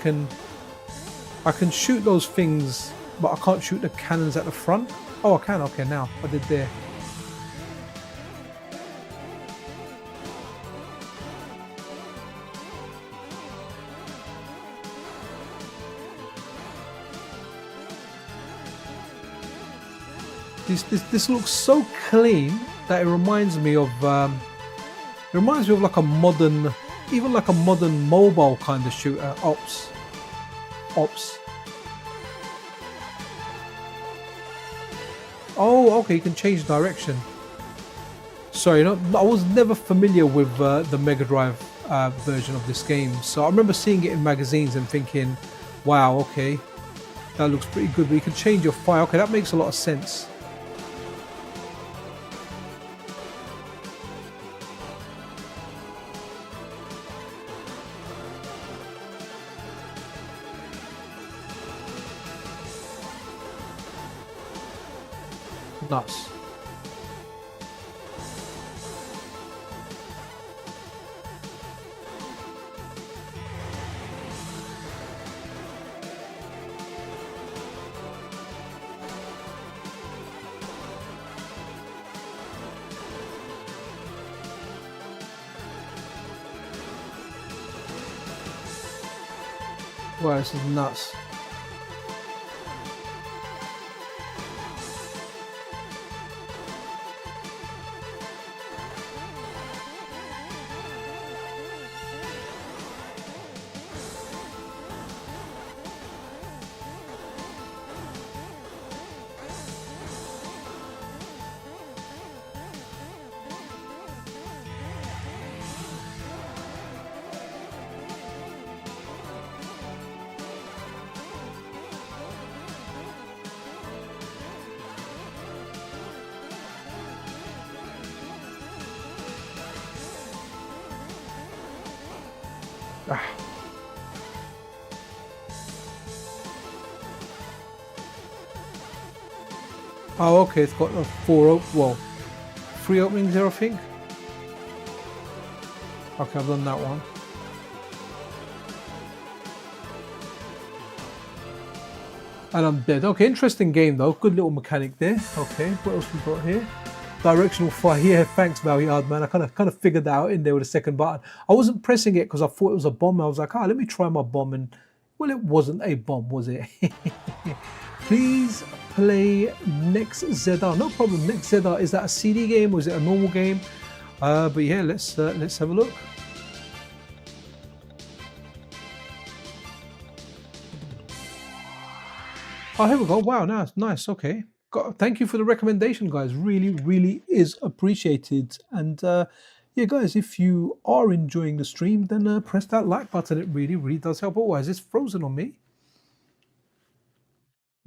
can shoot those things, but I can't shoot the cannons at the front. Oh, I can. Okay, now I did there. This looks so clean that it reminds me of like a modern, even like a modern mobile kind of shooter. Ops. Oh, okay, you can change direction. Sorry, I was never familiar with the Mega Drive version of this game, so I remember seeing it in magazines and thinking, wow, okay, that looks pretty good, but you can change your fire. Okay, that makes a lot of sense. Nuts. Wow, this is nuts. Oh, okay, it's got a three openings there, I think. Okay, I've done that one. And I'm dead. Okay, interesting game though. Good little mechanic there. Okay, what else we got here? Directional fire. Yeah, thanks, Valyard, man. I kind of figured that out in there with the second button. I wasn't pressing it because I thought it was a bomb. I was like, let me try my bomb. And, well, it wasn't a bomb, was it? Please play Next ZR. No problem. Next ZR. Is that a CD game or is it a normal game? But yeah, let's have a look. Oh, here we go. Wow, nice. Okay. Thank you for the recommendation, guys. Really is appreciated. And yeah, guys, if you are enjoying the stream, then press that like button. It really does help. Otherwise, it's frozen on me.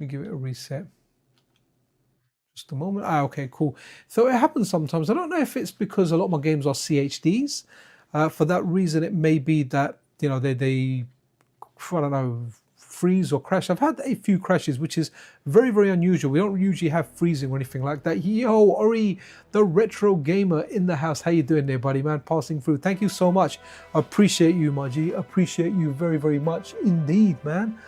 Let me give it a reset. Just a moment. Okay, cool. So it happens sometimes. I don't know if it's because a lot of my games are CHDs. For that reason, it may be that, you know, they I don't know, freeze or crash. I've had a few crashes, which is very unusual. We don't usually have freezing or anything like that. Yo, Ori, the retro gamer in the house. How you doing there, buddy, man? Passing through. Thank you so much. Appreciate you, Maji. Appreciate you very much indeed, man.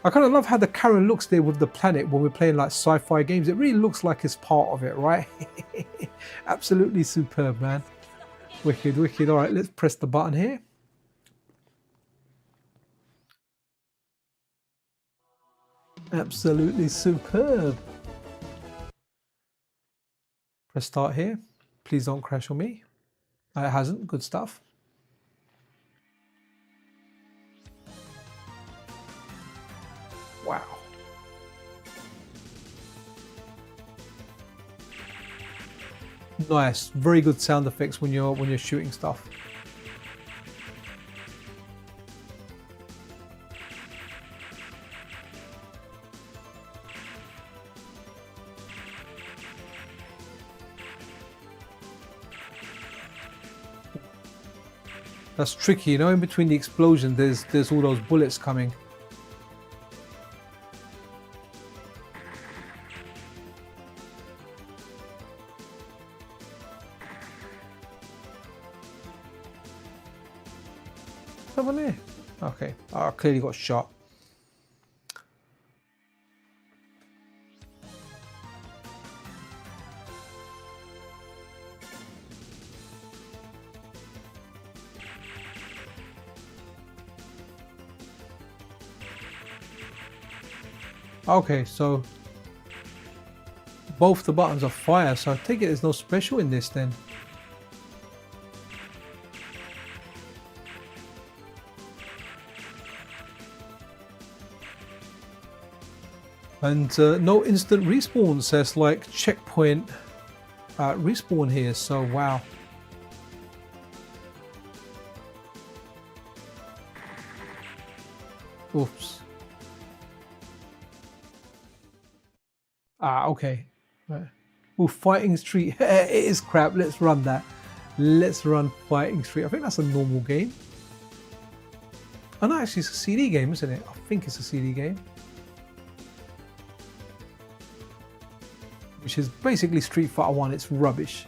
I kind of love how the Karen looks there with the planet when we're playing like sci-fi games. It really looks like it's part of it, right? Absolutely superb, man. Wicked. All right, let's press the button here. Absolutely superb. Press start here. Please don't crash on me. It hasn't. Good stuff. Wow. Nice. Very good sound effects when you're shooting stuff. That's tricky, you know, in between the explosion there's all those bullets coming. Someone there? Okay. I clearly got shot. Okay, so both the buttons are fire, so I take it there's no special in this then. And no instant respawn, says like checkpoint respawn here, so wow. Oops. Okay. Right. Ooh, Fighting Street. It is crap. Let's run that. Let's run Fighting Street. I think that's a normal game. Oh no, actually it's a CD game, isn't it? I think it's a CD game. Which is basically Street Fighter 1. It's rubbish.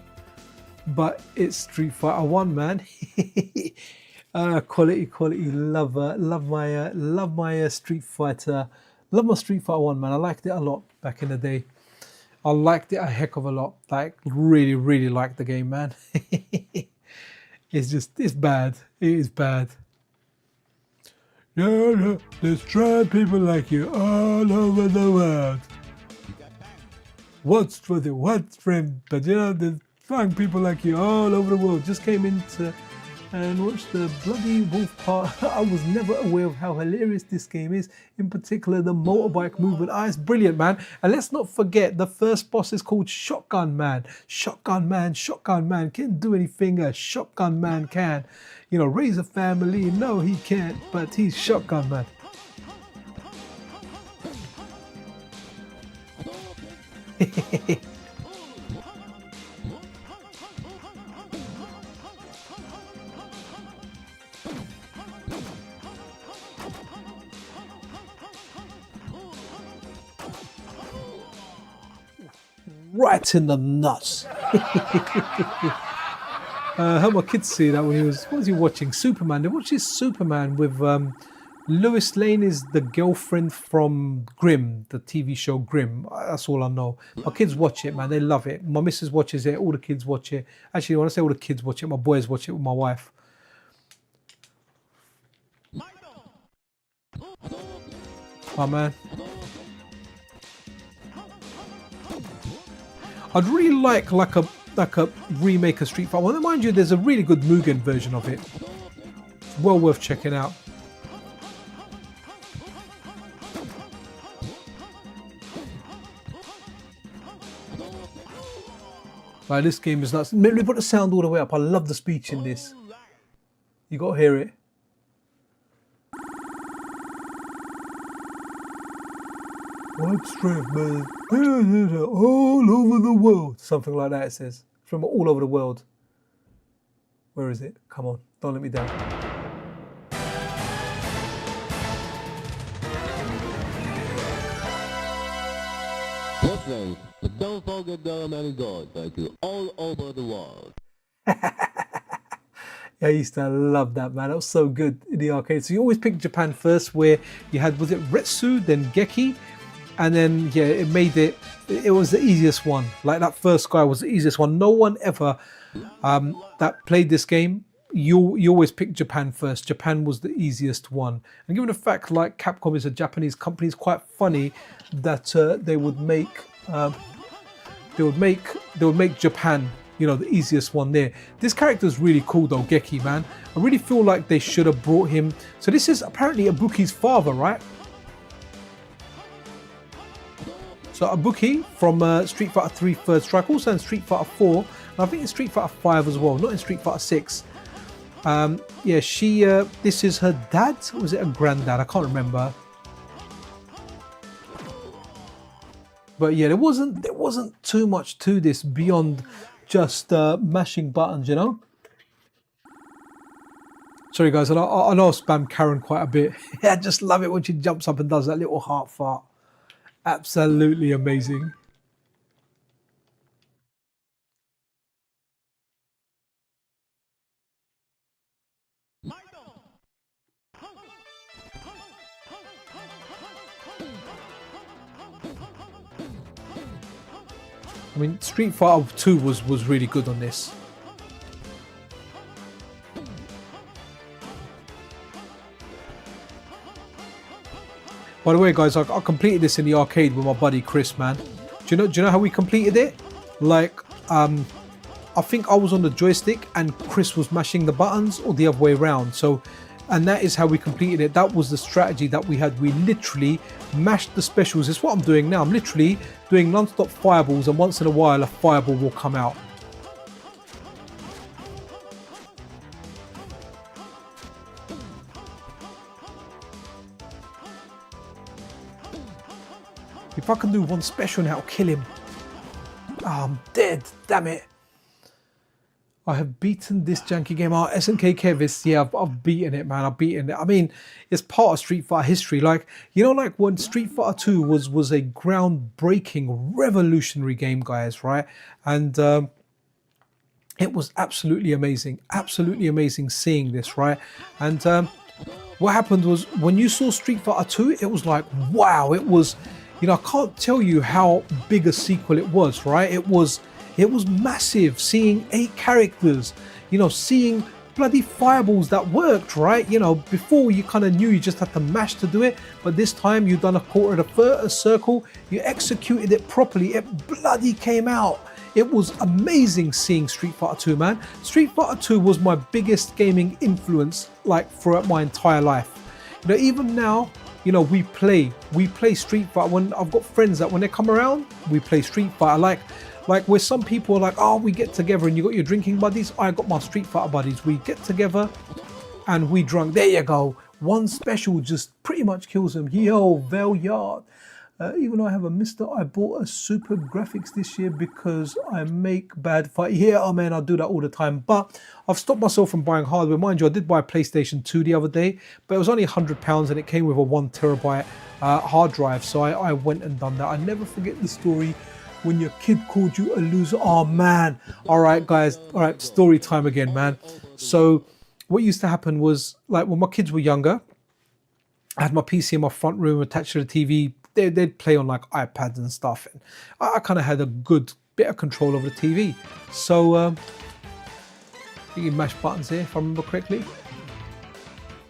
But it's Street Fighter 1, man. Quality. Love my Street Fighter. Love my Street Fighter 1, man. I liked it a lot back in the day. I liked it a heck of a lot. Like, really liked the game, man. It's bad. It is bad. Yeah, there's tried people like you all over the world. What's for the what, friend? But you know, there's fine people like you all over the world. Just came into and watched the bloody wolf part. I was never aware of how hilarious this game is, in particular the motorbike movement. It's brilliant, man. And let's not forget the first boss is called Shotgun Man. Shotgun Man can't do anything a Shotgun Man can. You know, raise a family, no he can't, but he's Shotgun Man. Right in the nuts. How my kids see that when he was, what was he watching? Superman. They watched his Superman with Lois Lane is the girlfriend from Grimm, the TV show Grimm. That's all I know. My kids watch it, man. They love it. My missus watches it. All the kids watch it. Actually, when I say all the kids watch it, my boys watch it with my wife. Oh, man. I'd really like a remake of Street Fighter. Well, mind you, there's a really good Mugen version of it. It's well worth checking out. Right, this game is nuts. Let me put the sound all the way up. I love the speech in this. You got to hear it. Wipe strength, man. All over the world. Something like that it says. From all over the world. Where is it? Come on. Don't let me down. Listen, but don't forget there are many gods like you all over the world. Yeah, I used to love that, man. That was so good in the arcade. So you always pick Japan first, where you had, was it Retsu, then Geki? And then, yeah, it made it was the easiest one. Like that first guy was the easiest one. No one ever that played this game, you always pick Japan first. Japan was the easiest one. And given the fact, like Capcom is a Japanese company, it's quite funny that they would make Japan, you know, the easiest one there. This character is really cool though, Geki, man. I really feel like they should have brought him. So this is apparently Ibuki's father, right? So Ibuki from Street Fighter 3 Third Strike, also in Street Fighter 4, and I think in Street Fighter 5 as well, not in Street Fighter 6. Yeah, she, this is her dad, or was it a granddad? I can't remember. But yeah, there wasn't too much to this beyond just mashing buttons, you know. Sorry guys, I know I spam Karen quite a bit. I just love it when she jumps up and does that little heart fart. Absolutely amazing. I mean, Street Fighter 2 was really good on this. By the way, guys, I completed this in the arcade with my buddy Chris, man. Do you know how we completed it? Like, I think I was on the joystick and Chris was mashing the buttons, or the other way around. So, and that is how we completed it. That was the strategy that we had. We literally mashed the specials. It's what I'm doing now. I'm literally doing non-stop fireballs, and once in a while a fireball will come out. If I can do one special now, kill him. Oh, I'm dead, damn it. I have beaten this janky game. Oh, SNK Kevis, yeah, I've beaten it, man. I've beaten it. I mean, it's part of Street Fighter history. Like, you know, like when Street Fighter 2 was a groundbreaking, revolutionary game, guys, right? And it was absolutely amazing seeing this, right? And what happened was, when you saw Street Fighter 2, it was like, wow, it was, you know, I can't tell you how big a sequel it was, right? It was massive, seeing 8 characters, you know, seeing bloody fireballs that worked, right? You know, before you kind of knew you just had to mash to do it, but this time you've done a quarter of a circle, you executed it properly, it bloody came out. It was amazing seeing Street Fighter 2, man. Street Fighter 2 was my biggest gaming influence, like, throughout my entire life. You know, even now, you know, we play Street Fighter. When I've got friends that when they come around, we play Street Fighter. Like where some people are like, oh, we get together and you got your drinking buddies. I got my Street Fighter buddies. We get together and we drunk. There you go. One special just pretty much kills them. Yo, Velyard. Even though I have a MiSTer, I bought a Super Graphics this year because I make bad fight. Yeah, oh man, I do that all the time. But I've stopped myself from buying hardware. Mind you, I did buy a PlayStation 2 the other day, but it was only £100 and it came with a 1 terabyte hard drive. So I went and done that. I never forget the story when your kid called you a loser. Oh man. All right, guys. All right, story time again, man. So what used to happen was, like, when my kids were younger, I had my PC in my front room attached to the TV. They'd play on like iPads and stuff. And I kind of had a good bit of control over the TV. So you can mash buttons here if I remember correctly.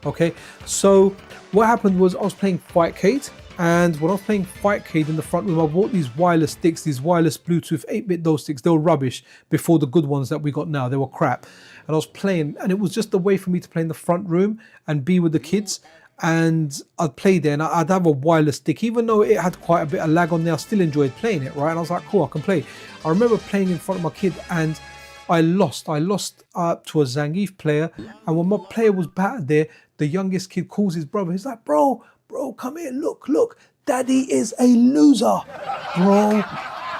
Okay, so what happened was I was playing Fightcade, and when I was playing Fightcade in the front room, I bought these wireless sticks, these wireless Bluetooth 8-bit DOS sticks. They were rubbish before the good ones that we got now. They were crap. And I was playing, and it was just a way for me to play in the front room and be with the kids. And I'd play there, and I'd have a wireless stick. Even though it had quite a bit of lag on there, I still enjoyed playing it, right? And I was like, cool, I can play. I remember playing in front of my kid, and I lost to a Zangief player. And when my player was battered there, the youngest kid calls his brother. He's like, bro, come here, look, daddy is a loser. Bro,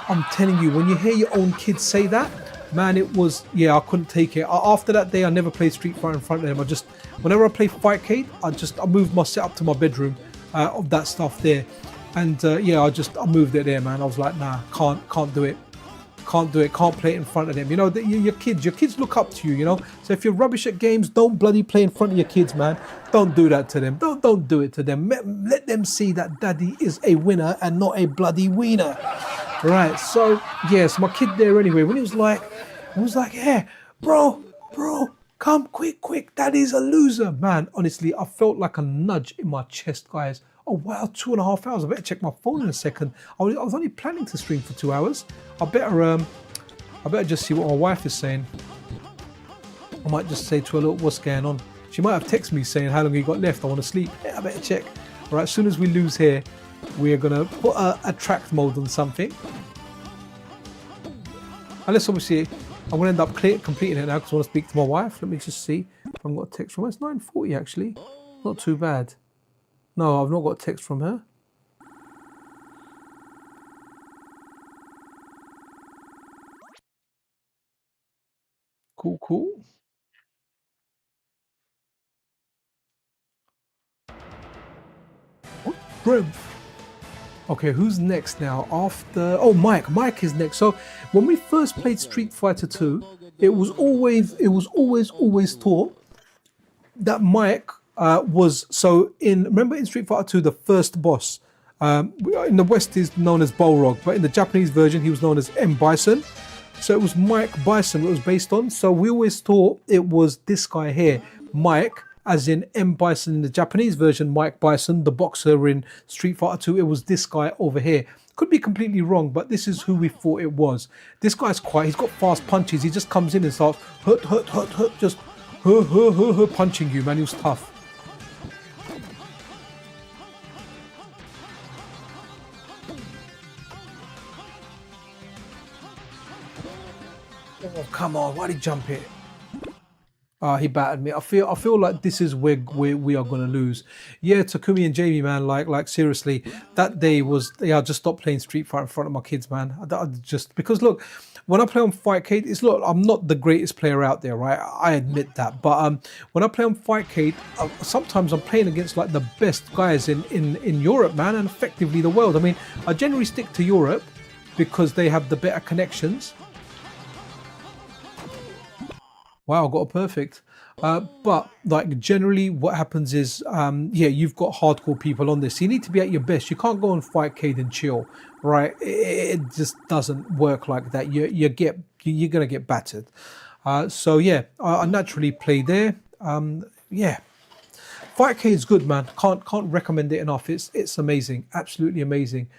I'm telling you, when you hear your own kids say that, man, it was, yeah, I couldn't take it. After that day, I never played Street Fighter in front of them. Whenever I play Fightcade, I moved my setup to my bedroom of that stuff there. And yeah, I moved it there, man. I was like, nah, can't do it. Can't play it in front of them. You know, your kids look up to you, you know. So if you're rubbish at games, don't bloody play in front of your kids, man. Don't do that to them. Don't do it to them. Let them see that daddy is a winner and not a bloody wiener. Right, so yes, my kid there anyway, when he was like, yeah, bro, come quick, daddy's a loser. Man, honestly, I felt like a nudge in my chest, guys. Oh wow, 2.5 hours. I better check my phone in a second. I was only planning to stream for 2 hours. I better just see what my wife is saying. I might just say to her, look, what's going on? She might have texted me saying, how long you got left? I want to sleep. Yeah, I better check. All right, as soon as we lose here, we're gonna put a track mode on something. Unless obviously I'm gonna end up completing it now because I want to speak to my wife. Let me just see if I've got a text from her. It's 9:40 actually. Not too bad. No, I've not got a text from her. Cool. Oh, strength. Okay, who's next now? After, oh, Mike is next. So when we first played Street Fighter 2, it was always taught that Mike was, so remember in Street Fighter 2, the first boss, in the West is known as Balrog, but in the Japanese version, he was known as M. Bison. So it was Mike Bison it was based on. So we always thought it was this guy here, Mike, as in M. Bison in the Japanese version, Mike Bison, the boxer in Street Fighter 2, it was this guy over here. Could be completely wrong, but this is who we thought it was. This guy's he's got fast punches. He just comes in and starts hurt, just punching you, man. He was tough. Oh, come on, why did he jump it? He battered me. I feel like this is where we are gonna lose. Yeah, Takumi and Jamie, man, like seriously, that day was, yeah, I just stopped playing Street Fighter in front of my kids, man. I just, because look, when I play on Fightcade, look, I'm not the greatest player out there, right? I admit that. But when I play on Fightcade, sometimes I'm playing against like the best guys in Europe, man, and effectively the world. I mean, I generally stick to Europe because they have the better connections. Wow, I got a perfect. But like generally what happens is, yeah, you've got hardcore people on this. You need to be at your best. You can't go on Fightcade and chill, right? It just doesn't work like that. You're gonna get battered. So yeah, I naturally play there. Yeah, Fightcade is good, man. Can't recommend it enough. It's amazing, absolutely amazing.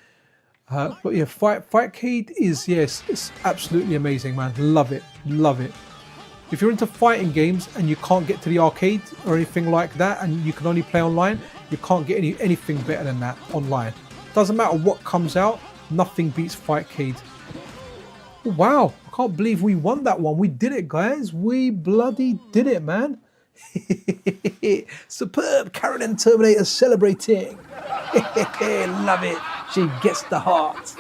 But yeah, Fightcade is, yes, it's absolutely amazing, man. Love it. If you're into fighting games and you can't get to the arcade or anything like that, and you can only play online, you can't get anything better than that online. Doesn't matter what comes out, nothing beats Fightcade. Oh, wow, I can't believe we won that one. We did it, guys. We bloody did it, man. Superb. Karen and Terminator celebrating. Love it. She gets the heart.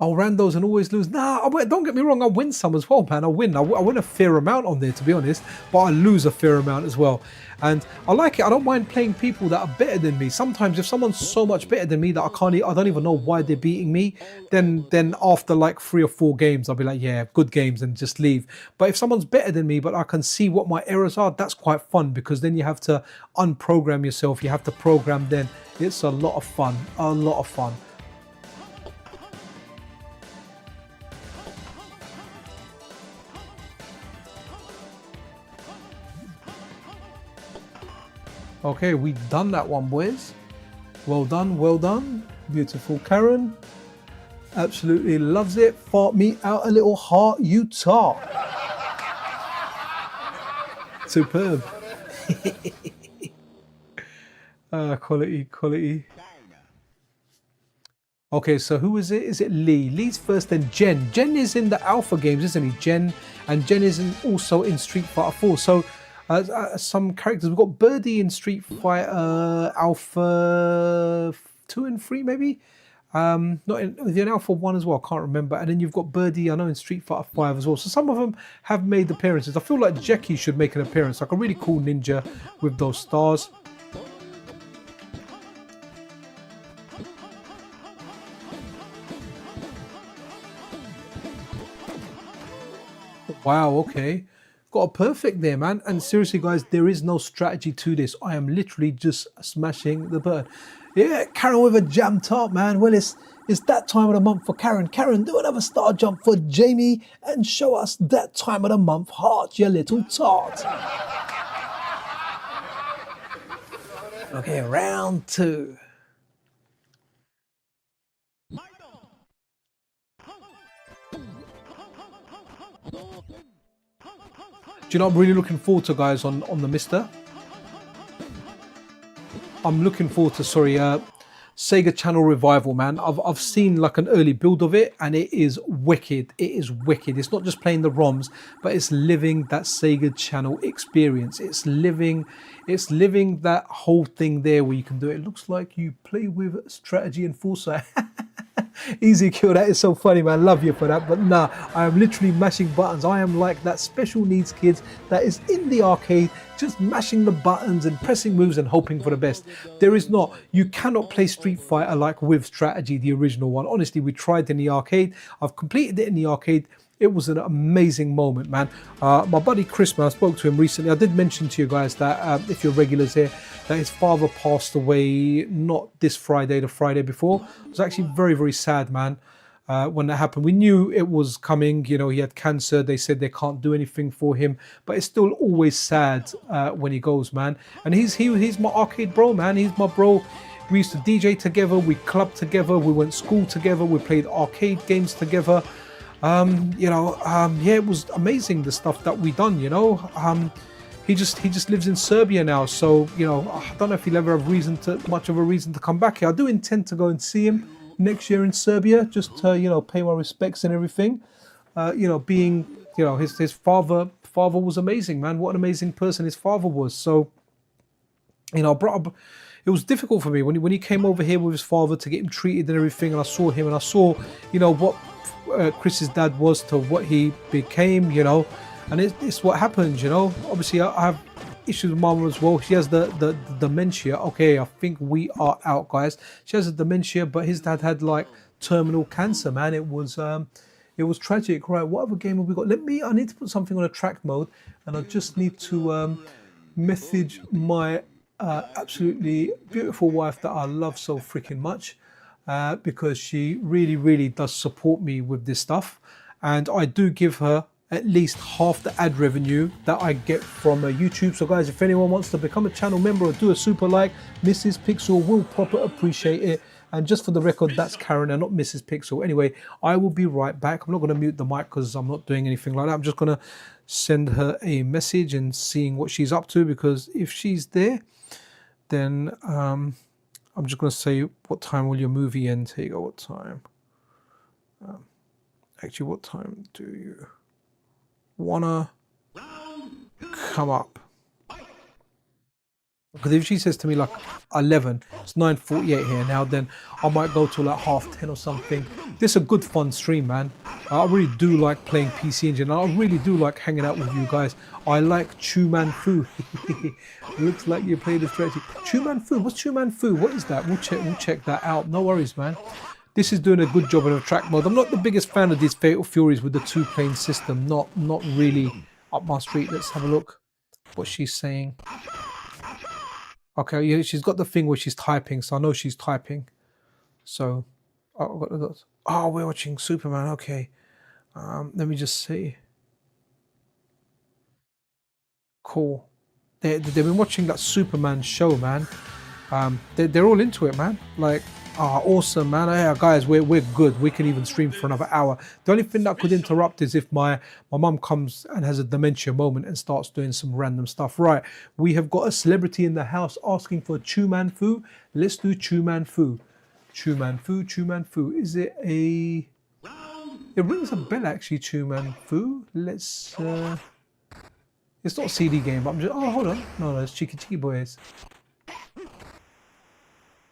I'll randos and always lose. Nah, don't get me wrong, I win some as well, man. I win a fair amount on there, to be honest, but I lose a fair amount as well. And I like it. I don't mind playing people that are better than me. Sometimes if someone's so much better than me that I don't even know why they're beating me, then after like 3 or 4 games, I'll be like, yeah, good games, and just leave. But if someone's better than me, but I can see what my errors are, that's quite fun, because then you have to unprogram yourself. You have to program then. It's a lot of fun, a lot of fun. Okay, we've done that one, boys. Well done, well done. Beautiful Karen. Absolutely loves it. Fart me out a little heart, you tart. Superb. Quality, quality. Okay, so who is it? Is it Lee? Lee's first, then Jen. Jen is in the Alpha games, isn't he? Jen, and Jen is also in Street Fighter 4. So some characters. We've got Birdie in Street Fighter Alpha 2 and 3, maybe. Not in Alpha 1 as well, I can't remember. And then you've got Birdie, I know, in Street Fighter 5 as well. So some of them have made appearances. I feel like Jackie should make an appearance, like a really cool ninja with those stars. Wow, okay. Got a perfect there, man. And seriously, guys, there is no strategy to this. I am literally just smashing the button. Yeah, Karen with a jam tart, man. Well, it's that time of the month for Karen. Karen, do another star jump for Jamie and show us that time of the month heart, you little tart. Okay, round 2. Do you know what I'm really looking forward to, guys, on the MiSTer? I'm looking forward to, Sega Channel Revival, man. I've seen like an early build of it, and it is wicked. It is wicked. It's not just playing the ROMs, but it's living that Sega Channel experience. It's living that whole thing there where you can do it. It looks like you play with strategy and foresight. Easy kill, that is so funny, man. Love you for that. But nah, I am literally mashing buttons. I am like that special needs kids that is in the arcade just mashing the buttons and pressing moves and hoping for the best. There is not, you cannot play Street Fighter like with strategy, the original one. Honestly, we tried in the arcade. I've completed it in the arcade. It was an amazing moment, man. My buddy Chris, man, I spoke to him recently. I did mention to you guys that if you're regulars here, that his father passed away not this Friday, the Friday before. It was actually very, very sad, man, when that happened. We knew it was coming. You know, he had cancer. They said they can't do anything for him, but it's still always sad when he goes, man. And he's my arcade bro, man. He's my bro. We used to DJ together. We clubbed together. We went to school together. We played arcade games together. Yeah, it was amazing, the stuff that we done, you know. He just lives in Serbia now, so, you know, I don't know if he'll ever have much of a reason to come back here. I do intend to go and see him next year in Serbia, just to, you know, pay my respects and everything. You know, being, you know, his father was amazing, man. What an amazing person his father was. So, you know, it was difficult for me when he came over here with his father to get him treated and everything, and I saw him and I saw, you know, what Chris's dad was to what he became, you know, and it's what happens, you know. Obviously, I have issues with mama as well. She has the dementia. Okay, I think we are out, guys. She has a dementia, but his dad had like terminal cancer, man. It was tragic. Right, what other game have we got? I need to put something on a track mode, and I just need to message my absolutely beautiful wife that I love so freaking much. Because she really, really does support me with this stuff, and I do give her at least half the ad revenue that I get from YouTube. So guys, if anyone wants to become a channel member or do a super like, Mrs. Pixel will proper appreciate it. And just for the record, that's Karen and not Mrs. Pixel. Anyway, I will be right back. I'm not going to mute the mic because I'm not doing anything like that. I'm just going to send her a message and seeing what she's up to, because if she's there, then I'm just going to say, what time will your movie end? Here you go, what time? Actually, what time do you want to come up? Because if she says to me like 11, it's 9:48 here now, then I might go to like 10:30 or something. This is a good fun stream, man. I really do like playing PC Engine. I really do like hanging out with you guys. I like Chu Man Fu. Looks like you played the strategy. Chu Man Fu, what's Chu Man Fu? What is that? We'll check that out. No worries, man. This is doing a good job in a track mode. I'm not the biggest fan of these Fatal Furies with the 2-plane system. Not really up my street. Let's have a look what she's saying. Okay, yeah, she's got the thing where she's typing, so I know she's typing. So, oh, we're watching Superman. Okay, let me just see. Cool. They've been watching that Superman show, man. They're all into it, man. Like, awesome, man. Yeah, guys, we're good. We can even stream for another hour. The only thing that could interrupt is if my mum comes and has a dementia moment and starts doing some random stuff. Right, we have got a celebrity in the house asking for Chu Man Fu. Let's do Chu Man Fu. Chu Man Fu, Chu Man Fu. Is it a... It rings a bell, actually, Chu Man Fu. Let's... It's not a CD game, but I'm just... Oh, hold on. No, it's Cheeky Cheeky Boys.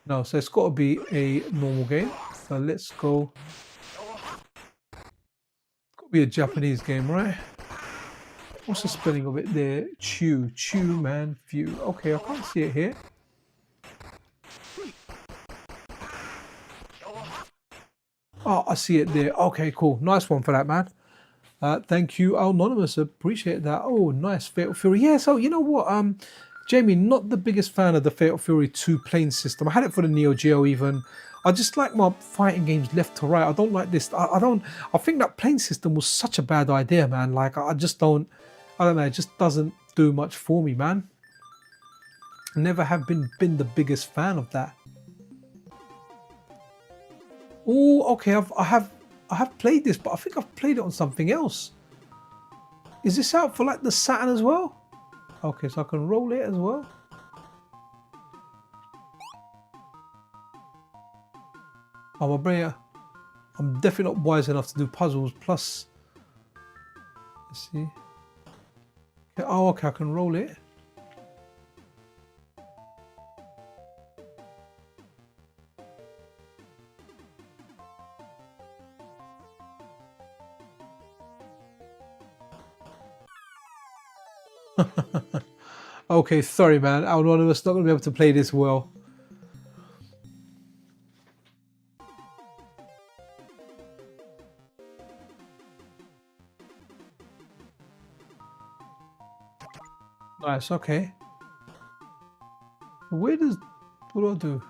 No, so it's got to be a normal game. So let's go. It's got to be a Japanese game, right? What's the spelling of it there? Chu Man Fu. Okay, I can't see it here. Oh, I see it there. Okay, cool. Nice one for that, man. Thank you, Anonymous. Appreciate that. Oh, nice. Fatal Fury. Yeah, so you know what? Jamie, not the biggest fan of the Fatal Fury 2-plane system. I had it for the Neo Geo even. I just like my fighting games left to right. I don't like this. I think that plane system was such a bad idea, man. Like, I don't know. It just doesn't do much for me, man. Never have been the biggest fan of that. Oh, okay. I have played this, but I think I've played it on something else. Is this out for like the Saturn as well? Okay, so I can roll it as well. Oh, my brain. I'm definitely not wise enough to do puzzles. Plus, let's see. Okay, oh, okay, I can roll it. Okay, sorry, man. Anonymous not going to be able to play this well. Nice, okay. What do I do?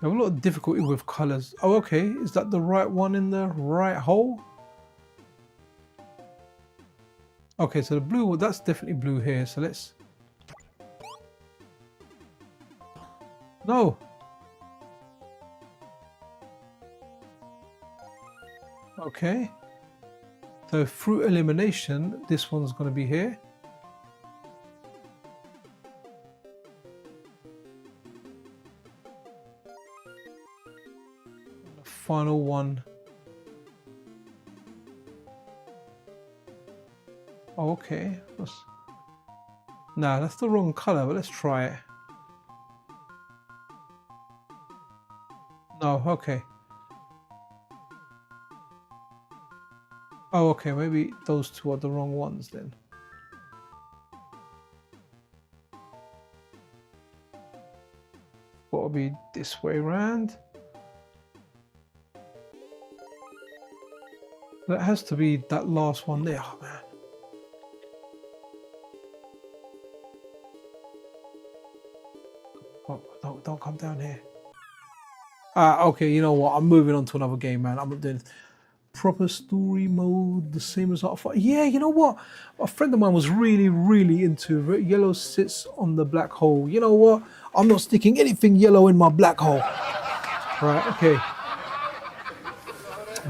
I have a lot of difficulty with colors. Oh, okay. Is that the right one in the right hole? Okay, so the blue one, that's definitely blue here. So let's... No. Okay. So fruit elimination, this one's going to be here. The final one. Oh, okay. Nah, that's the wrong color, but let's try it. No, okay. Oh, okay, maybe those two are the wrong ones then. What will be this way around? That has to be that last one there. Oh, man. Oh, don't come down here. Okay, you know what? I'm moving on to another game, man. I'm not doing proper story mode, the same as I thought. Yeah, you know what? A friend of mine was really into yellow sits on the black hole. You know what? I'm not sticking anything yellow in my black hole. Right, okay.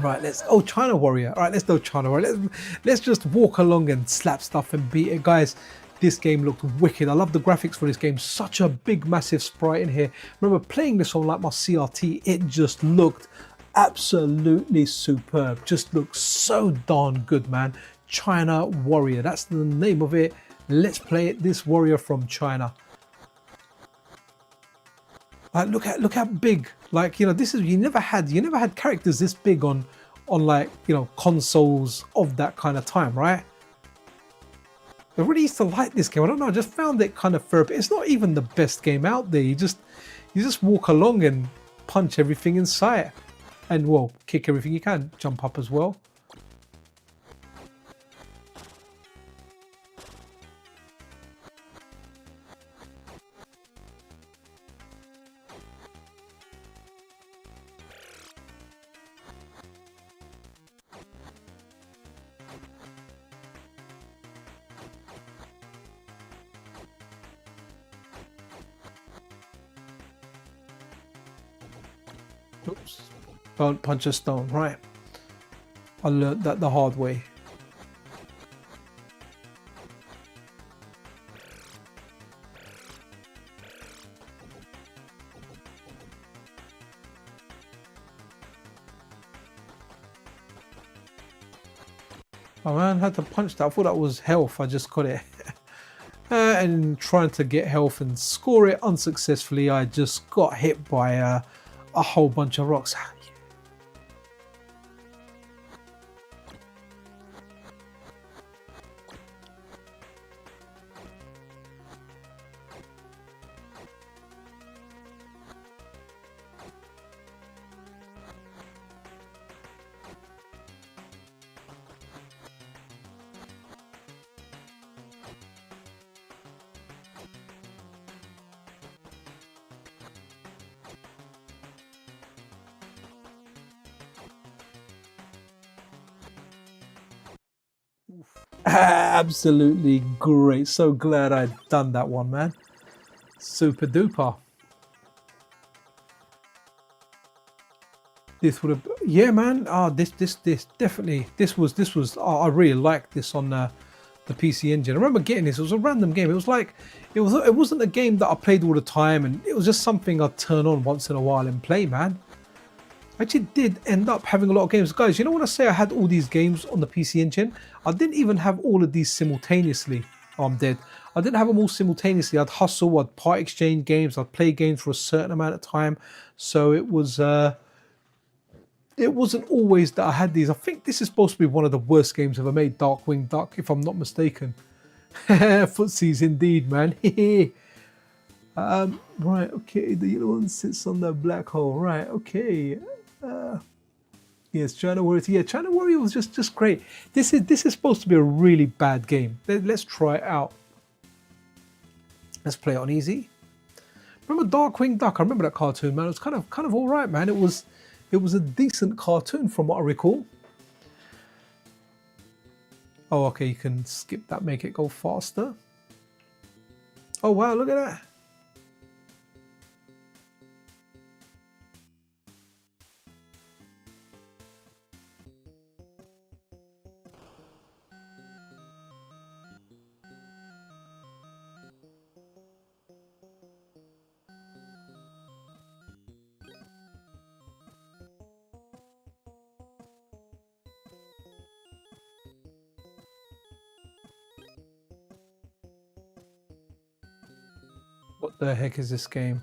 Right, China Warrior. All right, let's do China Warrior. Let's just walk along and slap stuff and beat it. Guys, this game looked wicked. I love the graphics for this game. Such a big, massive sprite in here. Remember playing this on like my CRT, it just looked absolutely superb. Just looks so darn good, man. China Warrior. That's the name of it. Let's play it. This warrior from China. Look how big. Like, you know, this is, you never had characters this big on like, you know, consoles of that kind of time, right? I really used to like this game. I don't know, I just found it kind of therapy. It's not even the best game out there. You just walk along and punch everything in sight. And, well, kick everything you can. Jump up as well. Oops. Don't punch a stone, right? I learned that the hard way. Oh man, I had to punch that. I thought that was health. I just got it. And trying to get health and score it unsuccessfully, I just got hit by a whole bunch of rocks. Absolutely great. So glad I'd done that one, man. Super duper. This would have, yeah, man. This definitely, this was. I really liked this on the PC Engine. I remember getting this. It was a random game. It was like, it wasn't a game that I played all the time, and it was just something I'd turn on once in a while and play, man. I actually did end up having a lot of games. Guys, you know when I say I had all these games on the PC Engine? I didn't even have all of these simultaneously. Oh, I'm dead. I didn't have them all simultaneously. I'd hustle, I'd part exchange games, I'd play games for a certain amount of time. So it wasn't always that I had these. I think this is supposed to be one of the worst games ever made, Darkwing Duck, if I'm not mistaken. Footsies indeed, man. Right, okay, the yellow one sits on the black hole. Right, okay. Yes, China Warrior. Yeah, China Warrior was just great. This is supposed to be a really bad game. Let's try it out. Let's play it on easy. Remember Darkwing Duck? I remember that cartoon, man. It was kind of all right, man. It was a decent cartoon from what I recall. Oh, okay, you can skip that, make it go faster. Oh wow, look at that. What the heck is this game?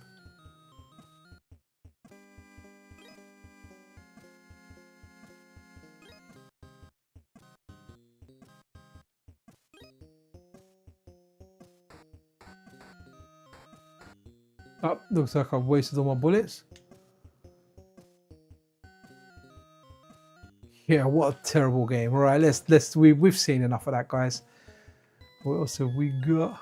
Oh, looks like I've wasted all my bullets. Yeah, what a terrible game. All right, we've seen enough of that, guys. What else have we got?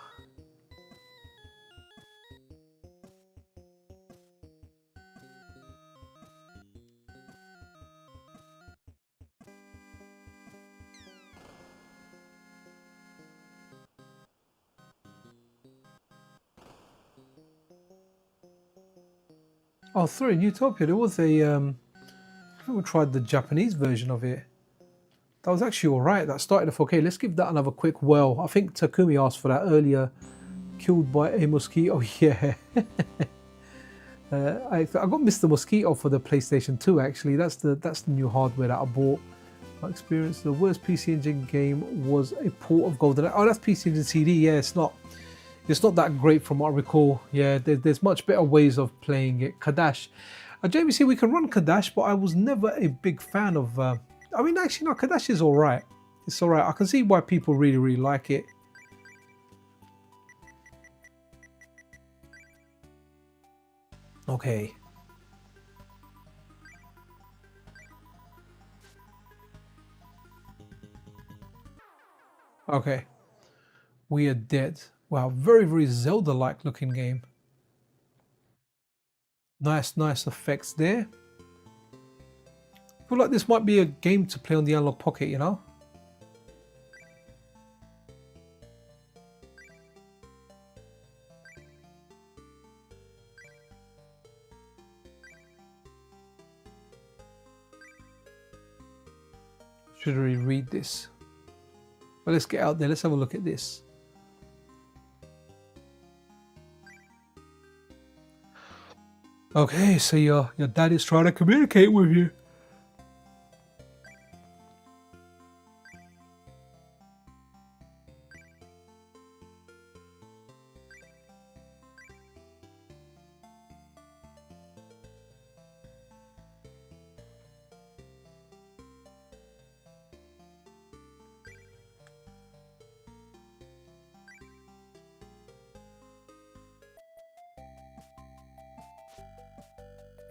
Oh, sorry, Utopia. There was a I think we tried the Japanese version of it. That was actually all right. That started off okay. Let's give that another quick whirl. I think Takumi asked for that earlier. Killed by a mosquito. Yeah. I got Mr. Mosquito for the PlayStation 2. Actually, that's the new hardware that I bought. My experience, the worst PC Engine game was a port of GoldenEye. Oh, that's PC Engine CD. Yeah, it's not that great from what I recall. Yeah, there's much better ways of playing it. Kadash. JBC, we can run Kadash, but I was never a big fan of... I mean, actually, no, Kadash is alright. It's alright. I can see why people really, really like it. Okay. Okay. We are dead. Wow, very, very Zelda-like looking game. Nice, nice effects there. I feel like this might be a game to play on the Analog Pocket, you know? Should we read this? Well, let's get out there. Let's have a look at this. Okay, so your dad is trying to communicate with you.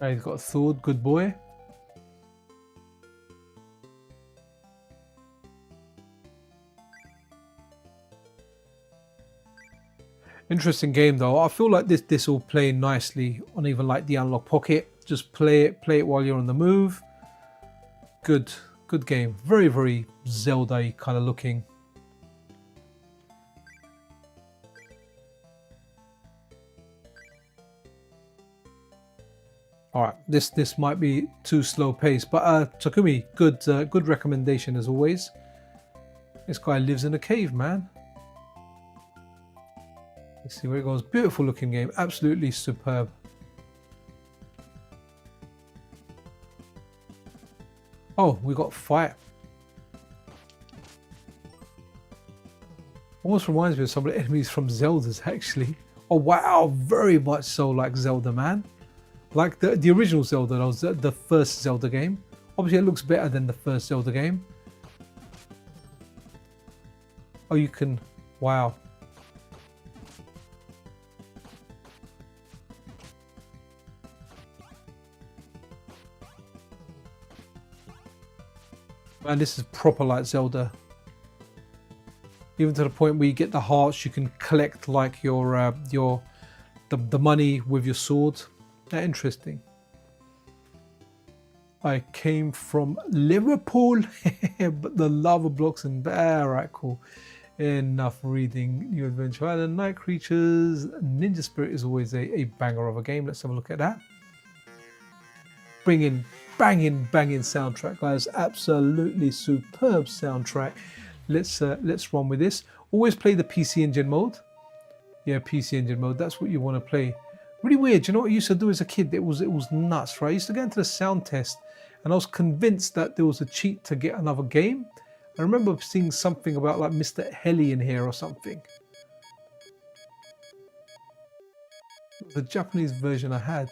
He's got a sword, good boy. Interesting game though. I feel like this will play nicely on even like the Analog Pocket. Just play it while you're on the move. Good game. Very, very Zelda-y kind of looking. All right, this might be too slow paced, but Takumi, good recommendation as always. This guy lives in a cave, man. Let's see where it goes. Beautiful looking game, absolutely superb. Oh, we got fight. Almost reminds me of some of the enemies from Zelda's actually. Oh wow, very much so like Zelda, man. Like the original Zelda, that was the first Zelda game. Obviously it looks better than the first Zelda game. Oh, you can, wow. Man, this is proper like Zelda. Even to the point where you get the hearts, you can collect like the money with your sword. Interesting. I came from Liverpool, but the lava blocks and alright, cool. Enough reading. New Adventure Island, Night Creatures, Ninja Spirit is always a banger of a game. Let's have a look at that. Banging soundtrack, guys. Absolutely superb soundtrack. Let's run with this. Always play the PC Engine mode. Yeah, PC Engine mode. That's what you want to play. Really weird. You know what I used to do as a kid? It was nuts, right? I used to get into the sound test, and I was convinced that there was a cheat to get another game. I remember seeing something about like Mr. Heli in here or something. The Japanese version I had.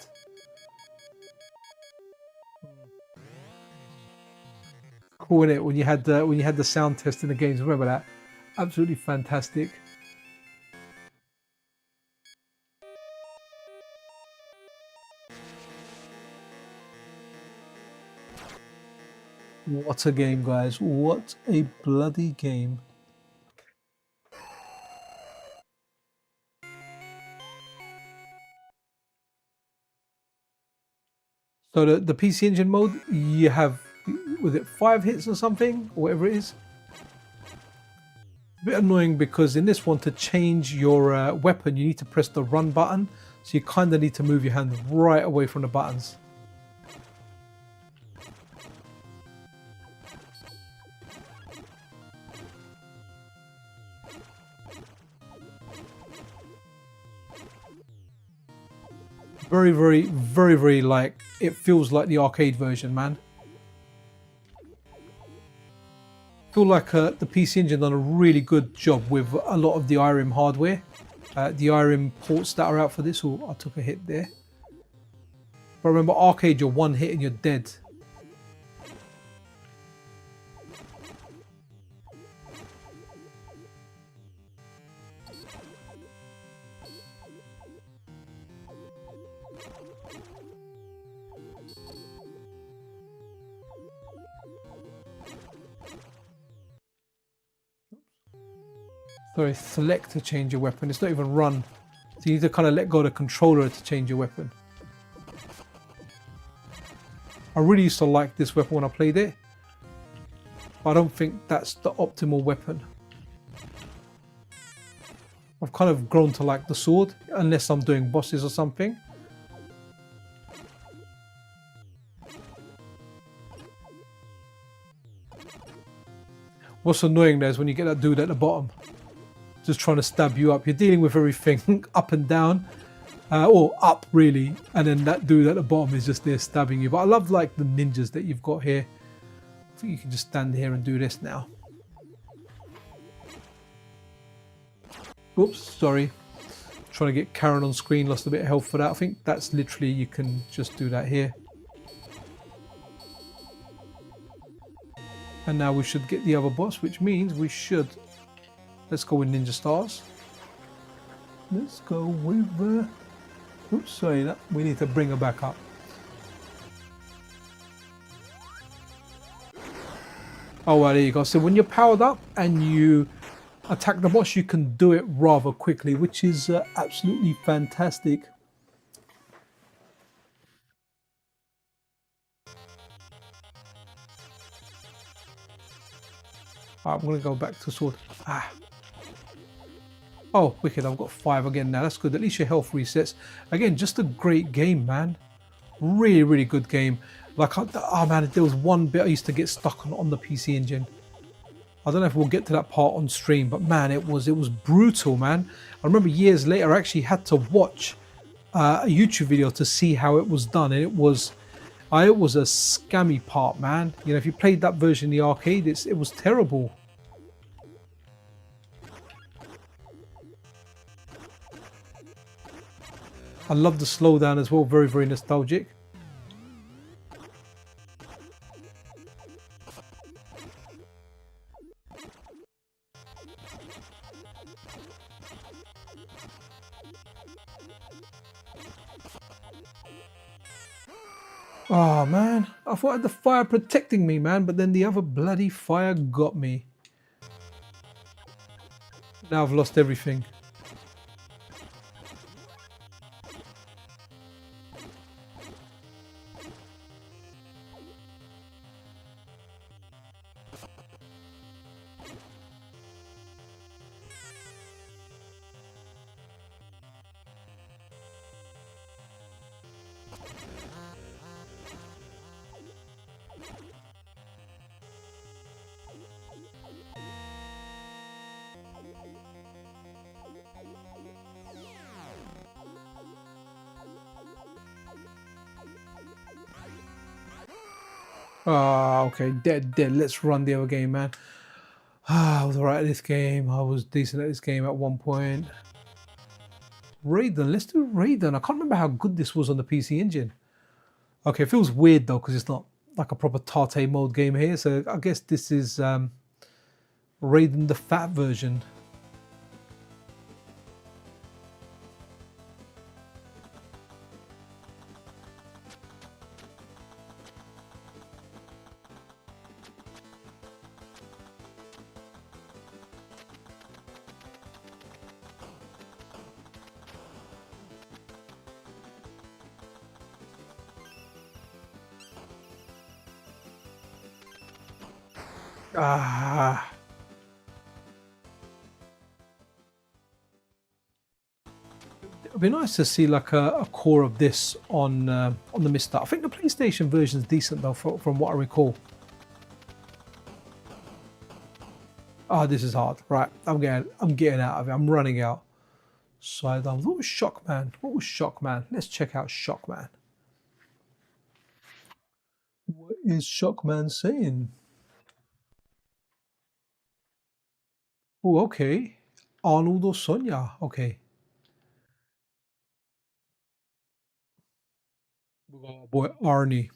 Cool, innit? When you had the sound test in the games. Remember that? Absolutely fantastic. What a game, guys. What a bloody game. So the PC Engine mode, you have, was it 5 hits or something? Or whatever it is. A bit annoying because in this one, to change your weapon, you need to press the run button. So you kind of need to move your hand right away from the buttons. Very, very, like, it feels like the arcade version, man. feel like the PC Engine done a really good job with a lot of the IRIM hardware. The IRIM ports that are out for this. Oh, I took a hit there. But remember, arcade, you're one hit and you're dead. Sorry, select to change your weapon. It's not even run. So you need to kind of let go of the controller to change your weapon. I really used to like this weapon when I played it. But I don't think that's the optimal weapon. I've kind of grown to like the sword, unless I'm doing bosses or something. What's annoying there is when you get that dude at the bottom, just trying to stab you up. You're dealing with everything up and down, or up really, and then that dude at the bottom is just there stabbing you. But I love like the ninjas that you've got here. I think you can just stand here and do this now. Oops, sorry. Trying to get Karen on screen, lost a bit of health for that. I think that's literally, you can just do that here. And now we should get the other boss, which means we should... Let's go with Ninja Stars. Let's go with... Oops, sorry, that we need to bring her back up. Oh, well, there you go. So when you're powered up and you attack the boss, you can do it rather quickly, which is absolutely fantastic. I'm going to go back to sword. Ah. Oh, wicked. I've got 5 again now. That's good. At least your health resets. Again, just a great game, man. Really, really good game. Like, oh man, there was one bit I used to get stuck on the PC Engine. I don't know if we'll get to that part on stream, but man, it was brutal, man. I remember years later, I actually had to watch a YouTube video to see how it was done, and it was a scammy part, man. You know, if you played that version in the arcade, it was terrible. I love the slowdown as well, very, very nostalgic. Oh man, I thought I had the fire protecting me, man, but then the other bloody fire got me. Now I've lost everything. Ah, okay, dead. Let's run the other game, man. I was alright at this game. I was decent at this game at one point. Raiden, let's do Raiden. I can't remember how good this was on the PC Engine. Okay, it feels weird though, because it's not like a proper Tate mode game here. So I guess this is Raiden the fat version. Ah. It'd be nice to see like a core of this on the MiSTer. I think the PlayStation version is decent though, from what I recall. Oh, this is hard. Right, I'm getting out of it. I'm running out. Sidearms. What was Shockman? What was Shockman? Let's check out Shockman. What is Shockman saying? Oh, okay. Arnold or Sonia. Okay. We got our boy Arnie.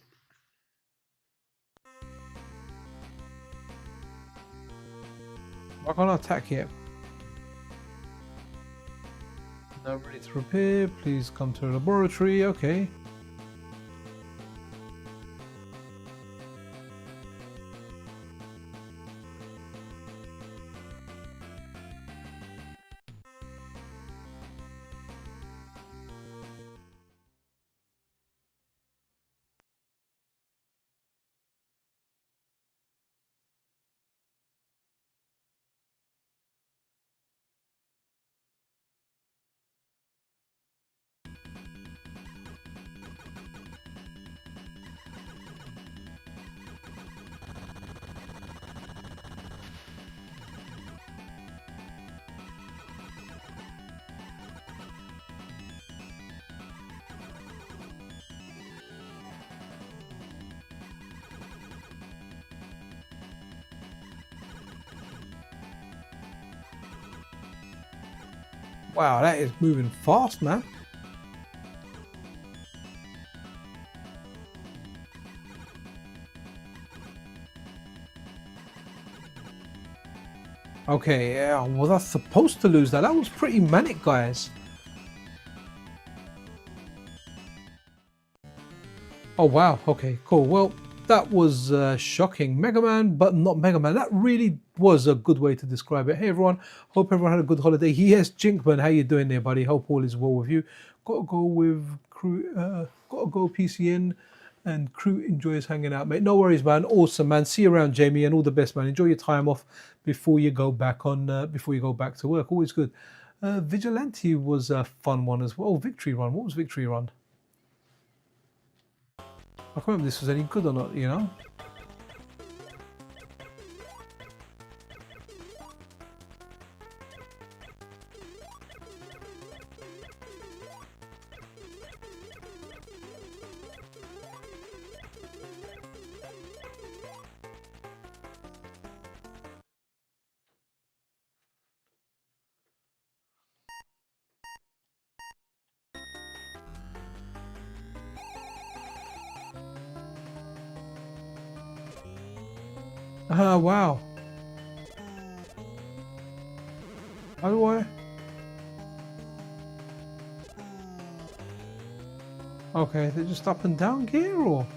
Why can't I attack yet? Now ready to repair. Please come to the laboratory. Okay. Wow, that is moving fast, man. Okay, yeah, was I supposed to lose that? That was pretty manic, guys. Oh, wow. Okay, cool. Well, that was shocking. Mega Man, but not Mega Man. That really was a good way to describe it. Hey, everyone. Hope everyone had a good holiday. Yes, Jinkman, how you doing there, buddy? Hope all is well with you. Got to go with crew. Got to go PCN. And crew enjoys hanging out, mate. No worries, man. Awesome, man. See you around, Jamie, and all the best, man. Enjoy your time off before you go back on. Before you go back to work. Always good. Vigilante was a fun one as well. Oh, Victory Run. What was Victory Run? I can't remember if this was any good or not. You know. Ah, wow. How do I? Okay, they're just up and down gear, or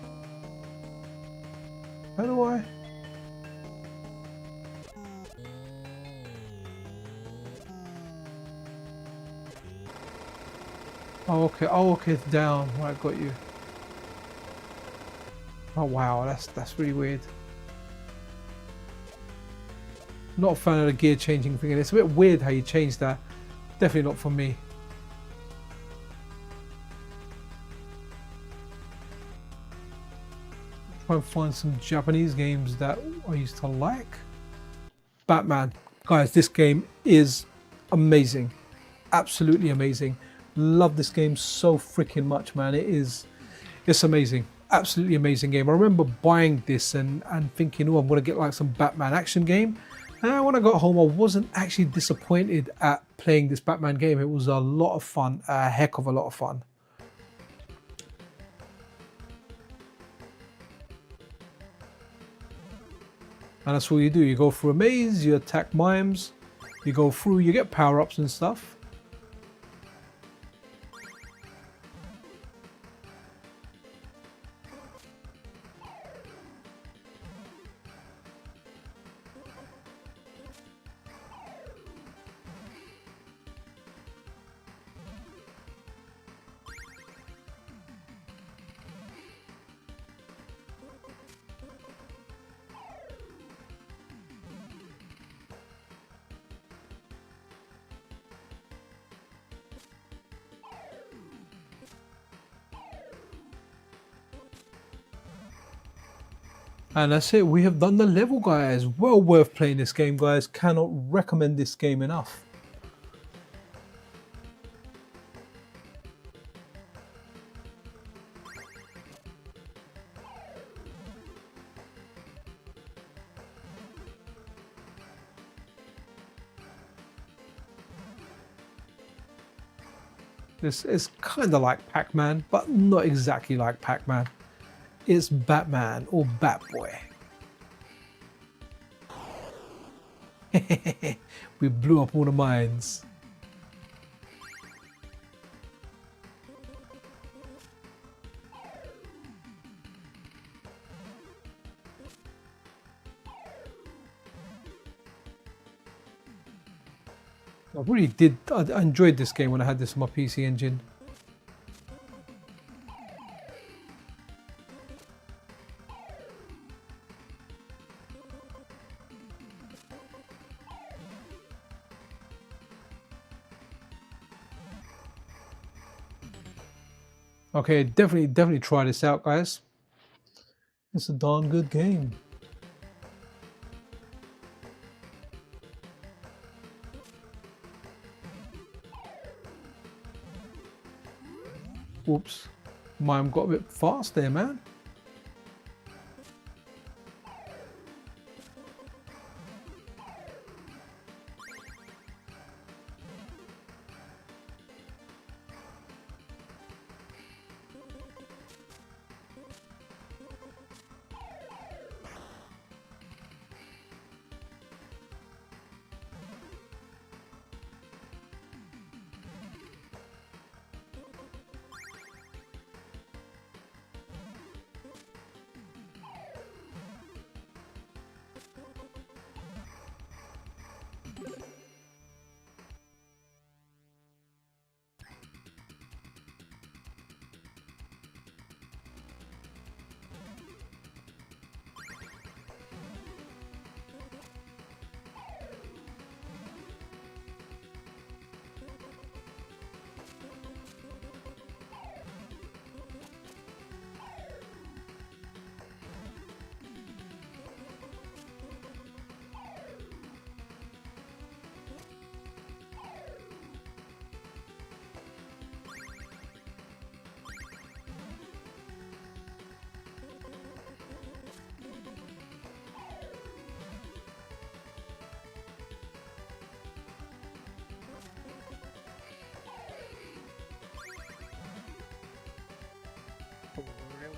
how do I? Oh, okay. Oh, okay. It's down. Right, got you. Oh, wow. That's really weird. Not a fan of the gear changing thing. It's a bit weird how you change that. Definitely not for me. Try and find some Japanese games that I used to like. Batman. Guys, this game is amazing. Absolutely amazing. Love this game so freaking much, man. It's amazing. Absolutely amazing game. I remember buying this and thinking, oh, I'm going to get like some Batman action game. And when I got home, I wasn't actually disappointed at playing this Batman game. It was a lot of fun, a heck of a lot of fun. And that's all you do. You go through a maze, you attack mimes, you go through, you get power-ups and stuff. And that's it. We have done the level, guys. Well worth playing this game, guys. Cannot recommend this game enough. This is kind of like Pac-Man, but not exactly like Pac-Man. It's Batman or Batboy. We blew up all the mines. I really did. I enjoyed this game when I had this on my PC Engine. Okay, definitely try this out, guys. It's a darn good game. Whoops, mine got a bit fast there, man.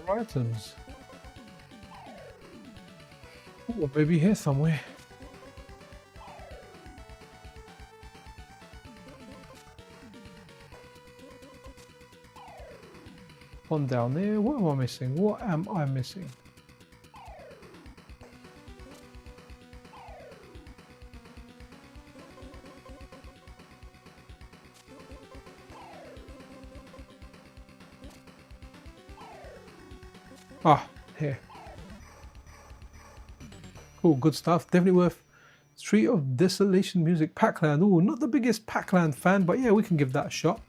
Items. Oh, maybe here somewhere. One down there. What am I missing? What am I missing? Ah, here. Cool, good stuff. Definitely worth Street of Desolation Music Pac-Land. Oh, not the biggest Pac-Land fan, but yeah, we can give that a shot.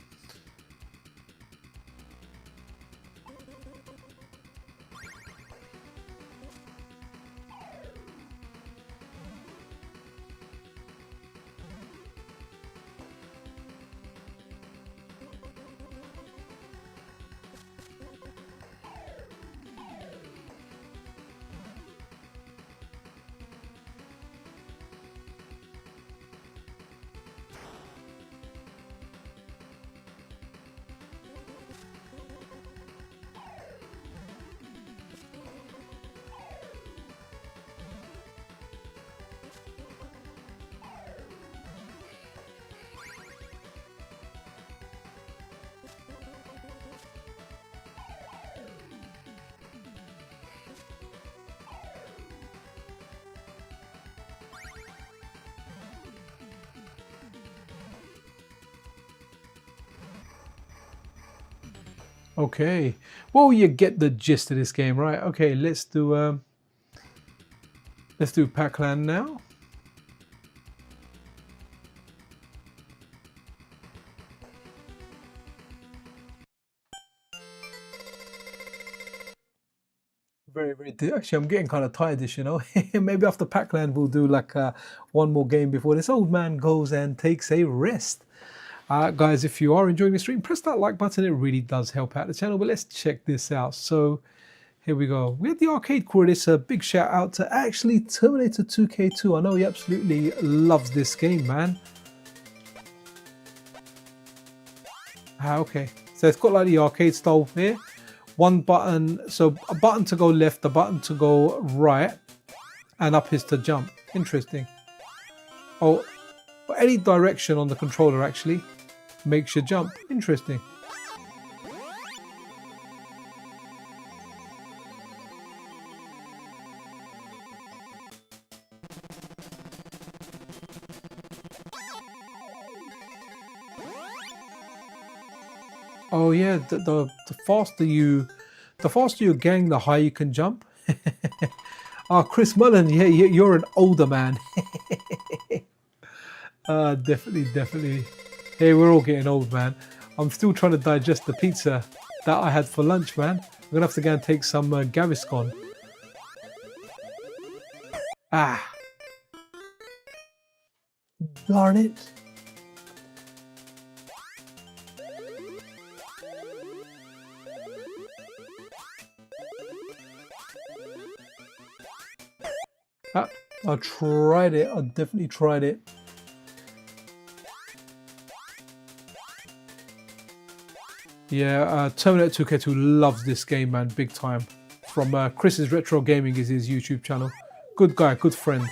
Okay, well, you get the gist of this game, right? Okay, let's do Pac-Land now. Actually, I'm getting kind of tired this, you know. Maybe after Pac-Land we'll do like one more game before this old man goes and takes a rest. Guys, if you are enjoying the stream, press that like button. It really does help out the channel. But let's check this out. So here we go. We had the arcade core. It's a big shout out to actually Terminator 2K2. I know he absolutely loves this game, man. Ah, okay. So it's got like the arcade style here. One button, so a button to go left, a button to go right, and up is to jump. Interesting. Oh, but any direction on the controller actually makes you jump. Interesting. Oh yeah, the faster you gang, the higher you can jump. Ah, Chris Mullen, yeah, you're an older man. Definitely. Hey, we're all getting old, man. I'm still trying to digest the pizza that I had for lunch, man. I'm gonna have to go and take some Gaviscon. Ah, darn it. Ah, I tried it. I definitely tried it. Yeah, Terminator 2K2 loves this game, man, big time. From Chris's Retro Gaming is his YouTube channel. Good guy, good friend.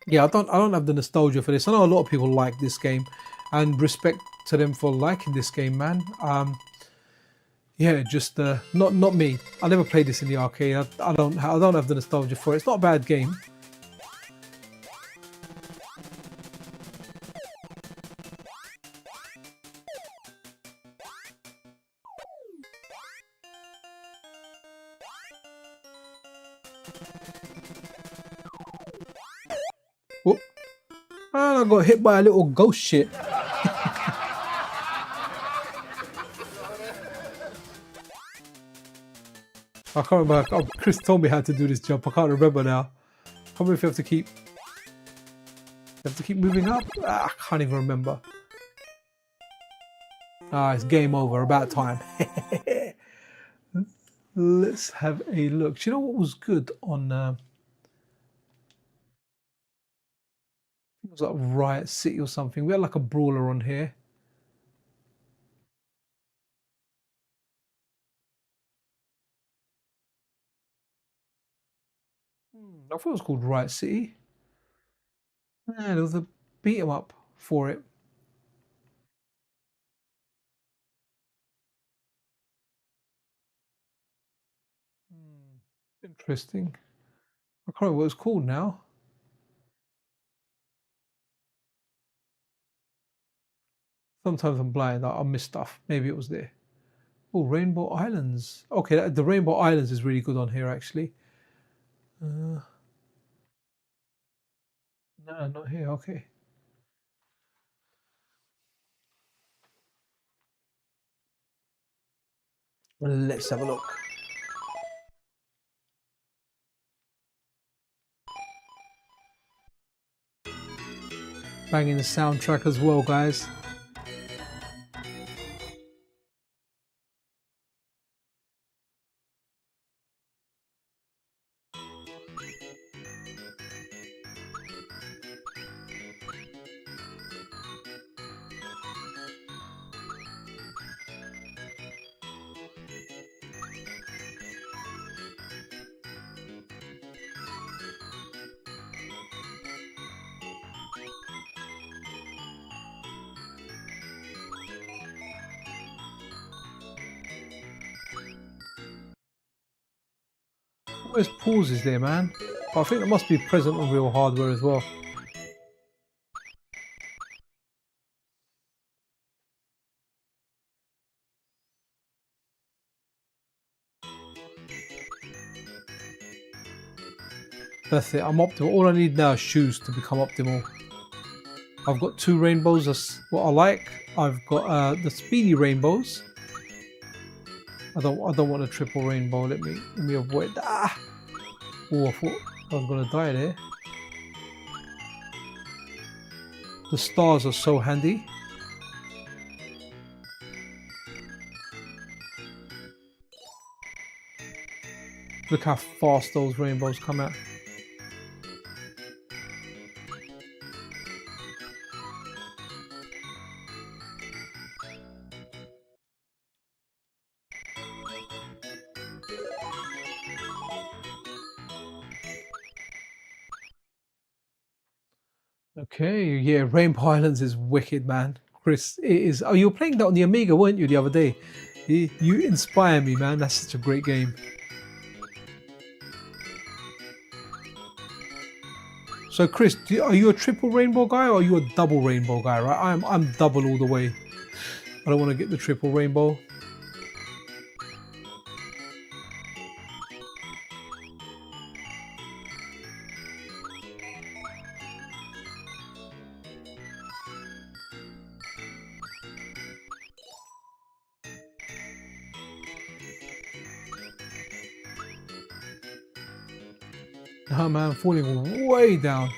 Yeah, I don't have the nostalgia for this. I know a lot of people like this game, and respect to them for liking this game, man. Yeah, just not me. I never played this in the arcade. I don't have the nostalgia for it. It's not a bad game. Oh, and I got hit by a little ghost shit. I can't remember. Oh, Chris told me how to do this jump. I can't remember now. I can't remember if you have to keep moving up. I can't even remember. Ah, it's game over. About time. Let's have a look. Do you know what was good on? It was like Riot City or something. We had like a brawler on here. I thought it was called Riot City. Yeah, there was a beat 'em up for it. Interesting. I can't remember what it's called now. Sometimes I'm blind. I miss stuff. Maybe it was there. Oh, Rainbow Islands. Okay, the Rainbow Islands is really good on here, actually. No, not here. Okay. Well, let's have a look. Banging the soundtrack as well, guys. Where's pauses there, man? But I think it must be present on real hardware as well. That's it. I'm optimal. All I need now is shoes to become optimal. I've got 2 rainbows. That's what I like. I've got the speedy rainbows. I don't want a triple rainbow. Let me avoid that. Ah! Oh, I thought I was gonna die there. The stars are so handy. Look how fast those rainbows come out. Okay, yeah, Rainbow Islands is wicked, man. Chris, it is. Oh, you were playing that on the Amiga, weren't you, the other day? You inspire me, man. That's such a great game. So, Chris, are you a triple rainbow guy or are you a double rainbow guy? Right, I'm double all the way. I don't want to get the triple rainbow. Oh man, falling way down.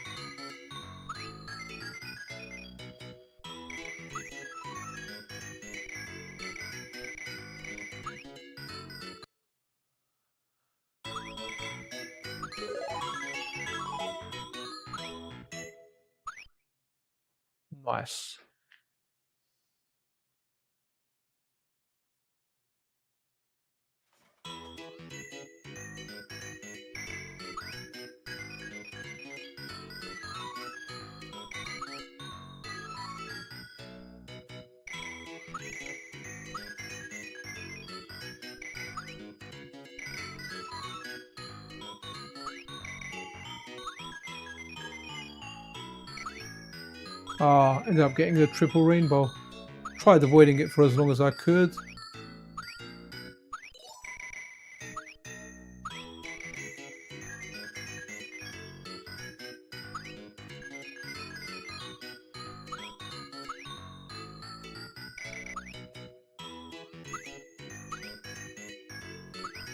Nice. Ended up getting the triple rainbow. Tried avoiding it for as long as I could.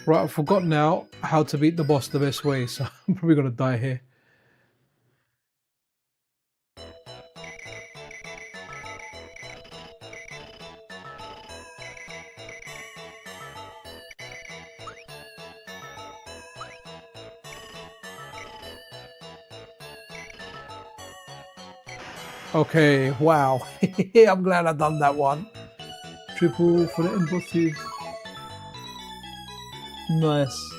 Right, I've forgotten now how to beat the boss the best way, so I'm probably going to die here. Okay, wow. I'm glad I've done that one. Triple for the end bosses. Nice.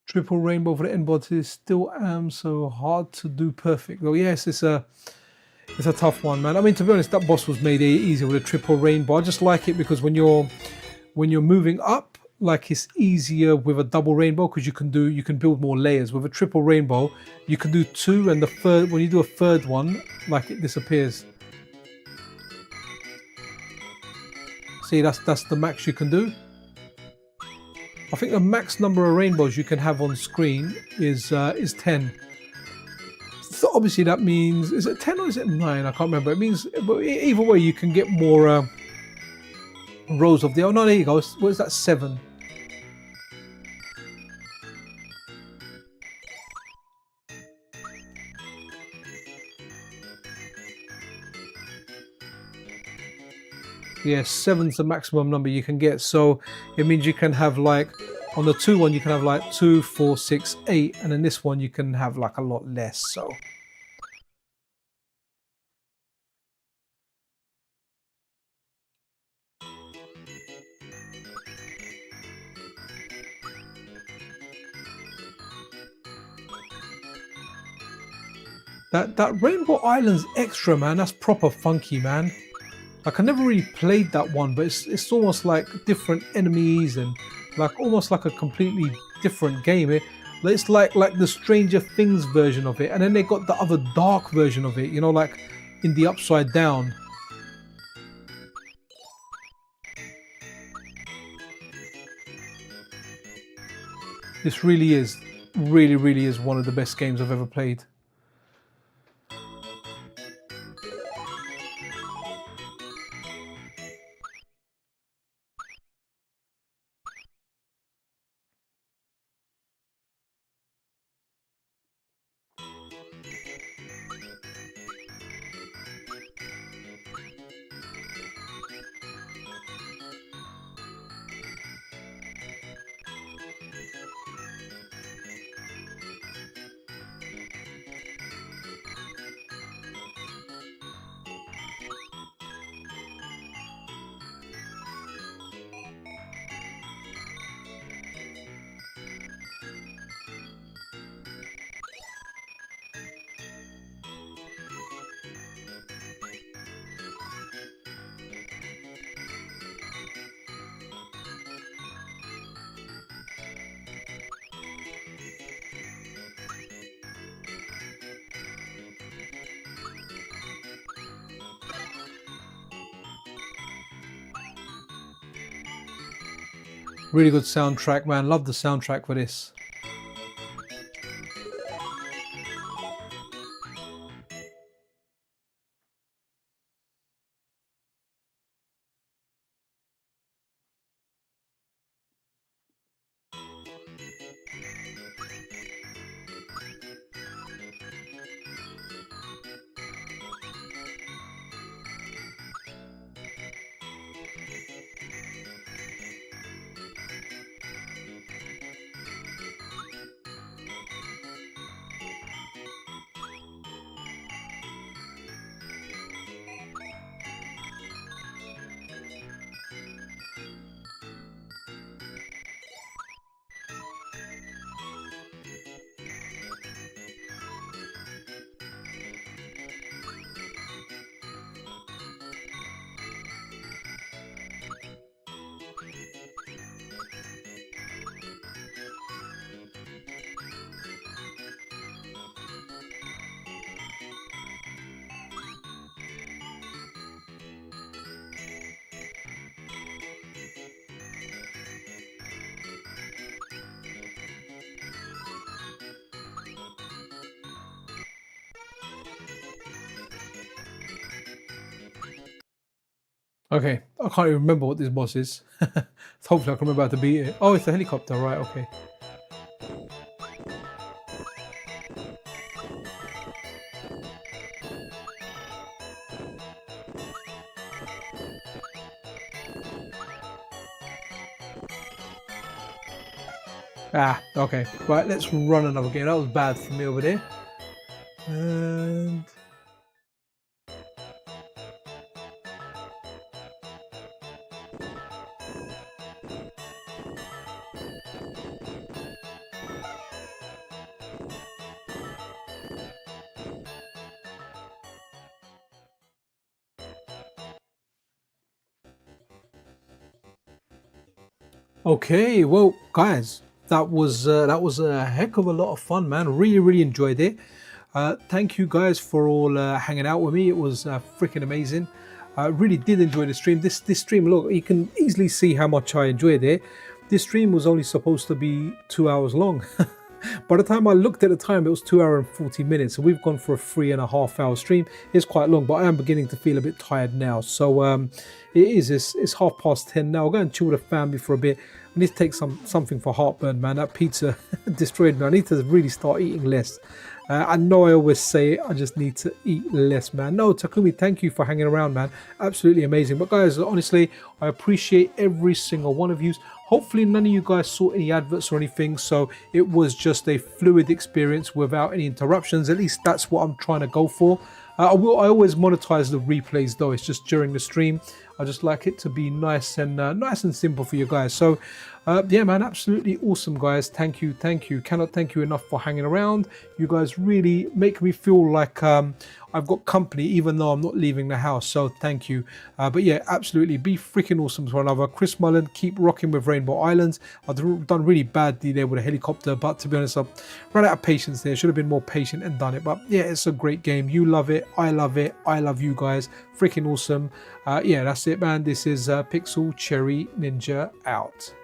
Triple rainbow for the end bosses. Still am so hard to do perfect. Though yes, it's a tough one, man. I mean, to be honest, that boss was made easier with a triple rainbow. I just like it because when you're moving up, like it's easier with a double rainbow because you can build more layers. With a triple rainbow, you can do two, and the third, when you do a third one, like it disappears. See, that's the max you can do. I think the max number of rainbows you can have on screen is 10. So obviously that means, is it 10 or is it 9? I can't remember. It means, but either way, you can get more rows of the. Oh no, there you go. What is that? 7. Yeah, 7's the maximum number you can get. So it means you can have like, on the 2 one, you can have like 2, 4, 6, 8. And in this one, you can have like a lot less. So. That Rainbow Islands extra, man, that's proper funky, man. Like I never really played that one, but it's almost like different enemies and like almost like a completely different game. It's like the Stranger Things version of it, and then they got the other dark version of it, you know, like in the Upside Down. This really is one of the best games I've ever played. Really good soundtrack, man. Love the soundtrack for this. Okay, I can't even remember what this boss is. Hopefully I can remember how to beat it. Oh, it's a helicopter, right, okay. Ah, okay. Right, let's run another game. That was bad for me over there. And... okay, well, guys, that was a heck of a lot of fun, man. Really enjoyed it. Thank you guys for all hanging out with me. It was freaking amazing. I really did enjoy the stream. This stream, look, you can easily see how much I enjoyed it. This stream was only supposed to be 2 hours long. By the time I looked at the time, it was 2 hours and 40 minutes. So we've gone for a 3.5 hour stream. It's quite long, but I am beginning to feel a bit tired now. So it's 10:30 now. I'll go and chill with the family for a bit. I need to take something for heartburn, man. That pizza destroyed me. I need to really start eating less. I know I always say it, I just need to eat less, man. No, Takumi, thank you for hanging around, man. Absolutely amazing. But guys, honestly, I appreciate every single one of you. Hopefully none of you guys saw any adverts or anything, so it was just a fluid experience without any interruptions. At least that's what I'm trying to go for. I always monetize the replays though. It's just during the stream. I just like it to be nice and simple for you guys. So yeah, man, absolutely awesome, guys. Thank you. Cannot thank you enough for hanging around. You guys really make me feel like I've got company, even though I'm not leaving the house. So thank you. But yeah, absolutely, be freaking awesome to one another. Chris Mullen, keep rocking with Rainbow Islands. I've done really badly there with a helicopter, but to be honest, I've run out of patience there. Should have been more patient and done it. But yeah, it's a great game. You love it. I love it. I love you guys. Freaking awesome. Yeah, that's it, man. This is Pixel Cherry Ninja out.